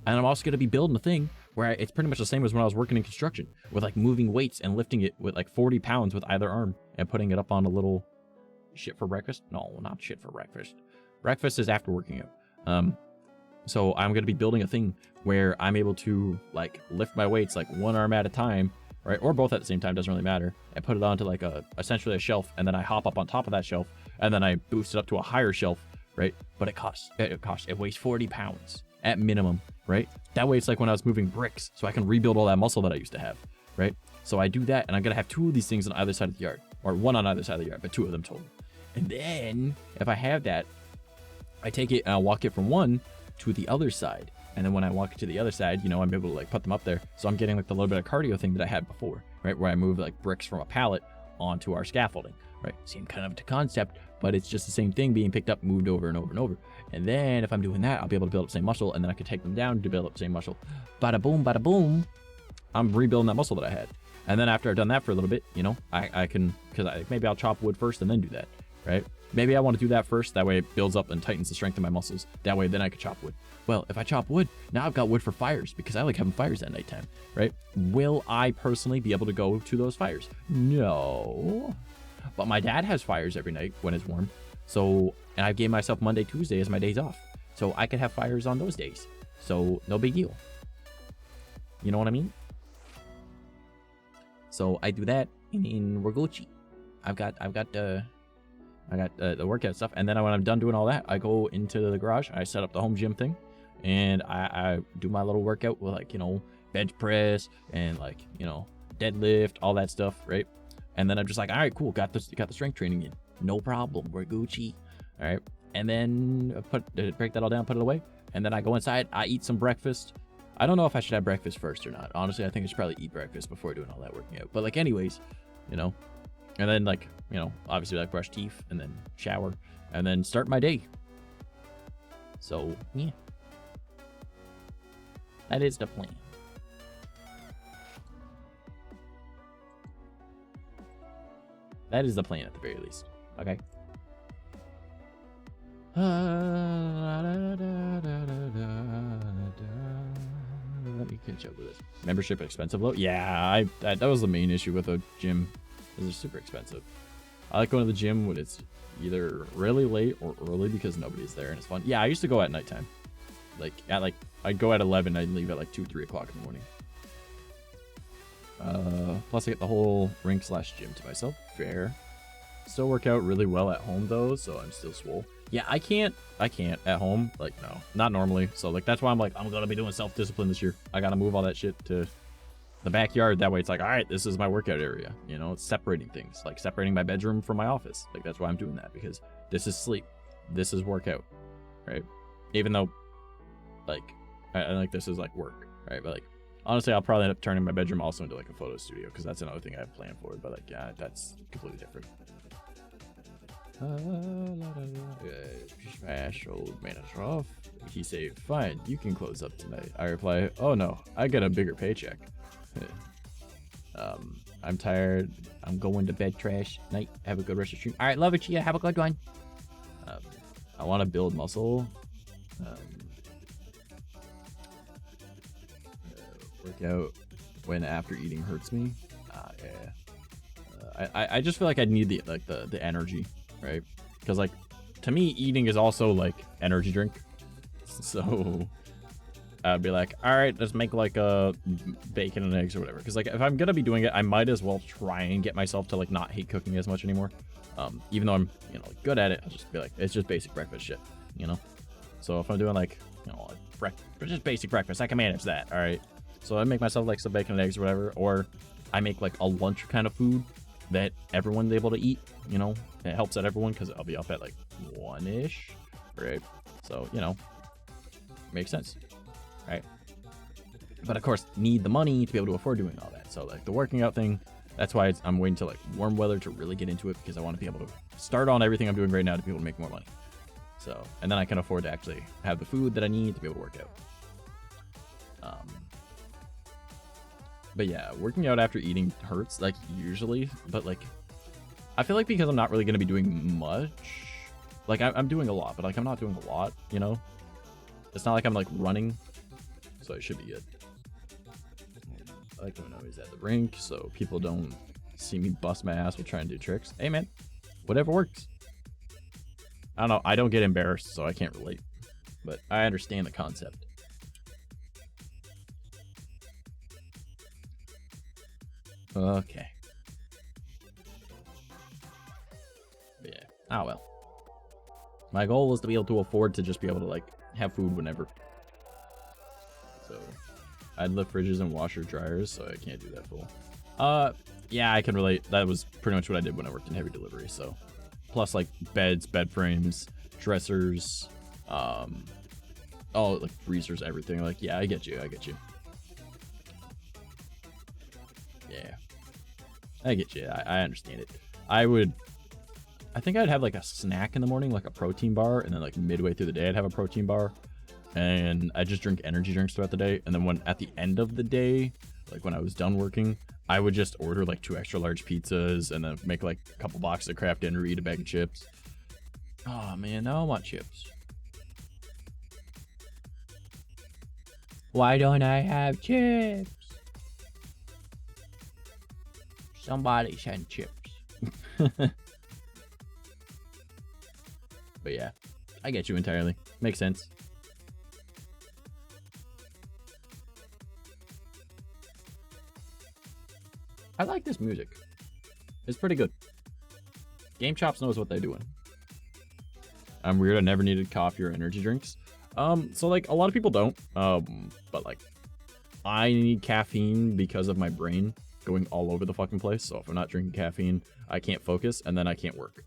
I'm also going to be building a thing where it's pretty much the same as when I was working in construction, with like moving weights and lifting it with like 40 pounds with either arm and putting it up on a little shit for breakfast. No, not shit for breakfast. Breakfast is after working out. So I'm going to be building a thing where I'm able to like lift my weights like one arm at a time, right? Or both at the same time, doesn't really matter. And put it onto like essentially a shelf, and then I hop up on top of that shelf, and then I boost it up to a higher shelf, right? But it weighs 40 pounds at minimum, right? That way it's like when I was moving bricks, so I can rebuild all that muscle that I used to have, right? So I do that, and I'm going to have 2 of these things on either side of the yard. or one on either side of the yard, but 2 of them total. And then if I have that, I take it and I'll walk it from one to the other side. And then when I walk it to the other side, you know, I'm able to like put them up there. So I'm getting like the little bit of cardio thing that I had before, right? Where I move like bricks from a pallet onto our scaffolding, right? Same kind of concept, but it's just the same thing being picked up, moved over and over and over. And then if I'm doing that, I'll be able to build up the same muscle, and then I can take them down to build up the same muscle. Bada boom, I'm rebuilding that muscle that I had. And then after I've done that for a little bit, you know, I can, because maybe I'll chop wood first and then do that, right? Maybe I want to do that first. That way it builds up and tightens the strength of my muscles. That way then I can chop wood. Well, if I chop wood, now I've got wood for fires because I like having fires at nighttime, right? Will I personally be able to go to those fires? No. But my dad has fires every night when it's warm. So, and I gave myself Monday, Tuesday as my days off. So I could have fires on those days. So no big deal. You know what I mean? So I do that and we're Gucci. I got the workout stuff, and then when I'm done doing all that, I go into the garage. I set up the home gym thing, and I do my little workout with, like, you know, bench press and, like, you know, deadlift, all that stuff, right? And then I'm just like, all right, cool, got the strength training in, no problem, we're Gucci, all right? And then break that all down, put it away, and then I go inside. I eat some breakfast. I don't know if I should have breakfast first or not. Honestly, I think I should probably eat breakfast before doing all that working out. But like, anyways, you know. And then, like, you know, obviously, like, brush teeth and then shower and then start my day. So, yeah. That is the plan. That is the plan at the very least. Okay. Let me catch up with this. Membership expensive low? Yeah, that was the main issue with a gym. They're super expensive. I like going to the gym when it's either really late or early because nobody's there and it's fun. Yeah, I used to go at nighttime. I'd go at 11, I'd leave at like 2, 3 o'clock in the morning. Plus I get the whole rink/gym to myself. Fair. Still work out really well at home though, so I'm still swole. Yeah, I can't at home. Like, no, not normally. So like, that's why I'm like, I'm gonna be doing self-discipline this year. I gotta move all that shit to the backyard. That way it's like, all right, this is my workout area. You know, it's separating things, like separating my bedroom from my office. Like, that's why I'm doing that, because this is sleep, this is workout, right? Even though, like, I like, this is like work, right? But like, honestly, I'll probably end up turning my bedroom also into like a photo studio, because that's another thing I have planned for it. But like, yeah, that's completely different. Smash old manager off. He say, fine, you can close up tonight. I reply, oh no, I get a bigger paycheck. I'm tired. I'm going to bed. Trash night. Have a good rest of the stream. All right, love it, Chia. Have a good one. I want to build muscle. Work out when after eating hurts me. Yeah. I just feel like I need the energy, right? Because like, to me, eating is also like energy drink. So I'd be like, all right, let's make like a bacon and eggs or whatever. Because like, if I'm gonna be doing it, I might as well try and get myself to like not hate cooking as much anymore. Even though I'm, you know, like, good at it, I'll just be like, it's just basic breakfast shit, you know. So if I'm doing like, you know, like just basic breakfast, I can manage that. All right. So I make myself like some bacon and eggs or whatever, or I make like a lunch kind of food that everyone's able to eat. You know, it helps out everyone because I'll be up at like 1-ish, right? So, you know, makes sense. Right. But of course, need the money to be able to afford doing all that. So like the working out thing, that's why I'm waiting to like warm weather to really get into it, because I want to be able to start on everything I'm doing right now to be able to make more money. So, and then I can afford to actually have the food that I need to be able to work out. But yeah, working out after eating hurts, like, usually, but like, I feel like because I'm not really going to be doing much, like I'm doing a lot, but like I'm not doing a lot, you know? It's not like I'm like running. So I should be good. I like when I'm always at the rink, so people don't see me bust my ass while trying to do tricks. Hey man, whatever works. I don't know, I don't get embarrassed, so I can't relate. But I understand the concept. Okay. But yeah, oh well. My goal was to be able to afford to just be able to like have food whenever. So I'd lift fridges and washer dryers, so I can't do that full. Yeah, I can relate. That was pretty much what I did when I worked in heavy delivery. So, plus like beds, bed frames, dressers, like freezers, everything. Like, yeah, I get you. Yeah, I get you. I understand it. I think I'd have like a snack in the morning, like a protein bar, and then like midway through the day, I'd have a protein bar, and I just drink energy drinks throughout the day. And then when at the end of the day, like when I was done working, I would just order like 2 extra large pizzas and then make like a couple boxes of Kraft Dinner, eat a bag of chips. Oh man, now I want chips. Why don't I have chips? Somebody send chips. But yeah, I get you entirely. Makes sense. I like this music. It's pretty good. Game Chops knows what they're doing. I'm weird. I never needed coffee or energy drinks. So like a lot of people don't. But like I need caffeine because of my brain going all over the fucking place. So if I'm not drinking caffeine, I can't focus and then I can't work.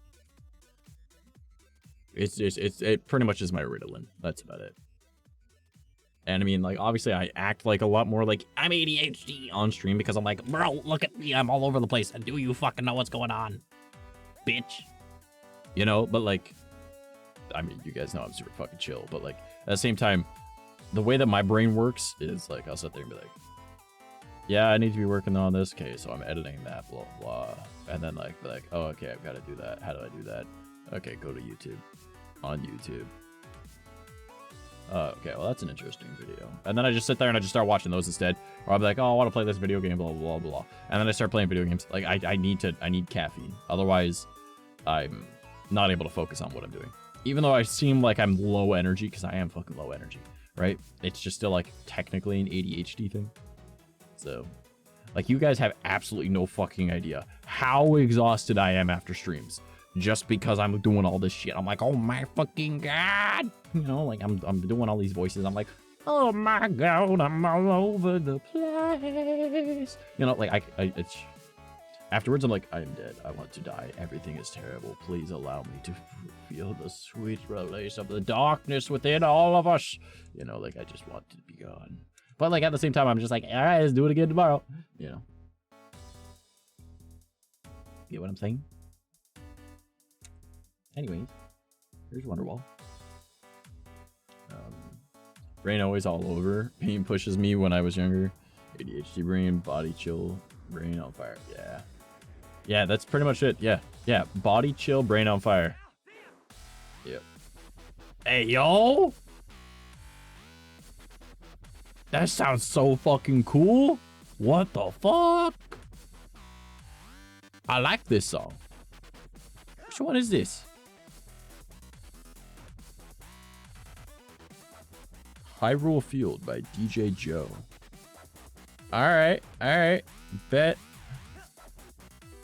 It pretty much is my Ritalin. That's about it. And I mean, like, obviously I act like a lot more like I'm ADHD on stream because I'm like, bro, look at me, I'm all over the place. And do you fucking know what's going on, bitch? You know, but like, I mean, you guys know I'm super fucking chill, but like, at the same time, the way that my brain works is like, I'll sit there and be like, yeah, I need to be working on this. Okay, so I'm editing that, blah, blah. And then like, oh, okay, I've got to do that. How do I do that? Okay, go to YouTube. On YouTube. Okay, well, that's an interesting video. And then I just sit there and I just start watching those instead. Or I'll be like, oh, I want to play this video game, blah, blah, blah, blah. And then I start playing video games. Like, I need caffeine. Otherwise, I'm not able to focus on what I'm doing. Even though I seem like I'm low energy, because I am fucking low energy, right? It's just still, like, technically an ADHD thing. So, like, you guys have absolutely no fucking idea how exhausted I am after streams. Just because I'm doing all this shit. I'm like, oh my fucking god. You know, like I'm doing all these voices. I'm like, oh my god, I'm all over the place. You know, like it's afterwards I'm like, I'm dead. I want to die. Everything is terrible. Please allow me to feel the sweet release of the darkness within all of us. You know, like I just want to be gone. But like at the same time, I'm just like, all right, let's do it again tomorrow. You know. Get what I'm saying? Anyways, here's Wonderwall. Brain always all over. Pain pushes me when I was younger. ADHD brain, body chill, brain on fire. Yeah. Yeah, that's pretty much it. Yeah. Yeah. Body chill, brain on fire. Yep. Hey, yo! That sounds so fucking cool. What the fuck? I like this song. Which one is this? Hyrule Field by DJ Joe. Alright, bet.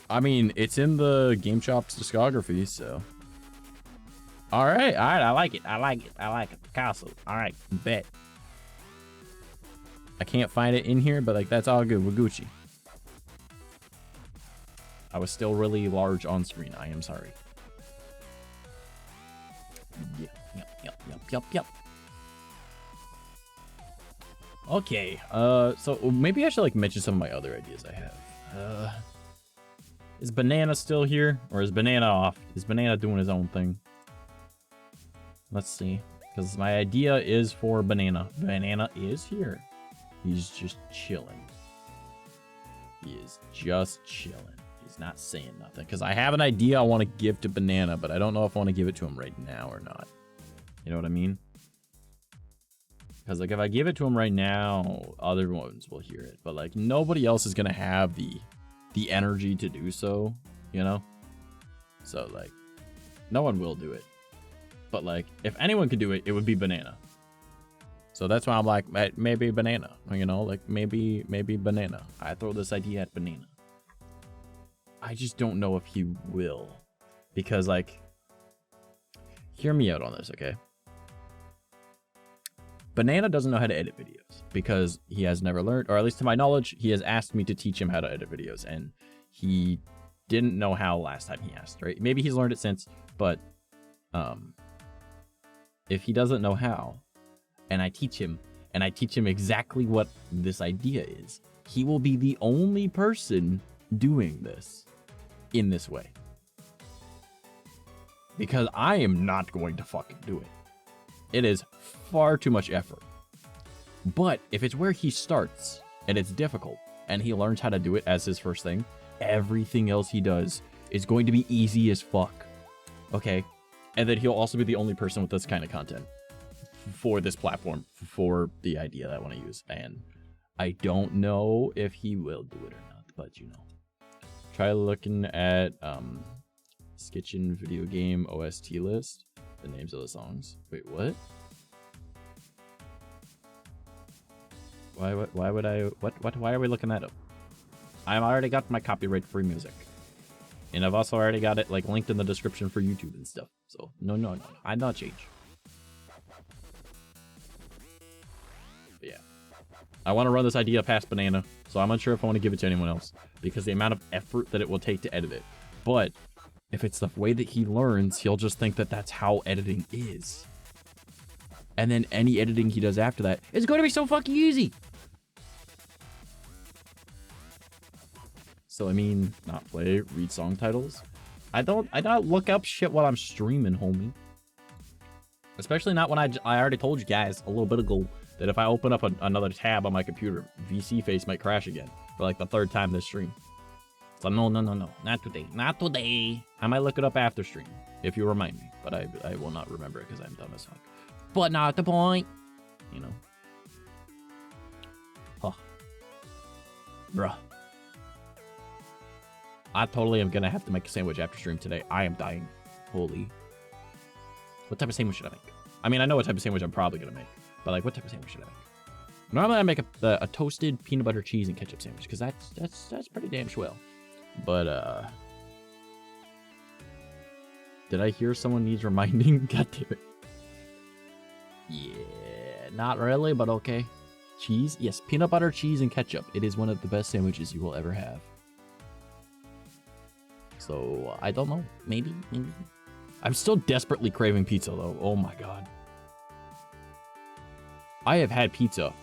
I mean, it's in the Game Chops discography, so. Alright, I like it. Picasso. Alright, bet. I can't find it in here, but like that's all good. We're Gucci. I was still really large on screen. I am sorry. Yep. Okay, so maybe I should like mention some of my other ideas I have. Is Banana still here? Or is Banana off? Is Banana doing his own thing? Let's see. Because my idea is for Banana. Banana is here. He's just chilling. He is just chilling. He's not saying nothing. Because I have an idea I want to give to Banana, but I don't know if I want to give it to him right now or not. You know what I mean? Because, like, if I give it to him right now, other ones will hear it. But, like, nobody else is going to have the energy to do so, you know? So, like, no one will do it. But, like, if anyone could do it, it would be Banana. So that's why I'm like, maybe Banana. You know, like, maybe Banana. I throw this idea at Banana. I just don't know if he will. Because, like, hear me out on this, okay? Banana doesn't know how to edit videos because he has never learned, or at least to my knowledge, he has asked me to teach him how to edit videos, and he didn't know how last time he asked, right? Maybe he's learned it since, but if he doesn't know how, and I teach him exactly what this idea is, he will be the only person doing this in this way. Because I am not going to fucking do it. It is far too much effort. But if it's where he starts and it's difficult and he learns how to do it as his first thing, everything else he does is going to be easy as fuck. Okay? And then he'll also be the only person with this kind of content for this platform, for the idea that I want to use. And I don't know if he will do it or not, but you know. Try looking at 𝐂𝐡𝐚 video game OST list. The names of the songs. Wait, what? Why would I, why are we looking that up? I've already got my copyright free music. And I've also already got it like linked in the description for YouTube and stuff. So no, I not change. But yeah. I want to run this idea past Banana, so I'm unsure if I want to give it to anyone else because the amount of effort that it will take to edit it. But if it's the way that he learns, he'll just think that that's how editing is. And then any editing he does after that is going to be so fucking easy. So I mean, not play, read song titles. I don't look up shit while I'm streaming, homie. Especially not when I already told you guys a little bit ago that if I open up another tab on my computer, VC face might crash again for like the 3rd time this stream. So no, not today. I might look it up after stream if you remind me, but I will not remember it because I'm dumb as fuck. But not the point, you know. Huh. Bruh. I totally am gonna have to make a sandwich after stream today. I am dying. Holy. What type of sandwich should I make? I mean, I know what type of sandwich I'm probably gonna make, but like, what type of sandwich should I make? Normally I make a toasted peanut butter cheese and ketchup sandwich because that's pretty damn swell. But did I hear someone needs reminding? God damn it. Yeah, not really, but okay. Cheese? Yes, peanut butter, cheese, and ketchup. It is one of the best sandwiches you will ever have. So, I don't know. Maybe. I'm still desperately craving pizza, though. Oh my god. I have had pizza,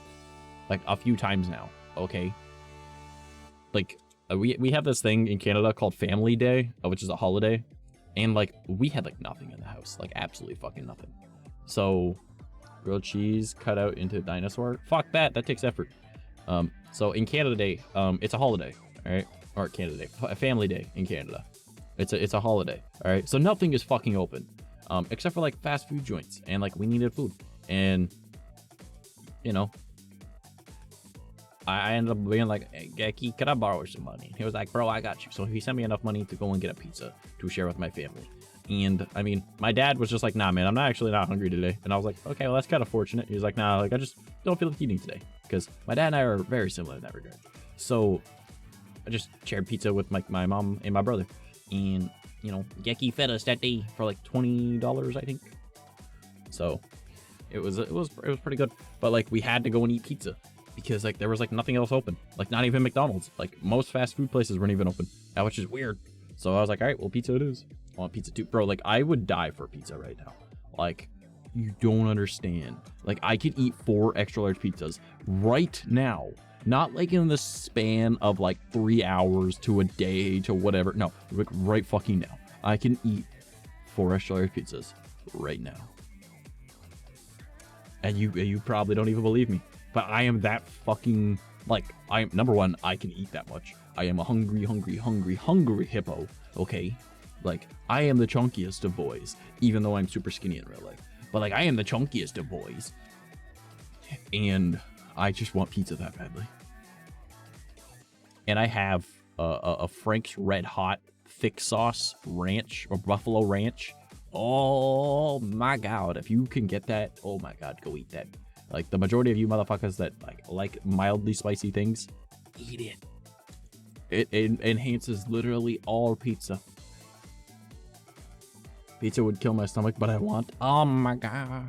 like, a few times now, okay? Like, we have this thing in Canada called Family Day, which is a holiday. And, like, we had, like, nothing in the house. Like, absolutely fucking nothing. So, grilled cheese cut out into dinosaur. Fuck that. That takes effort. So, in Canada Day, it's a holiday, all right? Or Canada Day. Family Day in Canada. It's a holiday, all right? So, nothing is fucking open, except for, like, fast food joints. And, like, we needed food. And, you know, I ended up being like, hey, Geki, can I borrow some money? He was like, bro, I got you. So he sent me enough money to go and get a pizza to share with my family. And I mean, my dad was just like, nah, man, I'm not hungry today. And I was like, okay, well, that's kind of fortunate. He was like, nah, like, I just don't feel like eating today. Because my dad and I are very similar in that regard. So I just shared pizza with my mom and my brother. And, you know, Geki fed us that day for like $20, I think. So it was pretty good. But like, we had to go and eat pizza. Because, like, there was, like, nothing else open. Like, not even McDonald's. Like, most fast food places weren't even open. Which is weird. So I was like, all right, well, pizza it is. I want pizza too. Bro, like, I would die for pizza right now. Like, you don't understand. Like, I could eat 4 extra large pizzas right now. Not, like, in the span of, like, 3 hours to a day to whatever. No, like, right fucking now. I can eat 4 extra large pizzas right now. And you probably don't even believe me. But I am that fucking, like, number one, I can eat that much. I am a hungry hippo, okay? Like, I am the chunkiest of boys, even though I'm super skinny in real life. But, like, I am the chunkiest of boys. And I just want pizza that badly. And I have a Frank's Red Hot thick sauce ranch, or buffalo ranch. Oh, my God. If you can get that, oh, my God, go eat that. Like, the majority of you motherfuckers that like mildly spicy things, eat it. It enhances literally all pizza. Pizza would kill my stomach, but I want, oh my god.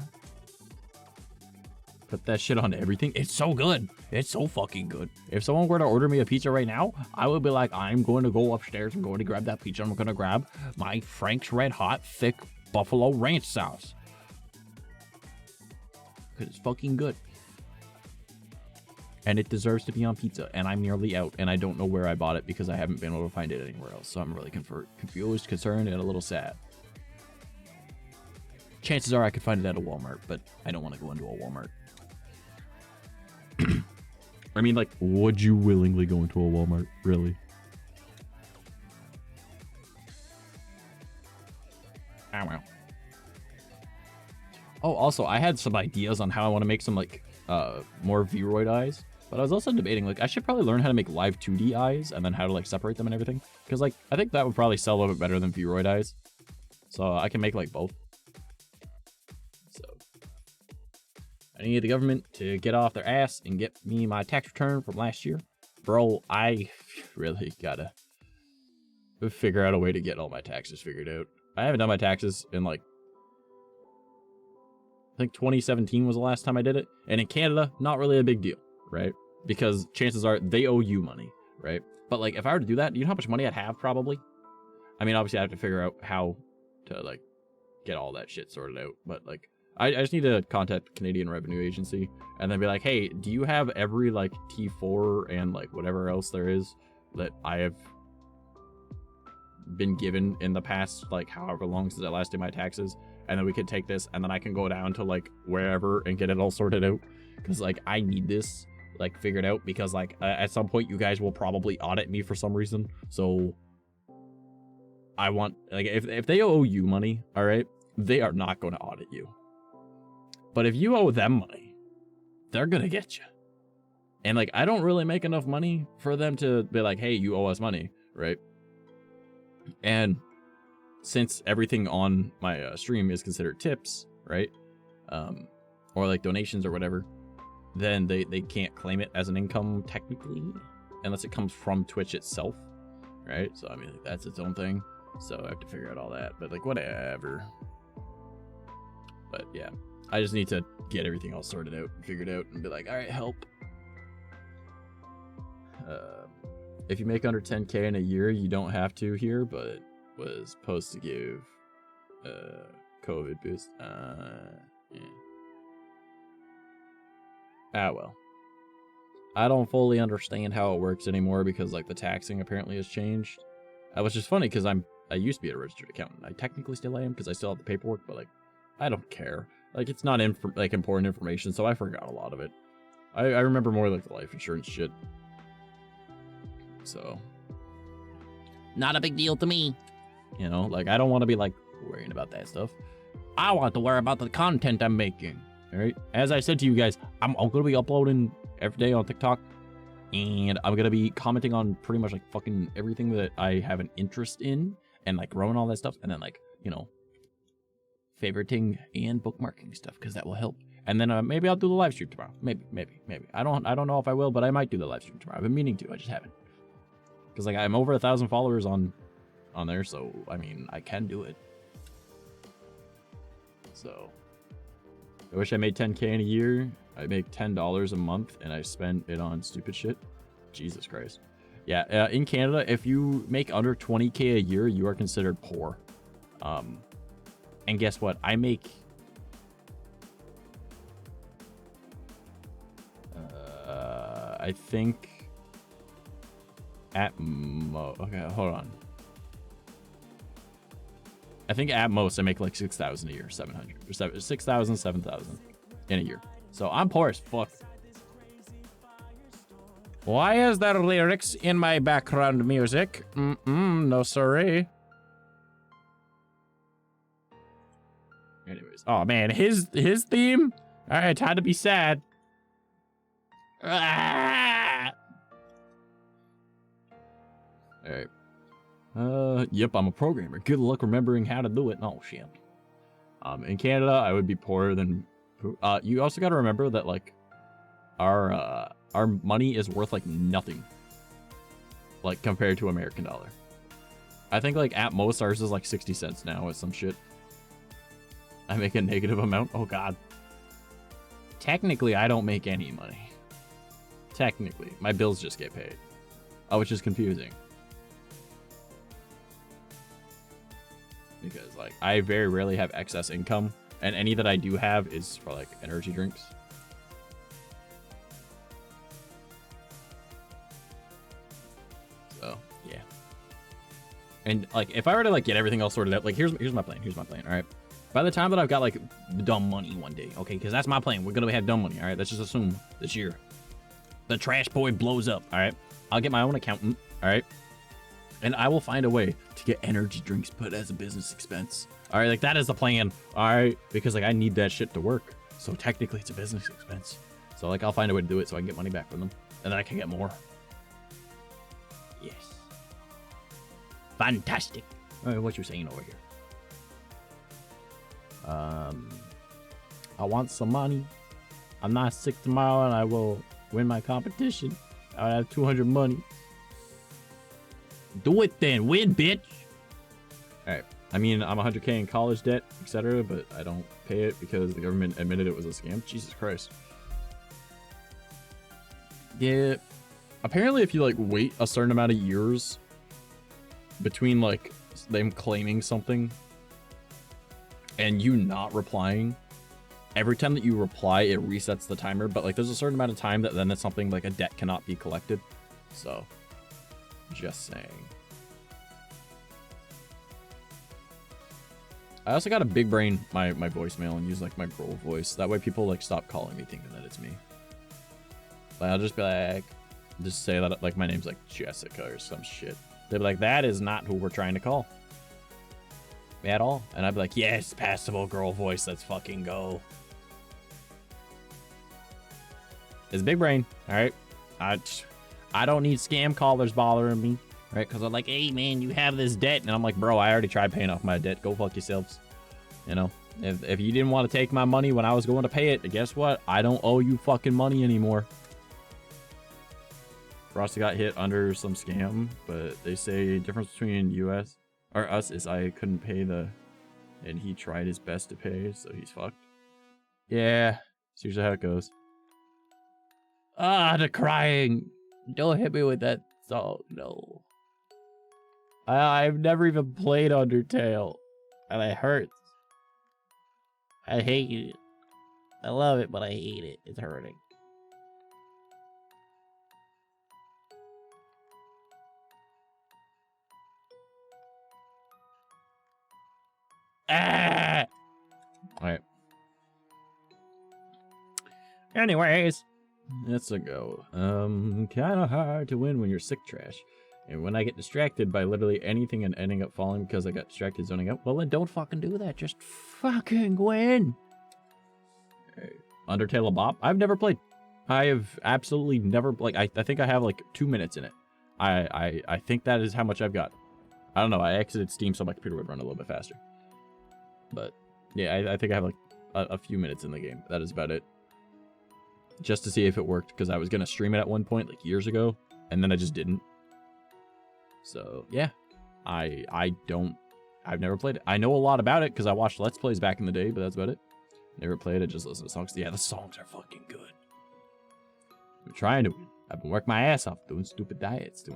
Put that shit on everything. It's so good. It's so fucking good. If someone were to order me a pizza right now, I would be like, I'm going to go upstairs. I'm going to grab that pizza. I'm going to grab my Frank's Red Hot thick buffalo ranch sauce. Because it's fucking good. And it deserves to be on pizza. And I'm nearly out. And I don't know where I bought it because I haven't been able to find it anywhere else. So I'm really confused, concerned, and a little sad. Chances are I could find it at a Walmart, but I don't want to go into a Walmart. I mean, like, would you willingly go into a Walmart? Really? Ow. Oh, also, I had some ideas on how I want to make some, like, more Vroid eyes. But I was also debating, like, I should probably learn how to make live 2D eyes and then how to, like, separate them and everything. Because, like, I think that would probably sell a little bit better than Vroid eyes. So I can make, like, both. So I need the government to get off their ass and get me my tax return from last year. Bro, I really gotta figure out a way to get all my taxes figured out. I haven't done my taxes in, like, I think 2017 was the last time I did it. And in Canada, not really a big deal, right? Because chances are they owe you money, right? But, like, if I were to do that, you know how much money I'd have, probably? I mean, obviously, I have to figure out how to, like, get all that shit sorted out. But, like, I just need to contact the Canadian Revenue Agency and then be like, hey, do you have every, like, T4 and, like, whatever else there is that I have been given in the past, like, however long since I last did my taxes? And then we could take this and then I can go down to, like, wherever and get it all sorted out. Because, like, I need this, like, figured out because, like, at some point you guys will probably audit me for some reason. So I want, like, if they owe you money, all right, they are not going to audit you. But if you owe them money, they're going to get you. And, like, I don't really make enough money for them to be like, hey, you owe us money, right? And since everything on my stream is considered tips, right? Or, like, donations or whatever, then they can't claim it as an income technically unless it comes from Twitch itself, right? So, I mean, like, that's its own thing. So I have to figure out all that. But, like, whatever. But, yeah. I just need to get everything all sorted out and figured out and be like, all right, help. If you make under 10K in a year, you don't have to here, but it was supposed to give COVID boost. Yeah. Ah, well. I don't fully understand how it works anymore because, like, the taxing apparently has changed. Which is funny because I used to be a registered accountant. I technically still am because I still have the paperwork, but, like, I don't care. Like, it's not like important information, so I forgot a lot of it. I remember more, like, the life insurance shit. So, not a big deal to me. You know, like, I don't want to be, like, worrying about that stuff. I want to worry about the content I'm making. All right? As I said to you guys, I'm going to be uploading every day on TikTok. And I'm going to be commenting on pretty much, like, fucking everything that I have an interest in. And, like, growing all that stuff. And then, like, you know, favoriting and bookmarking stuff. Because that will help. And then maybe I'll do the live stream tomorrow. Maybe. I don't know if I will, but I might do the live stream tomorrow. I've been meaning to. I just haven't. Because, like, I'm over 1,000 followers on there. So, I mean, I can do it. So, I wish I made 10K in a year. I make $10 a month, and I spend it on stupid shit. Jesus Christ. Yeah, in Canada, if you make under 20K a year, you are considered poor. And guess what? I make... I think... Okay, hold on. I think at most I make like 6,000 a year, 700 or 6,000, 7,000 in a year. So I'm poor as fuck. Why is there lyrics in my background music? No sorry. Anyways, oh man, his theme. All right, time to be sad. Ah! All right. Yep, I'm a programmer. Good luck remembering how to do it. Oh, shit. In Canada, I would be poorer than... you also got to remember that, like, our money is worth, like, nothing. Like, compared to American dollar. I think, like, at most, ours is, like, 60 cents now with some shit. I make a negative amount. Oh, God. technically I don't make any money. Technically, my bills just get paid. Oh, which is confusing. Because like I very rarely have excess income, and any that I do have is for like energy drinks. So yeah. And like if I were to like get everything else sorted out, like here's my plan. Here's my plan. All right. By the time that I've got like dumb money one day, okay, because that's my plan. We're gonna have dumb money. All right. Let's just assume this year the trash boy blows up. All right. I'll get my own accountant. All right. And I will find a way to get energy drinks put as a business expense. All right, like that is the plan. All right, because like I need that shit to work. So technically it's a business expense. So like I'll find a way to do it so I can get money back from them. And then I can get more. Yes. Fantastic. All right, what you saying over here? I want some money. I'm not sick tomorrow and I will win my competition. I have 200 money. Do it then. Win, bitch. All right. I mean, I'm 100K in college debt, etc., but I don't pay it because the government admitted it was a scam. Jesus Christ. Yeah. Apparently, if you, like, wait a certain amount of years between, like, them claiming something and you not replying, every time that you reply, it resets the timer. But, like, there's a certain amount of time that then it's something like a debt cannot be collected. So... just saying. I also got to big brain my voicemail and use like my girl voice. That way people like stop calling me thinking that it's me. Like I'll just be like, just say that like my name's like Jessica or some shit. They'll be like, that is not who we're trying to call. At all. And I'd be like, yes, passable girl voice. Let's fucking go. It's big brain. All right. I don't need scam callers bothering me, right? Because I'm like, hey, man, you have this debt. And I'm like, bro, I already tried paying off my debt. Go fuck yourselves. You know, if you didn't want to take my money when I was going to pay it, guess what? I don't owe you fucking money anymore. Frosty got hit under some scam, but they say the difference between US or us is I couldn't pay and he tried his best to pay, so he's fucked. Yeah, it's usually how it goes. Ah, the crying. Don't hit me with that song, no. I've never even played Undertale, and it hurts. I hate it. I love it, but I hate it. It's hurting. Ah! Alright. Anyways. Let's go. Kind of hard to win when you're sick trash. And when I get distracted by literally anything and ending up falling because I got distracted zoning out, well then don't fucking do that. Just fucking win. Right. Undertale a bop? I've never played. I have absolutely never, like, I think I have like 2 minutes in it. I think that is how much I've got. I don't know. I exited Steam so my computer would run a little bit faster. But yeah, I think I have like a few minutes in the game. That is about it. Just to see if it worked, because I was going to stream it at one point, like years ago, and then I just didn't. So, yeah. I've never played it. I know a lot about it, because I watched Let's Plays back in the day, but that's about it. Never played it, just listen to songs. Yeah, the songs are fucking good. I'm trying to win. I've been working my ass off doing stupid diets,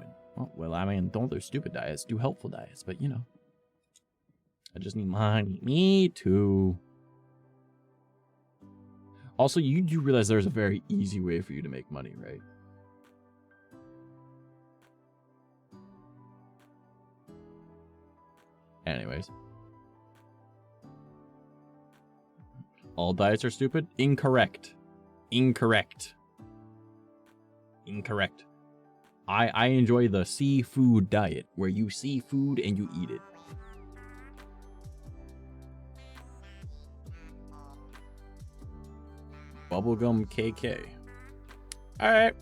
well, I mean, don't do stupid diets, do helpful diets, but, you know. I just need money. Me too. Also, you do realize there's a very easy way for you to make money, right? Anyways. All diets are stupid? Incorrect. Incorrect. Incorrect. I enjoy the seafood diet, where you see food and you eat it. Bubblegum KK. Alright.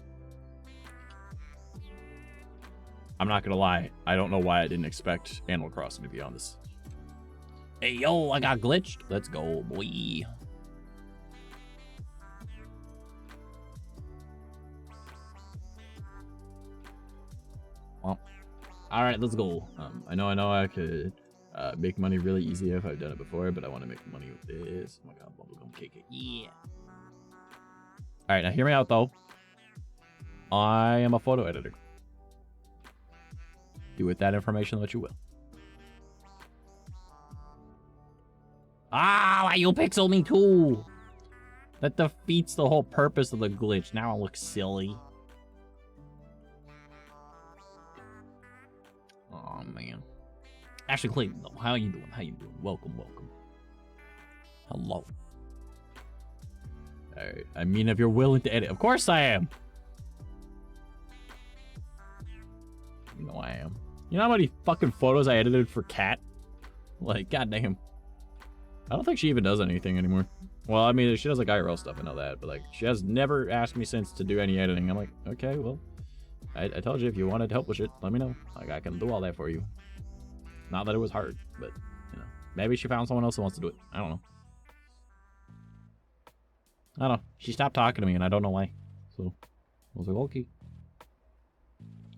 I'm not gonna lie. I don't know why I didn't expect Animal Crossing to be on this. Hey, yo, I got glitched. Let's go, boy. Well, alright, let's go. I know I could make money really easy if I've done it before, but I want to make money with this. Oh my god, Bubblegum KK. Yeah. right, now hear me out, though. I am a photo editor. Do with that information what you will. Ah, why you pixel me too? That defeats the whole purpose of the glitch. Now I look silly. Oh, man. Ashley Clayton, though. How you doing? How you doing? Welcome, welcome. Hello. Alright. I mean, if you're willing to edit. Of course I am. You know I am. You know how many fucking photos I edited for Kat? Like, goddamn. I don't think she even does anything anymore. Well, I mean, she does like IRL stuff, I know that, but like, she has never asked me since to do any editing. I'm like, okay, well, I told you if you wanted help with shit, let me know. Like, I can do all that for you. Not that it was hard, but, you know, maybe she found someone else who wants to do it. I don't know. I don't know. She stopped talking to me, and I don't know why. So, I was like, okay.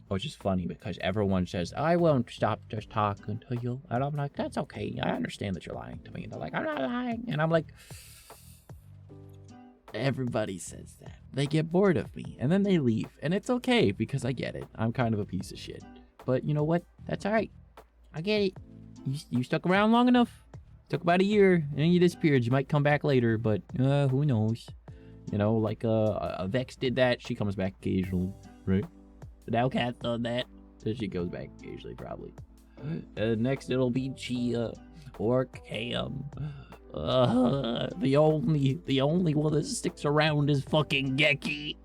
Which is funny because everyone says, I won't stop just talking to you. And I'm like, that's okay. I understand that you're lying to me. And they're like, I'm not lying. And I'm like, everybody says that. They get bored of me. And then they leave. And it's okay because I get it. I'm kind of a piece of shit. But you know what? That's all right. I get it. You stuck around long enough. Took about a year. And then you disappeared. You might come back later. But who knows? You know, like Vex did that. She comes back occasionally. Right? Now Kat's done that, so she goes back occasionally, probably. Next it'll be Chia or Cam. The only one that sticks around is fucking Geki.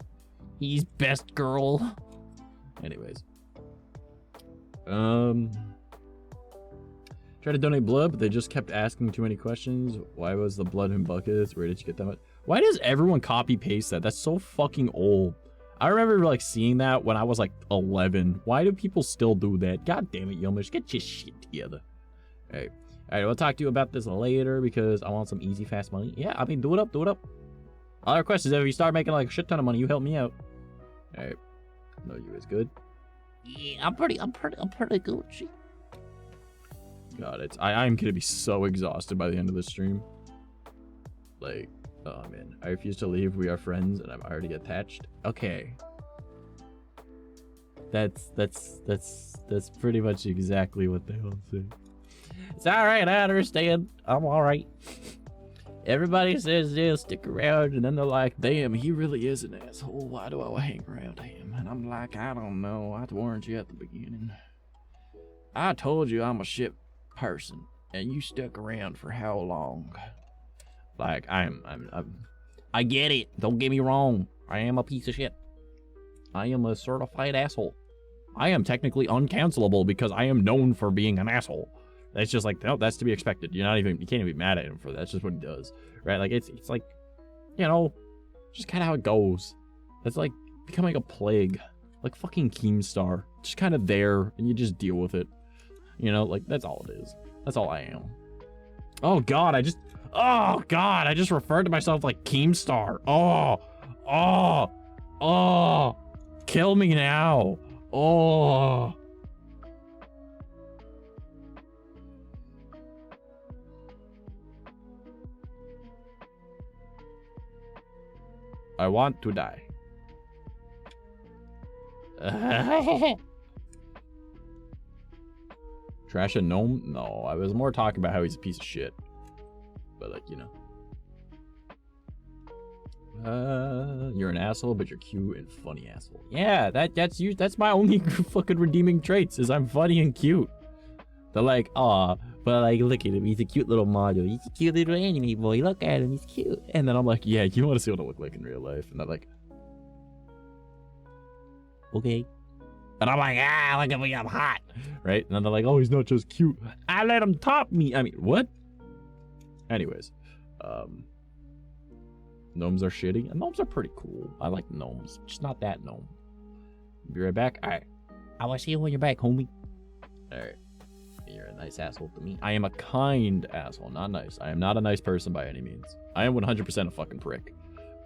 He's best girl. Anyways. Tried to donate blood, but they just kept asking too many questions. Why was the blood in buckets? Where did you get that much? Why does everyone copy paste that? That's so fucking old. I remember like seeing that when I was like 11. Why do people still do that? God damn it, Yomish, get your shit together. All right, we'll talk to you about this later because I want some easy, fast money. Yeah, I mean, do it up, do it up. All request is if you start making like a shit ton of money, you help me out. All right, no, you is good. Yeah, I'm pretty Gucci. God, I'm gonna be so exhausted by the end of this stream. Like. Oh man, I refuse to leave. We are friends, and I'm already attached. Okay, that's pretty much exactly what they all say. It's all right. I understand. I'm all right. Everybody says they'll stick around, and then they're like, "Damn, he really is an asshole. Why do I hang around him?" And I'm like, I don't know. I warned you at the beginning. I told you I'm a shit person, and you stuck around for how long? Like, I get it. Don't get me wrong. I am a piece of shit. I am a certified asshole. I am technically uncancelable because I am known for being an asshole. That's just like, no, that's to be expected. You can't even be mad at him for that. That's just what he does, right? Like, it's like, you know, just kind of how it goes. It's like becoming a plague, like fucking Keemstar. Just kind of there, and you just deal with it. You know, like, that's all it is. That's all I am. Oh, God, I just referred to myself like Keemstar. Oh, kill me now. Oh. I want to die. Trash a gnome? No, I was more talking about how he's a piece of shit. But like, you know. You're an asshole, but you're cute and funny asshole. Yeah, that's you. That's my only fucking redeeming traits is I'm funny and cute. They're like, aw, but like, look at him. He's a cute little model. He's a cute little anime boy. Look at him. He's cute. And then I'm like, yeah, you want to see what I look like in real life? And they're like, okay. And I'm like, look at me, I'm hot. Right? And then they're like, oh, he's not just cute. I let him top me. I mean, what? Anyways, gnomes are shitty. And gnomes are pretty cool. I like gnomes. Just not that gnome. Be right back. All right. I will see you when you're back, homie. All right. You're a nice asshole to me. I am a kind asshole, not nice. I am not a nice person by any means. I am 100% a fucking prick.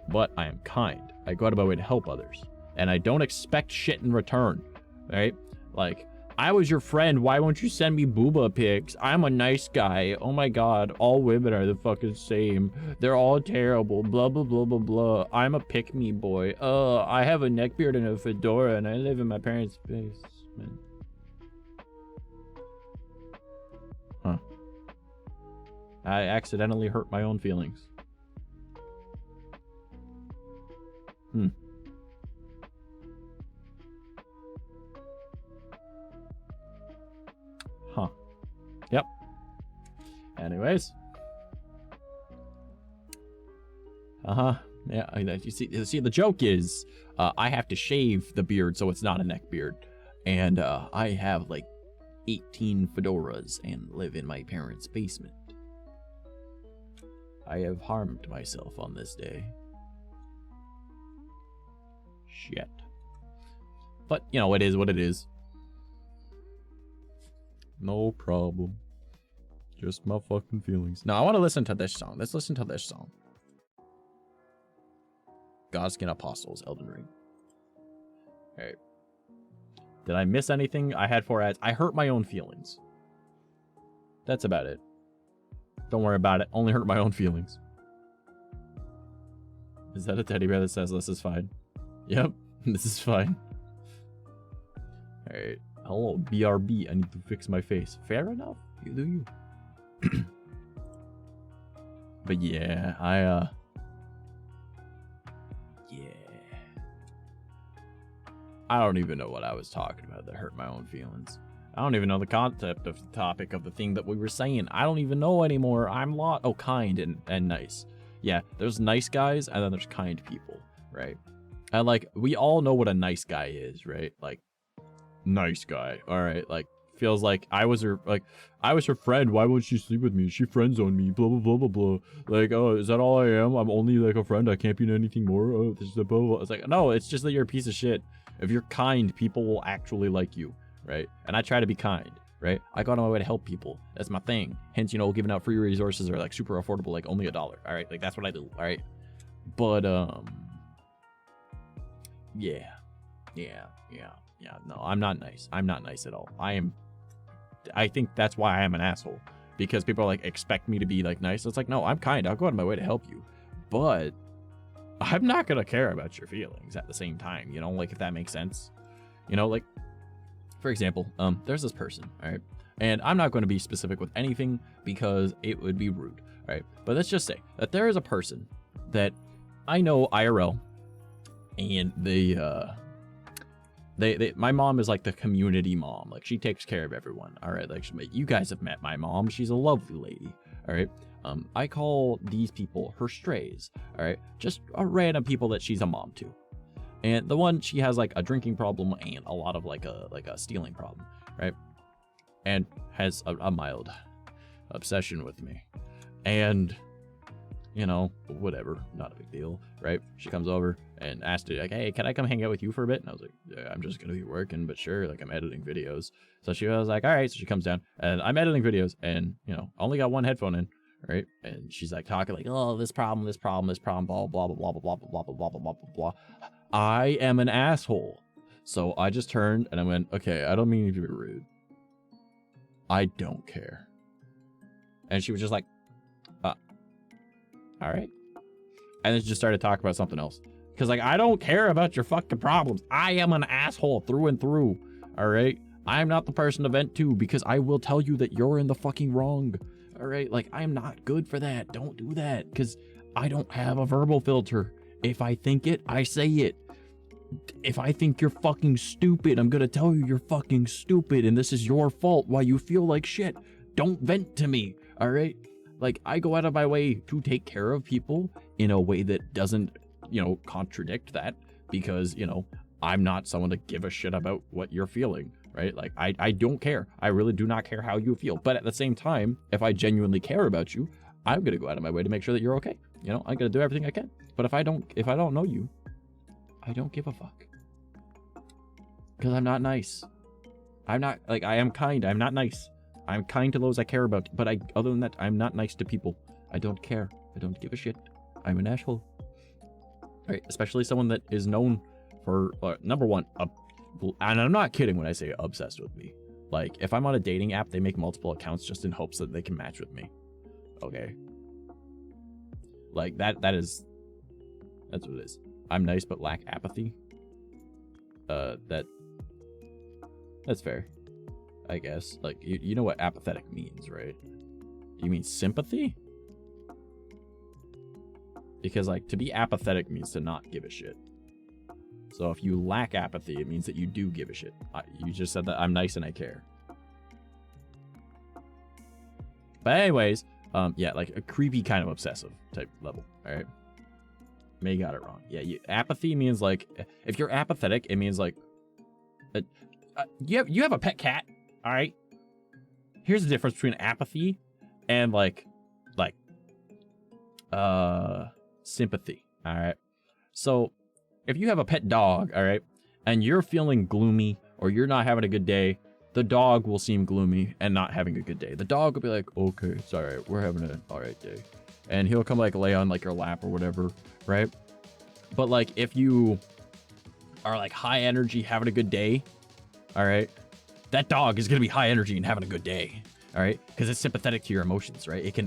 But I am kind. I go out of my way to help others. And I don't expect shit in return. Right? Like, I was your friend. Why won't you send me booba pics? I'm a nice guy. Oh my god. All women are the fucking same. They're all terrible. Blah, blah, blah, blah, blah. I'm a pick-me boy. I have a neckbeard and a fedora and I live in my parents' basement. Huh. I accidentally hurt my own feelings. Huh. Yep. Anyways. Yeah, you see, the joke is, I have to shave the beard so it's not a neck beard. And, I have, like, 18 fedoras and live in my parents' basement. I have harmed myself on this day. Shit. But, you know, it is what it is. No problem. Just my fucking feelings. Now, I want to listen to this song. Let's listen to this song. Godskin Apostles, Elden Ring. Alright. Did I miss anything? I had 4 ads. I hurt my own feelings. That's about it. Don't worry about it. Only hurt my own feelings. Is that a teddy bear that says this is fine? Yep, this is fine. Alright. Hello, BRB. I need to fix my face. Fair enough. You do you. But yeah, I don't even know what I was talking about that hurt my own feelings. I don't even know the concept of the topic of the thing that we were saying. I don't even know anymore. I'm lost. Oh, kind and nice. Yeah, there's nice guys and then there's kind people, right? And like, we all know what a nice guy is, right? Like, nice guy. All right, like, feels like I was her friend. Why won't she sleep with me? She friend zoned me. Blah blah blah blah blah. Like, oh, is that all I am? I'm only like a friend. I can't be anything more. Oh, this is a blah blah. It's like, no, it's just that you're a piece of shit. If you're kind, people will actually like you, right? And I try to be kind, right? I go out of my way to help people. That's my thing. Hence, you know, giving out free resources are like super affordable, like only $1. All right, like that's what I do. All right, but yeah. No, I'm not nice. I'm not nice at all. I think that's why I am an asshole, because people are like expect me to be like nice. It's like, no, I'm kind. I'll go out of my way to help you, but I'm not gonna care about your feelings at the same time, you know, like, if that makes sense. You know, like, for example, there's this person, all right, and I'm not going to be specific with anything because it would be rude, all right, but let's just say that there is a person that I know IRL, and my mom is like the community mom. Like, she takes care of everyone, all right? Like, you guys have met my mom. She's a lovely lady, all right? I call these people her strays, all right? Just random people that she's a mom to. And the one, she has like a drinking problem and a lot of like a stealing problem, right? And has a mild obsession with me. And, you know, whatever, not a big deal, right? She comes over and asked me, like, hey, can I come hang out with you for a bit? And I was like, yeah, I'm just gonna be working, but sure, like, I'm editing videos. So she was like, all right. So she comes down and I'm editing videos and, you know, I only got one headphone in, right? And she's like talking like, oh, this problem, blah, blah, blah, blah, blah, blah, blah, blah, blah, blah, blah, blah, blah. I am an asshole. So I just turned and I went, okay, I don't mean to be rude. I don't care. And she was just like, all right. And then she just started talking about something else. Because, like, I don't care about your fucking problems. I am an asshole through and through. All right? I'm not the person to vent to because I will tell you that you're in the fucking wrong. All right? Like, I'm not good for that. Don't do that. Because I don't have a verbal filter. If I think it, I say it. If I think you're fucking stupid, I'm going to tell you you're fucking stupid and this is your fault why you feel like shit. Don't vent to me. All right? Like, I go out of my way to take care of people in a way that doesn't, you know, contradict that because, you know, I'm not someone to give a shit about what you're feeling, right? Like, I don't care. I really do not care how you feel. But at the same time, if I genuinely care about you, I'm going to go out of my way to make sure that you're okay. You know, I'm going to do everything I can. But if I don't know you, I don't give a fuck. Because I'm not nice. I'm not, like, I am kind. I'm not nice. I'm kind to those I care about, but other than that, I'm not nice to people. I don't care. I don't give a shit. I'm an asshole. Right? Especially someone that is known for, number one, and I'm not kidding when I say obsessed with me. Like, if I'm on a dating app, they make multiple accounts just in hopes that they can match with me. Okay. Like, that's what it is. I'm nice but lack apathy. That's fair, I guess. Like, you know what apathetic means, right? You mean sympathy? Because, like, to be apathetic means to not give a shit. So if you lack apathy, it means that you do give a shit. You just said that I'm nice and I care. But anyways, yeah, like a creepy kind of obsessive type level, all right? May got it wrong. Yeah, apathy means, like, if you're apathetic, it means, like, you have a pet cat, all right? Here's the difference between apathy and, like, sympathy, all right? So if you have a pet dog, all right, and you're feeling gloomy or you're not having a good day, the dog will seem gloomy and not having a good day. The dog will be like, okay, it's all right, we're having an all right day. And he'll come, like, lay on, like, your lap or whatever, right? But, like, if you are, like, high energy, having a good day, all right, that dog is going to be high energy and having a good day, all right? Because it's sympathetic to your emotions, right? It's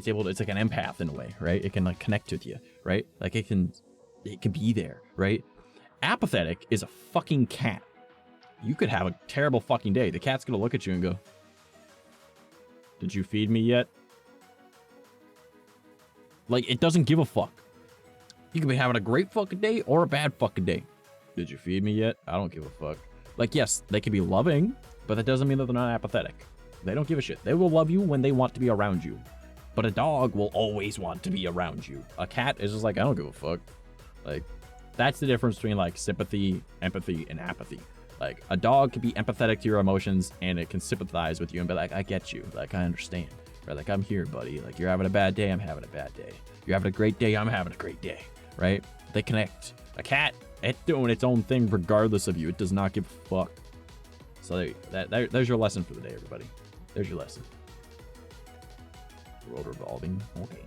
able to, it's like an empath in a way, right? It can, like, connect with you, right? Like, it can be there, right? Apathetic is a fucking cat. You could have a terrible fucking day. The cat's going to look at you and go, did you feed me yet? Like, it doesn't give a fuck. You could be having a great fucking day or a bad fucking day. Did you feed me yet? I don't give a fuck. Like, yes, they can be loving, but that doesn't mean that they're not apathetic. They don't give a shit. They will love you when they want to be around you. But a dog will always want to be around you. A cat is just like, I don't give a fuck. Like, that's the difference between, like, sympathy, empathy, and apathy. Like, a dog can be empathetic to your emotions and it can sympathize with you and be like, I get you. Like, I understand. Or like, I'm here, buddy. Like, you're having a bad day, I'm having a bad day. You're having a great day, I'm having a great day. Right? They connect. A cat, it's doing its own thing regardless of you. It does not give a fuck. So there's your lesson for the day, everybody. There's your lesson. World revolving. Okay.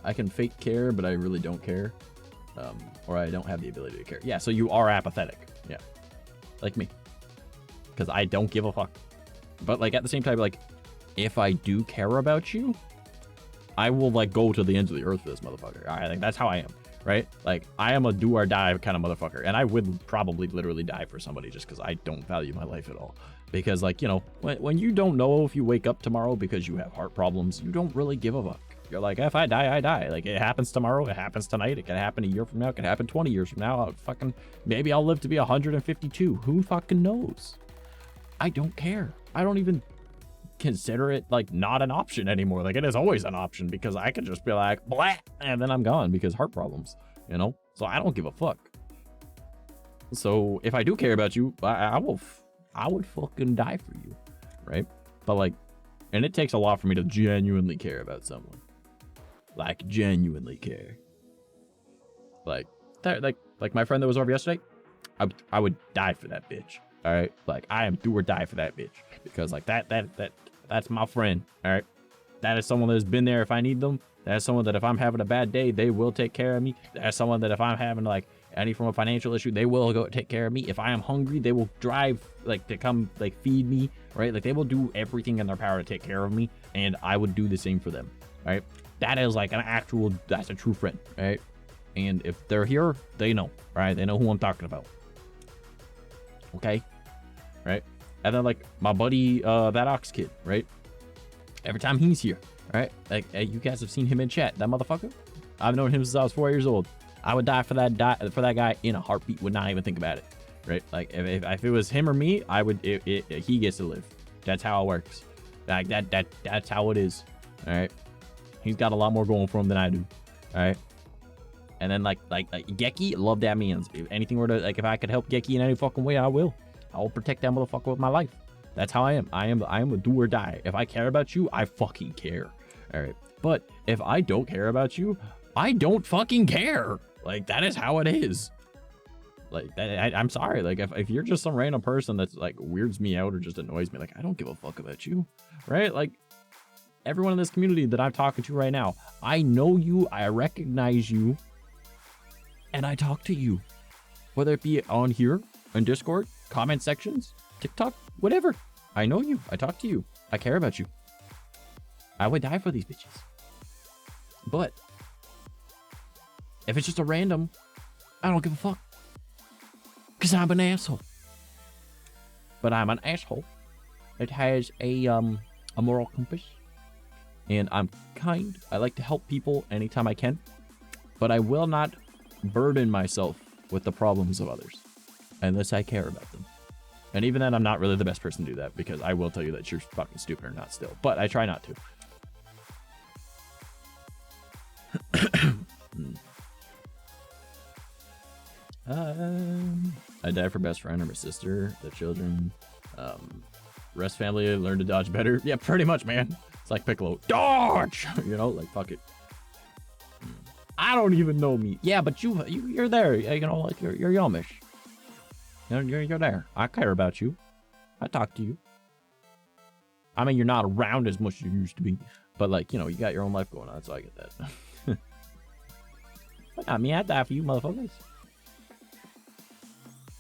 I can fake care, but I really don't care. Or I don't have the ability to care. Yeah, so you are apathetic. Yeah. Like me. Because I don't give a fuck. But, like, at the same time, like, if I do care about you, I will, like, go to the ends of the earth for this motherfucker. I think that's how I am, right? Like, I am a do or die kind of motherfucker. And I would probably literally die for somebody just because I don't value my life at all. Because, like, you know, when you don't know if you wake up tomorrow because you have heart problems, you don't really give a fuck. You're like, if I die, I die. Like, it happens tomorrow. It happens tonight. It can happen a year from now. It can happen 20 years from now. Maybe I'll live to be 152. Who fucking knows? I don't care. I don't even consider it, like, not an option anymore. Like, it is always an option because I could just be like, blah, and then I'm gone because heart problems, you know? So I don't give a fuck. So if I do care about you, I would fucking die for you, right? But, like, and it takes a lot for me to genuinely care about someone. Like, genuinely care. Like my friend that was over yesterday, I would die for that bitch. All right, like, I am do or die for that bitch because, like, that's my friend. All right, that is someone that has been there if I need them. That's someone that if I'm having a bad day, they will take care of me. That's someone that if I'm having, like, any form of financial issue, they will go take care of me. If I am hungry, they will drive, like, to come, like, feed me. Right, like, they will do everything in their power to take care of me, and I would do the same for them. Right, that is, like, that's a true friend. Right, and if they're here, they know. Right, they know who I'm talking about. Okay, right? And then, like, my buddy, that Ox kid, right? Every time he's here, right? Like, you guys have seen him in chat. That motherfucker, I've known him since I was 4 years old. I would die for that guy in a heartbeat. Would not even think about it, right? Like, if it was him or me, I would. He gets to live. That's how it works. Like, that's how it is. All right. He's got a lot more going for him than I do. All right. And then, like Geki, love that means. If anything were to, like, if I could help Geki in any fucking way, I will. I will protect that motherfucker with my life. That's how I am. I am a do or die. If I care about you, I fucking care. All right. But if I don't care about you, I don't fucking care. Like, that is how it is. Like, I'm sorry. Like, if you're just some random person that's, like, weirds me out or just annoys me, like, I don't give a fuck about you. Right? Like, everyone in this community that I'm talking to right now, I know you, I recognize you, and I talk to you. Whether it be on here in Discord, comment sections, TikTok, whatever. I know you. I talk to you. I care about you. I would die for these bitches. But if it's just a random, I don't give a fuck. Because I'm an asshole. But I'm an asshole. It has a moral compass. And I'm kind. I like to help people anytime I can. But I will not burden myself with the problems of others. Unless I care about them. And even then, I'm not really the best person to do that. Because I will tell you that you're fucking stupid or not still. But I try not to. I die for best friend or my sister, the children. Rest family learn to dodge better. Yeah, pretty much, man. It's like Piccolo. Dodge! You know, like, fuck it. I don't even know me. Yeah, but you're there. You know, like, you're Yomish. You know, you're there. I care about you. I talk to you. I mean, you're not around as much as you used to be. But, like, you know, you got your own life going on, so I get that. But not me. I die for you, motherfuckers.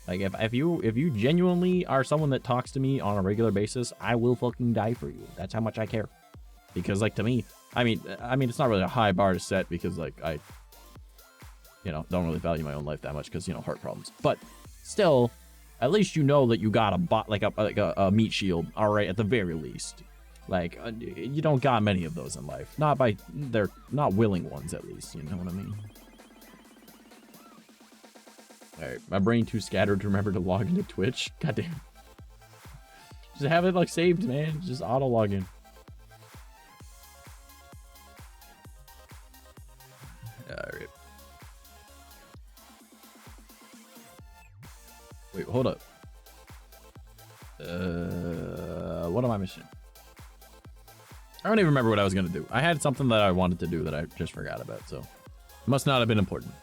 Like, if you genuinely are someone that talks to me on a regular basis, I will fucking die for you. That's how much I care. Because, like, to me, I mean, it's not really a high bar to set because, like, I, you know, don't really value my own life that much because, you know, heart problems. But still, at least you know that you got a meat shield, all right, at the very least. Like, you don't got many of those in life. They're not willing ones, at least. You know what I mean? Alright, my brain too scattered to remember to log into Twitch. Goddamn. Just have it, like, saved, man. Just auto-log in. Alright. Wait, hold up. What am I missing? I don't even remember what I was gonna do. I had something that I wanted to do that I just forgot about, so... It must not have been important.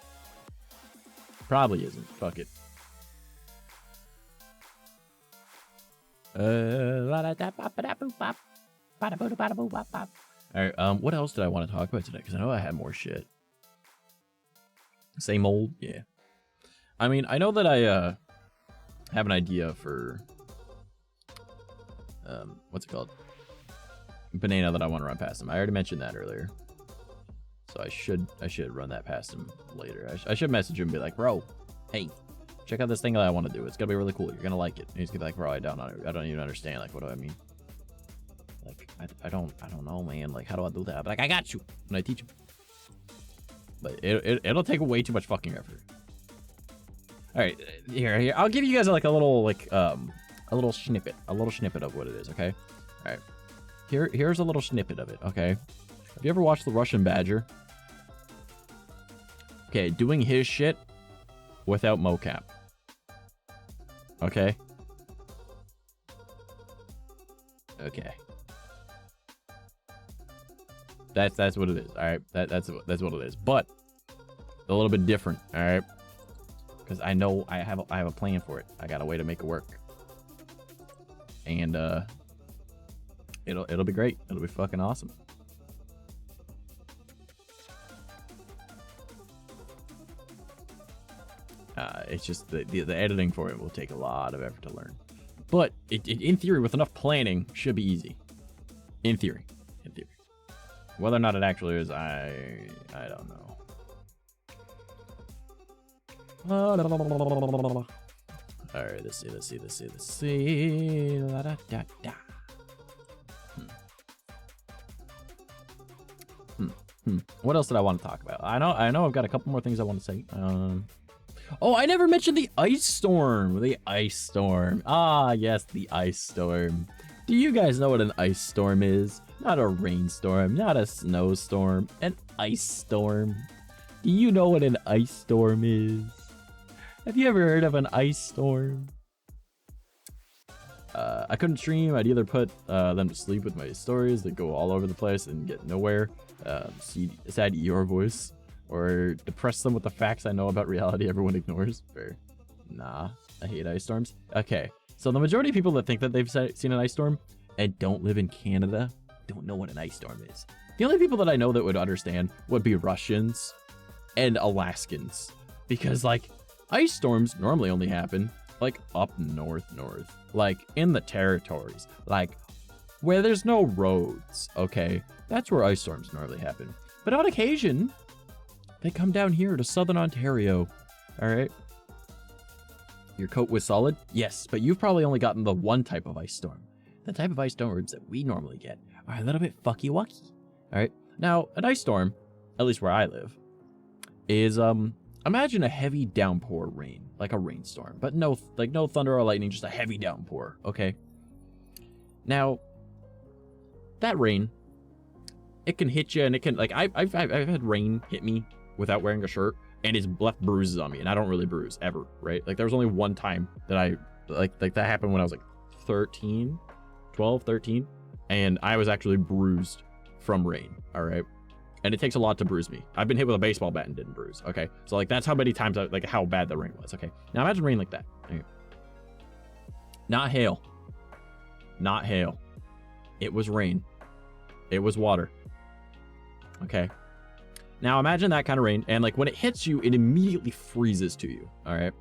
Probably isn't. Fuck it. Alright, what else did I want to talk about today? Because I know I had more shit. Same old? Yeah. I mean, I know that I have an idea for... what's it called? Banana that I want to run past him. I already mentioned that earlier. So I should run that past him later. I should message him and be like, bro, hey, check out this thing that I want to do. It's gonna be really cool. You're gonna like it. And he's gonna be like, bro, I don't even understand. Like, what do I mean? Like, I don't know, man. Like, how do I do that? But like, I got you. And I teach him. But it'll take way too much fucking effort. All right, here. I'll give you guys like a little snippet of what it is. Okay. All right. Here's a little snippet of it. Okay. Have you ever watched The Russian Badger? Okay, doing his shit without mocap. Okay? Okay. That's what it is, alright? That's what it is. But a little bit different, alright? Because I know I have a plan for it. I got a way to make it work. And it'll be great. It'll be fucking awesome. It's just the editing for it will take a lot of effort to learn. But in theory, with enough planning, should be easy. In theory. Whether or not it actually is, I don't know. Alright, let's see. La, da, da, da. What else did I want to talk about? I know I've got a couple more things I want to say. Oh, I never mentioned the ice storm. The ice storm. Ah, yes, the ice storm. Do you guys know what an ice storm is? Not a rainstorm, not a snowstorm, an ice storm. Do you know what an ice storm is? Have you ever heard of an ice storm? I couldn't stream. I'd either put them to sleep with my stories that go all over the place and get nowhere. Sad Eeyore voice. Or depress them with the facts I know about reality everyone ignores. Fair. Nah, I hate ice storms. Okay, so the majority of people that think that they've seen an ice storm and don't live in Canada don't know what an ice storm is. The only people that I know that would understand would be Russians and Alaskans. Because, like, ice storms normally only happen, like up north, like in the territories, like where there's no roads, okay? That's where ice storms normally happen. But on occasion, they come down here to southern Ontario, all right? Your coat was solid? Yes, but you've probably only gotten the one type of ice storm. The type of ice storms that we normally get are a little bit fucky-wucky, all right? Now, an ice storm, at least where I live, is, imagine a heavy downpour rain, like a rainstorm, but no thunder or lightning, just a heavy downpour, okay? Now, that rain, it can hit you, and it can, like, I've had rain hit me without wearing a shirt, and it's left bruises on me, and I don't really bruise, ever, right? Like, there was only one time that I, like that happened when I was, like, 12, 13, and I was actually bruised from rain, all right? And it takes a lot to bruise me. I've been hit with a baseball bat and didn't bruise, okay? So, like, that's how many times, like, how bad the rain was, okay? Now, imagine rain like that. Okay. Not hail. Not hail. It was rain. It was water. Okay. Now imagine that kind of rain, and like when it hits you, it immediately freezes to you. All right.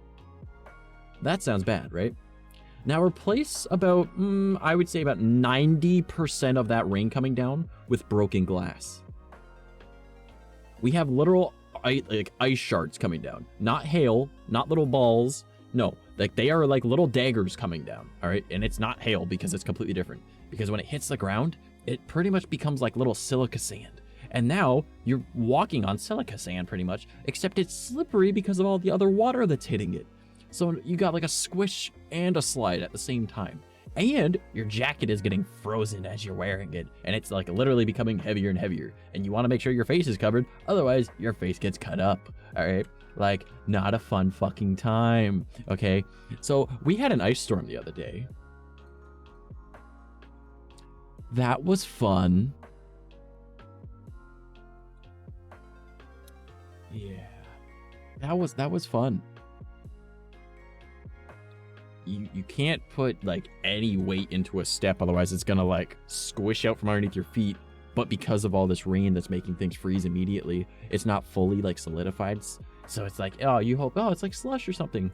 That sounds bad, right? Now replace about, I would say about 90% of that rain coming down with broken glass. We have literal ice shards coming down. Not hail, not little balls. No, like they are like little daggers coming down. All right. And it's not hail because it's completely different. Because when it hits the ground, it pretty much becomes like little silica sand. And now you're walking on silica sand pretty much, except it's slippery because of all the other water that's hitting it. So you got like a squish and a slide at the same time. And your jacket is getting frozen as you're wearing it. And it's like literally becoming heavier and heavier. And you want to make sure your face is covered. Otherwise, your face gets cut up. All right. Like, not a fun fucking time. Okay. So we had an ice storm the other day. That was fun. Yeah. That was fun. You can't put like any weight into a step, otherwise it's gonna like squish out from underneath your feet. But because of all this rain that's making things freeze immediately, it's not fully like solidified. So it's like, oh, you hope, oh, it's like slush or something.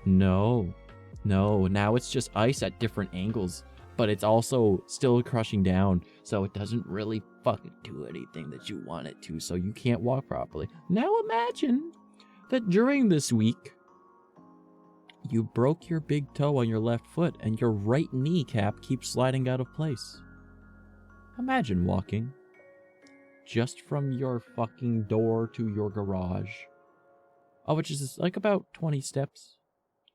No. Now it's just ice at different angles, but it's also still crushing down. So it doesn't really fucking do anything that you want it to. So you can't walk properly. Now imagine that during this week, you broke your big toe on your left foot and your right kneecap keeps sliding out of place. Imagine walking just from your fucking door to your garage, which is like about 20 steps,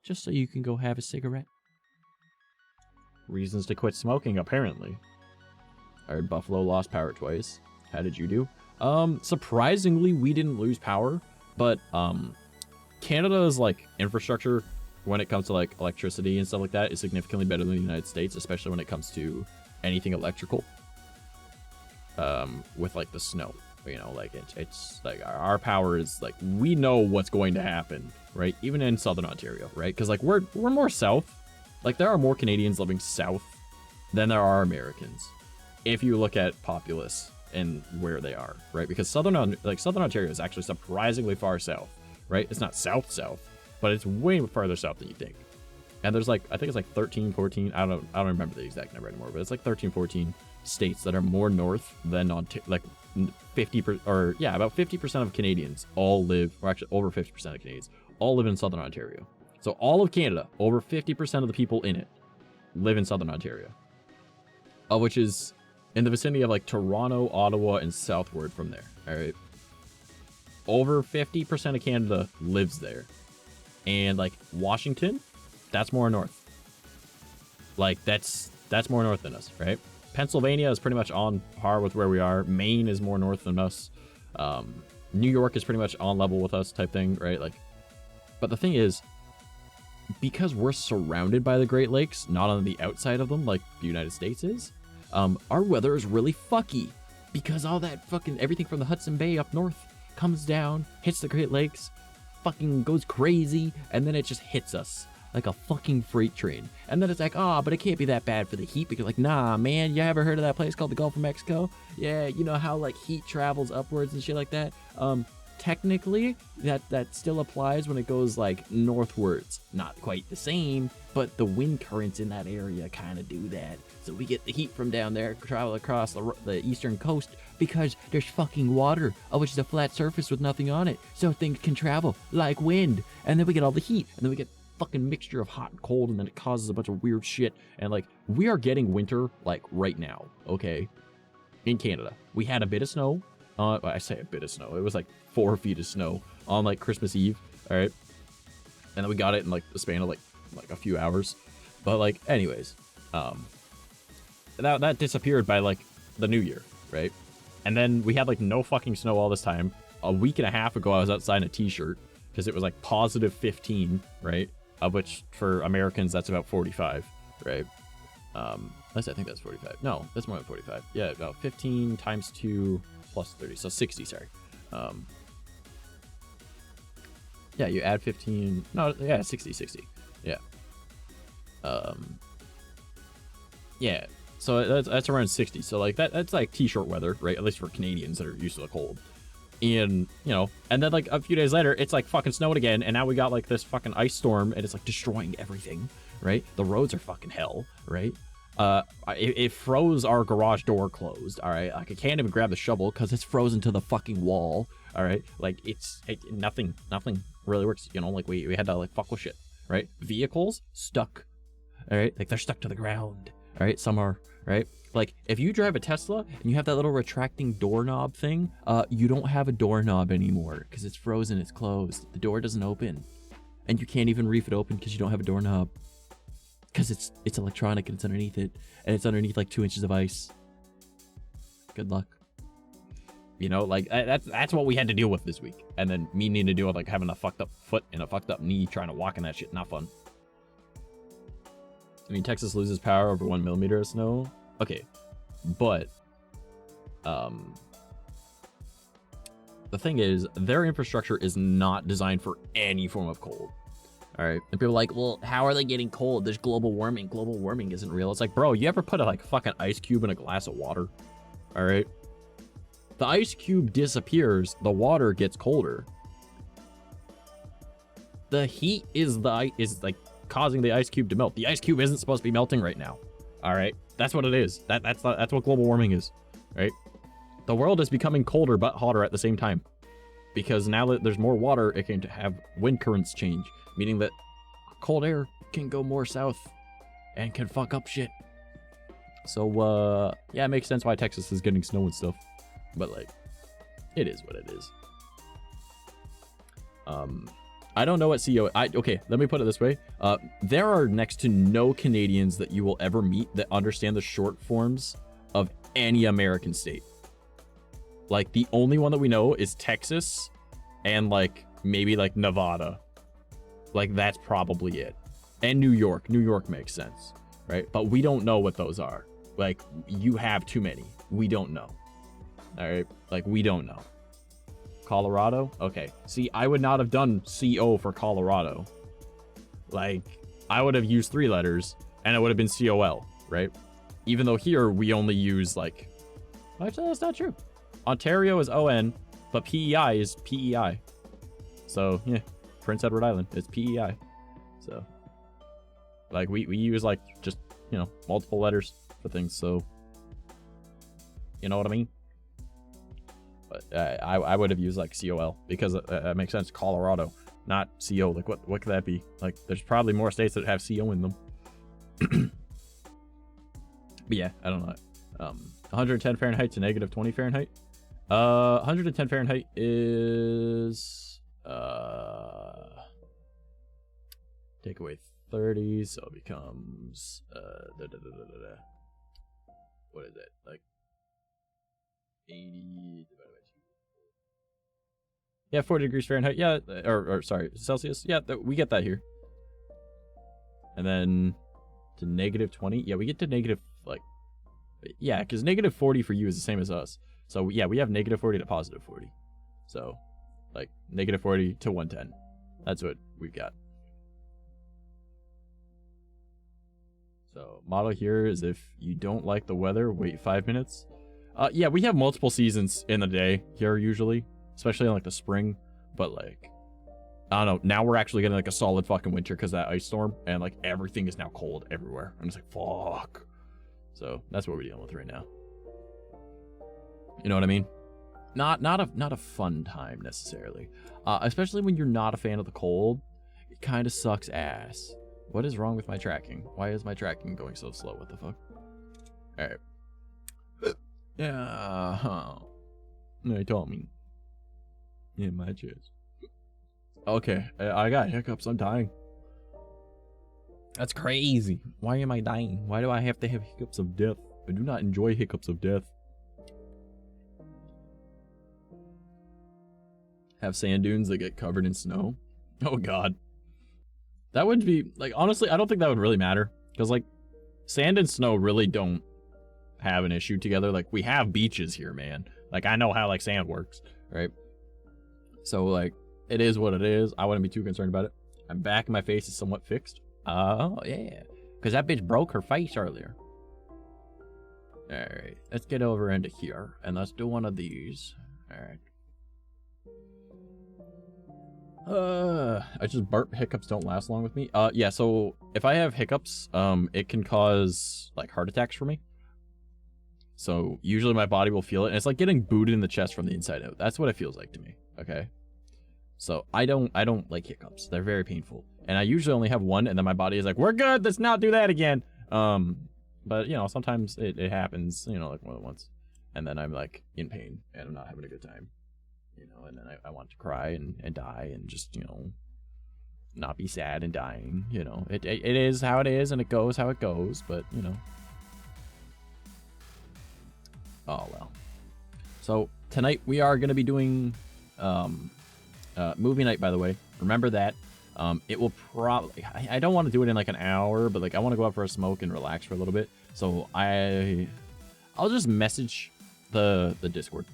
just so you can go have a cigarette. Reasons to quit smoking, apparently. I heard Buffalo lost power twice. How did you do? Surprisingly, we didn't lose power, but Canada's like infrastructure when it comes to like electricity and stuff like that is significantly better than the United States, especially when it comes to anything electrical. With like the snow, you know, like it's like our power is like, we know what's going to happen, right? Even in Southern Ontario, right? Because like we're more south. Like there are more Canadians living south than there are Americans, if you look at populace and where they are, right? Because Southern Ontario is actually surprisingly far south, right? It's not south, but it's way farther south than you think. And there's like, I think it's like 13, 14, I don't remember the exact number anymore, but it's like 13, 14 states that are more north than like 50%, or yeah, about 50% of Canadians all live, or actually over 50% of Canadians all live in Southern Ontario. So all of Canada, over 50% of the people in it live in Southern Ontario, which is in the vicinity of like Toronto, Ottawa, and southward from there. All right. Over 50% of Canada lives there. And like Washington, that's more north. Like that's more north than us, right? Pennsylvania is pretty much on par with where we are. Maine is more north than us. New York is pretty much on level with us type thing, right? Like, but the thing is, because we're surrounded by the Great Lakes, not on the outside of them like the United States is, our weather is really fucky because all that fucking everything from the Hudson Bay up north comes down, hits the Great Lakes, fucking goes crazy, and then it just hits us like a fucking freight train. And then it's like, oh, but it can't be that bad for the heat, because like, nah, man, you ever heard of that place called the Gulf of Mexico? Yeah, you know how like heat travels upwards and shit like that? technically that still applies when it goes like northwards. Not quite the same, but the wind currents in that area kind of do that. So we get the heat from down there travel across the eastern coast because there's fucking water, which is a flat surface with nothing on it. So things can travel like wind, and then we get all the heat, and then we get fucking mixture of hot and cold, and then it causes a bunch of weird shit. And like, we are getting winter like right now, okay? In Canada, we had a bit of snow. I say a bit of snow. It was like 4 feet of snow on like Christmas Eve. All right, and then we got it in like the span of like a few hours. But like, anyways, that disappeared by like the New Year, right? And then we had like no fucking snow all this time. A week and a half ago, I was outside in a t-shirt because it was like positive 15, right? Of which for Americans that's about 45, right? Unless I think that's 45. No, that's more than 45. Yeah, about 15 times 2 plus 30, so 60. Sorry. Yeah, you add 15. No, yeah, 60. Yeah. Yeah. So that's around 60. So like that's like t-shirt weather, right? At least for Canadians that are used to the cold. And you know, and then like a few days later, it's like fucking snowing again, and now we got like this fucking ice storm, and it's like destroying everything, right? The roads are fucking hell, right? It froze our garage door closed. All right, like I can't even grab the shovel because it's frozen to the fucking wall. All right, like nothing really works. You know, like we had to like fuck with shit, right? Vehicles stuck. All right, like they're stuck to the ground. All right, some are, right? Like if you drive a Tesla and you have that little retracting doorknob thing, you don't have a doorknob anymore because it's frozen, it's closed. The door doesn't open, and you can't even reef it open because you don't have a doorknob. Because it's electronic and it's underneath it, and it's underneath like 2 inches of ice. Good luck. You know, like that's what we had to deal with this week, and then me needing to deal with like having a fucked up foot and a fucked up knee trying to walk in that shit. Not fun. I mean, Texas loses power over 1 millimeter of snow. Okay, but the thing is, their infrastructure is not designed for any form of cold. All right, and people are like, well, how are they getting cold? There's global warming. Global warming isn't real. It's like, bro, you ever put a like fucking ice cube in a glass of water? All right, the ice cube disappears, the water gets colder. The heat is like causing the ice cube to melt. The ice cube isn't supposed to be melting right now. All right, that's what it is. That's what global warming is, right? The world is becoming colder but hotter at the same time, because now that there's more water, it can have wind currents change, meaning that cold air can go more south and can fuck up shit. So yeah, it makes sense why Texas is getting snow and stuff, but like, it is what it is. I don't know what CO. Okay, let me put it this way. There are next to no Canadians that you will ever meet that understand the short forms of any American state. Like, the only one that we know is Texas and like maybe like Nevada. Like, that's probably it. And New York. New York makes sense, right? But we don't know what those are. Like, you have too many. We don't know. All right? Like, we don't know. Colorado? Okay. See, I would not have done CO for Colorado. Like, I would have used 3 letters, and it would have been COL, right? Even though here, we only use, like... Actually, that's not true. Ontario is ON, but PEI is PEI. So, yeah. Prince Edward Island is PEI. So, like, we use, like, just, you know, multiple letters for things, so... You know what I mean? But I would have used like COL because that makes sense. Colorado, not CO. Like what could that be? Like there's probably more states that have CO in them. But yeah, I don't know. 110 Fahrenheit to negative 20 Fahrenheit. 110 Fahrenheit is take away 30, so it becomes what is it, like 80 divided by 2. Yeah, 40 degrees Fahrenheit. Yeah, or sorry, Celsius. Yeah, we get that here. And then to negative 20. Yeah, we get to negative, like, yeah, because negative 40 for you is the same as us. So yeah, we have negative 40 to positive 40. So like negative 40 to 110. That's what we've got. So model here is if you don't like the weather, wait 5 minutes. Yeah, we have multiple seasons in the day here usually. especially in like the spring. But like, I don't know. Now we're actually getting like a solid fucking winter because that ice storm, and like everything is now cold everywhere. I'm just like, fuck. So that's what we're dealing with right now. You know what I mean? Not a fun time necessarily, especially when you're not a fan of the cold. It kind of sucks ass. What is wrong with my tracking? Why is my tracking going so slow? What the fuck? All right. Yeah. Huh. They told me. In my chest. Okay, I got hiccups. I'm dying. That's crazy. Why am I dying? Why do I have to have hiccups of death? I do not enjoy hiccups of death. Have sand dunes that get covered in snow. Oh god. That would be, like, honestly, I don't think that would really matter. Because, like, sand and snow really don't have an issue together. Like, we have beaches here, man. Like, I know how, like, sand works, right? So, like, it is what it is. I wouldn't be too concerned about it. I'm back and my face is somewhat fixed. Oh, yeah. Because that bitch broke her face earlier. Alright, let's get over into here. And let's do one of these. Alright. I just burp. Hiccups don't last long with me. Yeah, so if I have hiccups, it can cause, like, heart attacks for me. So usually my body will feel it. And it's like getting booted in the chest from the inside out. That's what it feels like to me, okay? So I don't like hiccups. They're very painful. And I usually only have one, and then my body is like, we're good, let's not do that again. But, you know, sometimes it happens, you know, like more than once. And then I'm, like, in pain, and I'm not having a good time. You know, and then I want to cry and die and just, you know, not be sad and dying. You know, it is how it is, and it goes how it goes, but, you know. Oh, well. So, tonight we are going to be doing movie night, by the way. Remember that. It will probably... I don't want to do it in, like, an hour, but, like, I want to go out for a smoke and relax for a little bit. So, I'll just message the Discord.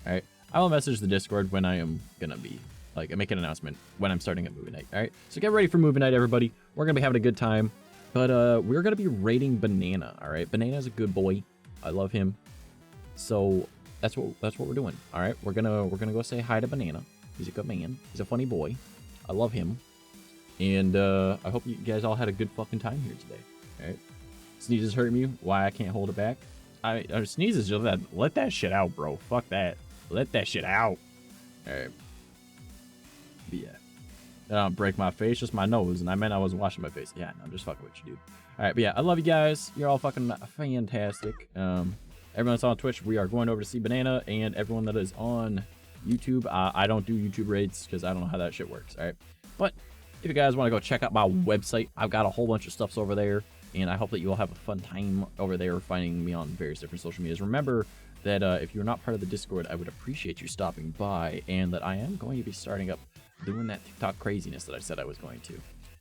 All right? I will message the Discord when I am going to be, like, make an announcement when I'm starting at movie night, all right? So get ready for movie night, everybody. We're going to be having a good time, but we're going to be rating Banana, all right? Banana's a good boy. I love him. So that's what we're doing, all right? We're going to go say hi to Banana. He's a good man. He's a funny boy. I love him. And I hope you guys all had a good fucking time here today, all right? Sneezes hurt me. Why I can't hold it back? Sneezes, just let that shit out, bro. Fuck that. Let that shit out. Alright. But yeah. I don't break my face, just my nose. And I meant I wasn't washing my face. Yeah, no, I'm just fucking with you, dude. Alright, but yeah, I love you guys. You're all fucking fantastic. Everyone that's on Twitch, we are going over to see Banana. And everyone that is on YouTube, I don't do YouTube raids because I don't know how that shit works. Alright. But if you guys want to go check out my website, I've got a whole bunch of stuffs over there. And I hope that you all have a fun time over there finding me on various different social medias. Remember that if you're not part of the Discord, I would appreciate you stopping by, and that I am going to be starting up doing that TikTok craziness that I said I was going to.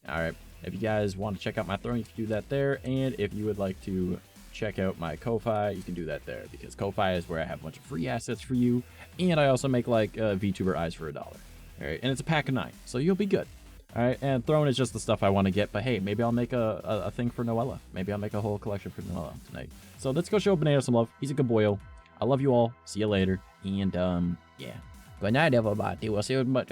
All right, if you guys want to check out my throne, you can do that there, and if you would like to check out my Ko-Fi, you can do that there, because Ko-Fi is where I have a bunch of free assets for you, and I also make, like, VTuber eyes for $1. All right, and it's a pack of 9, so you'll be good. All right, and throne is just the stuff I want to get, but hey, maybe I'll make a thing for Noella. Maybe I'll make a whole collection for Noella tonight. So let's go show Banana some love. He's a good boyo. I love you all. See you later. And, yeah. Good night, everybody. We'll see you much.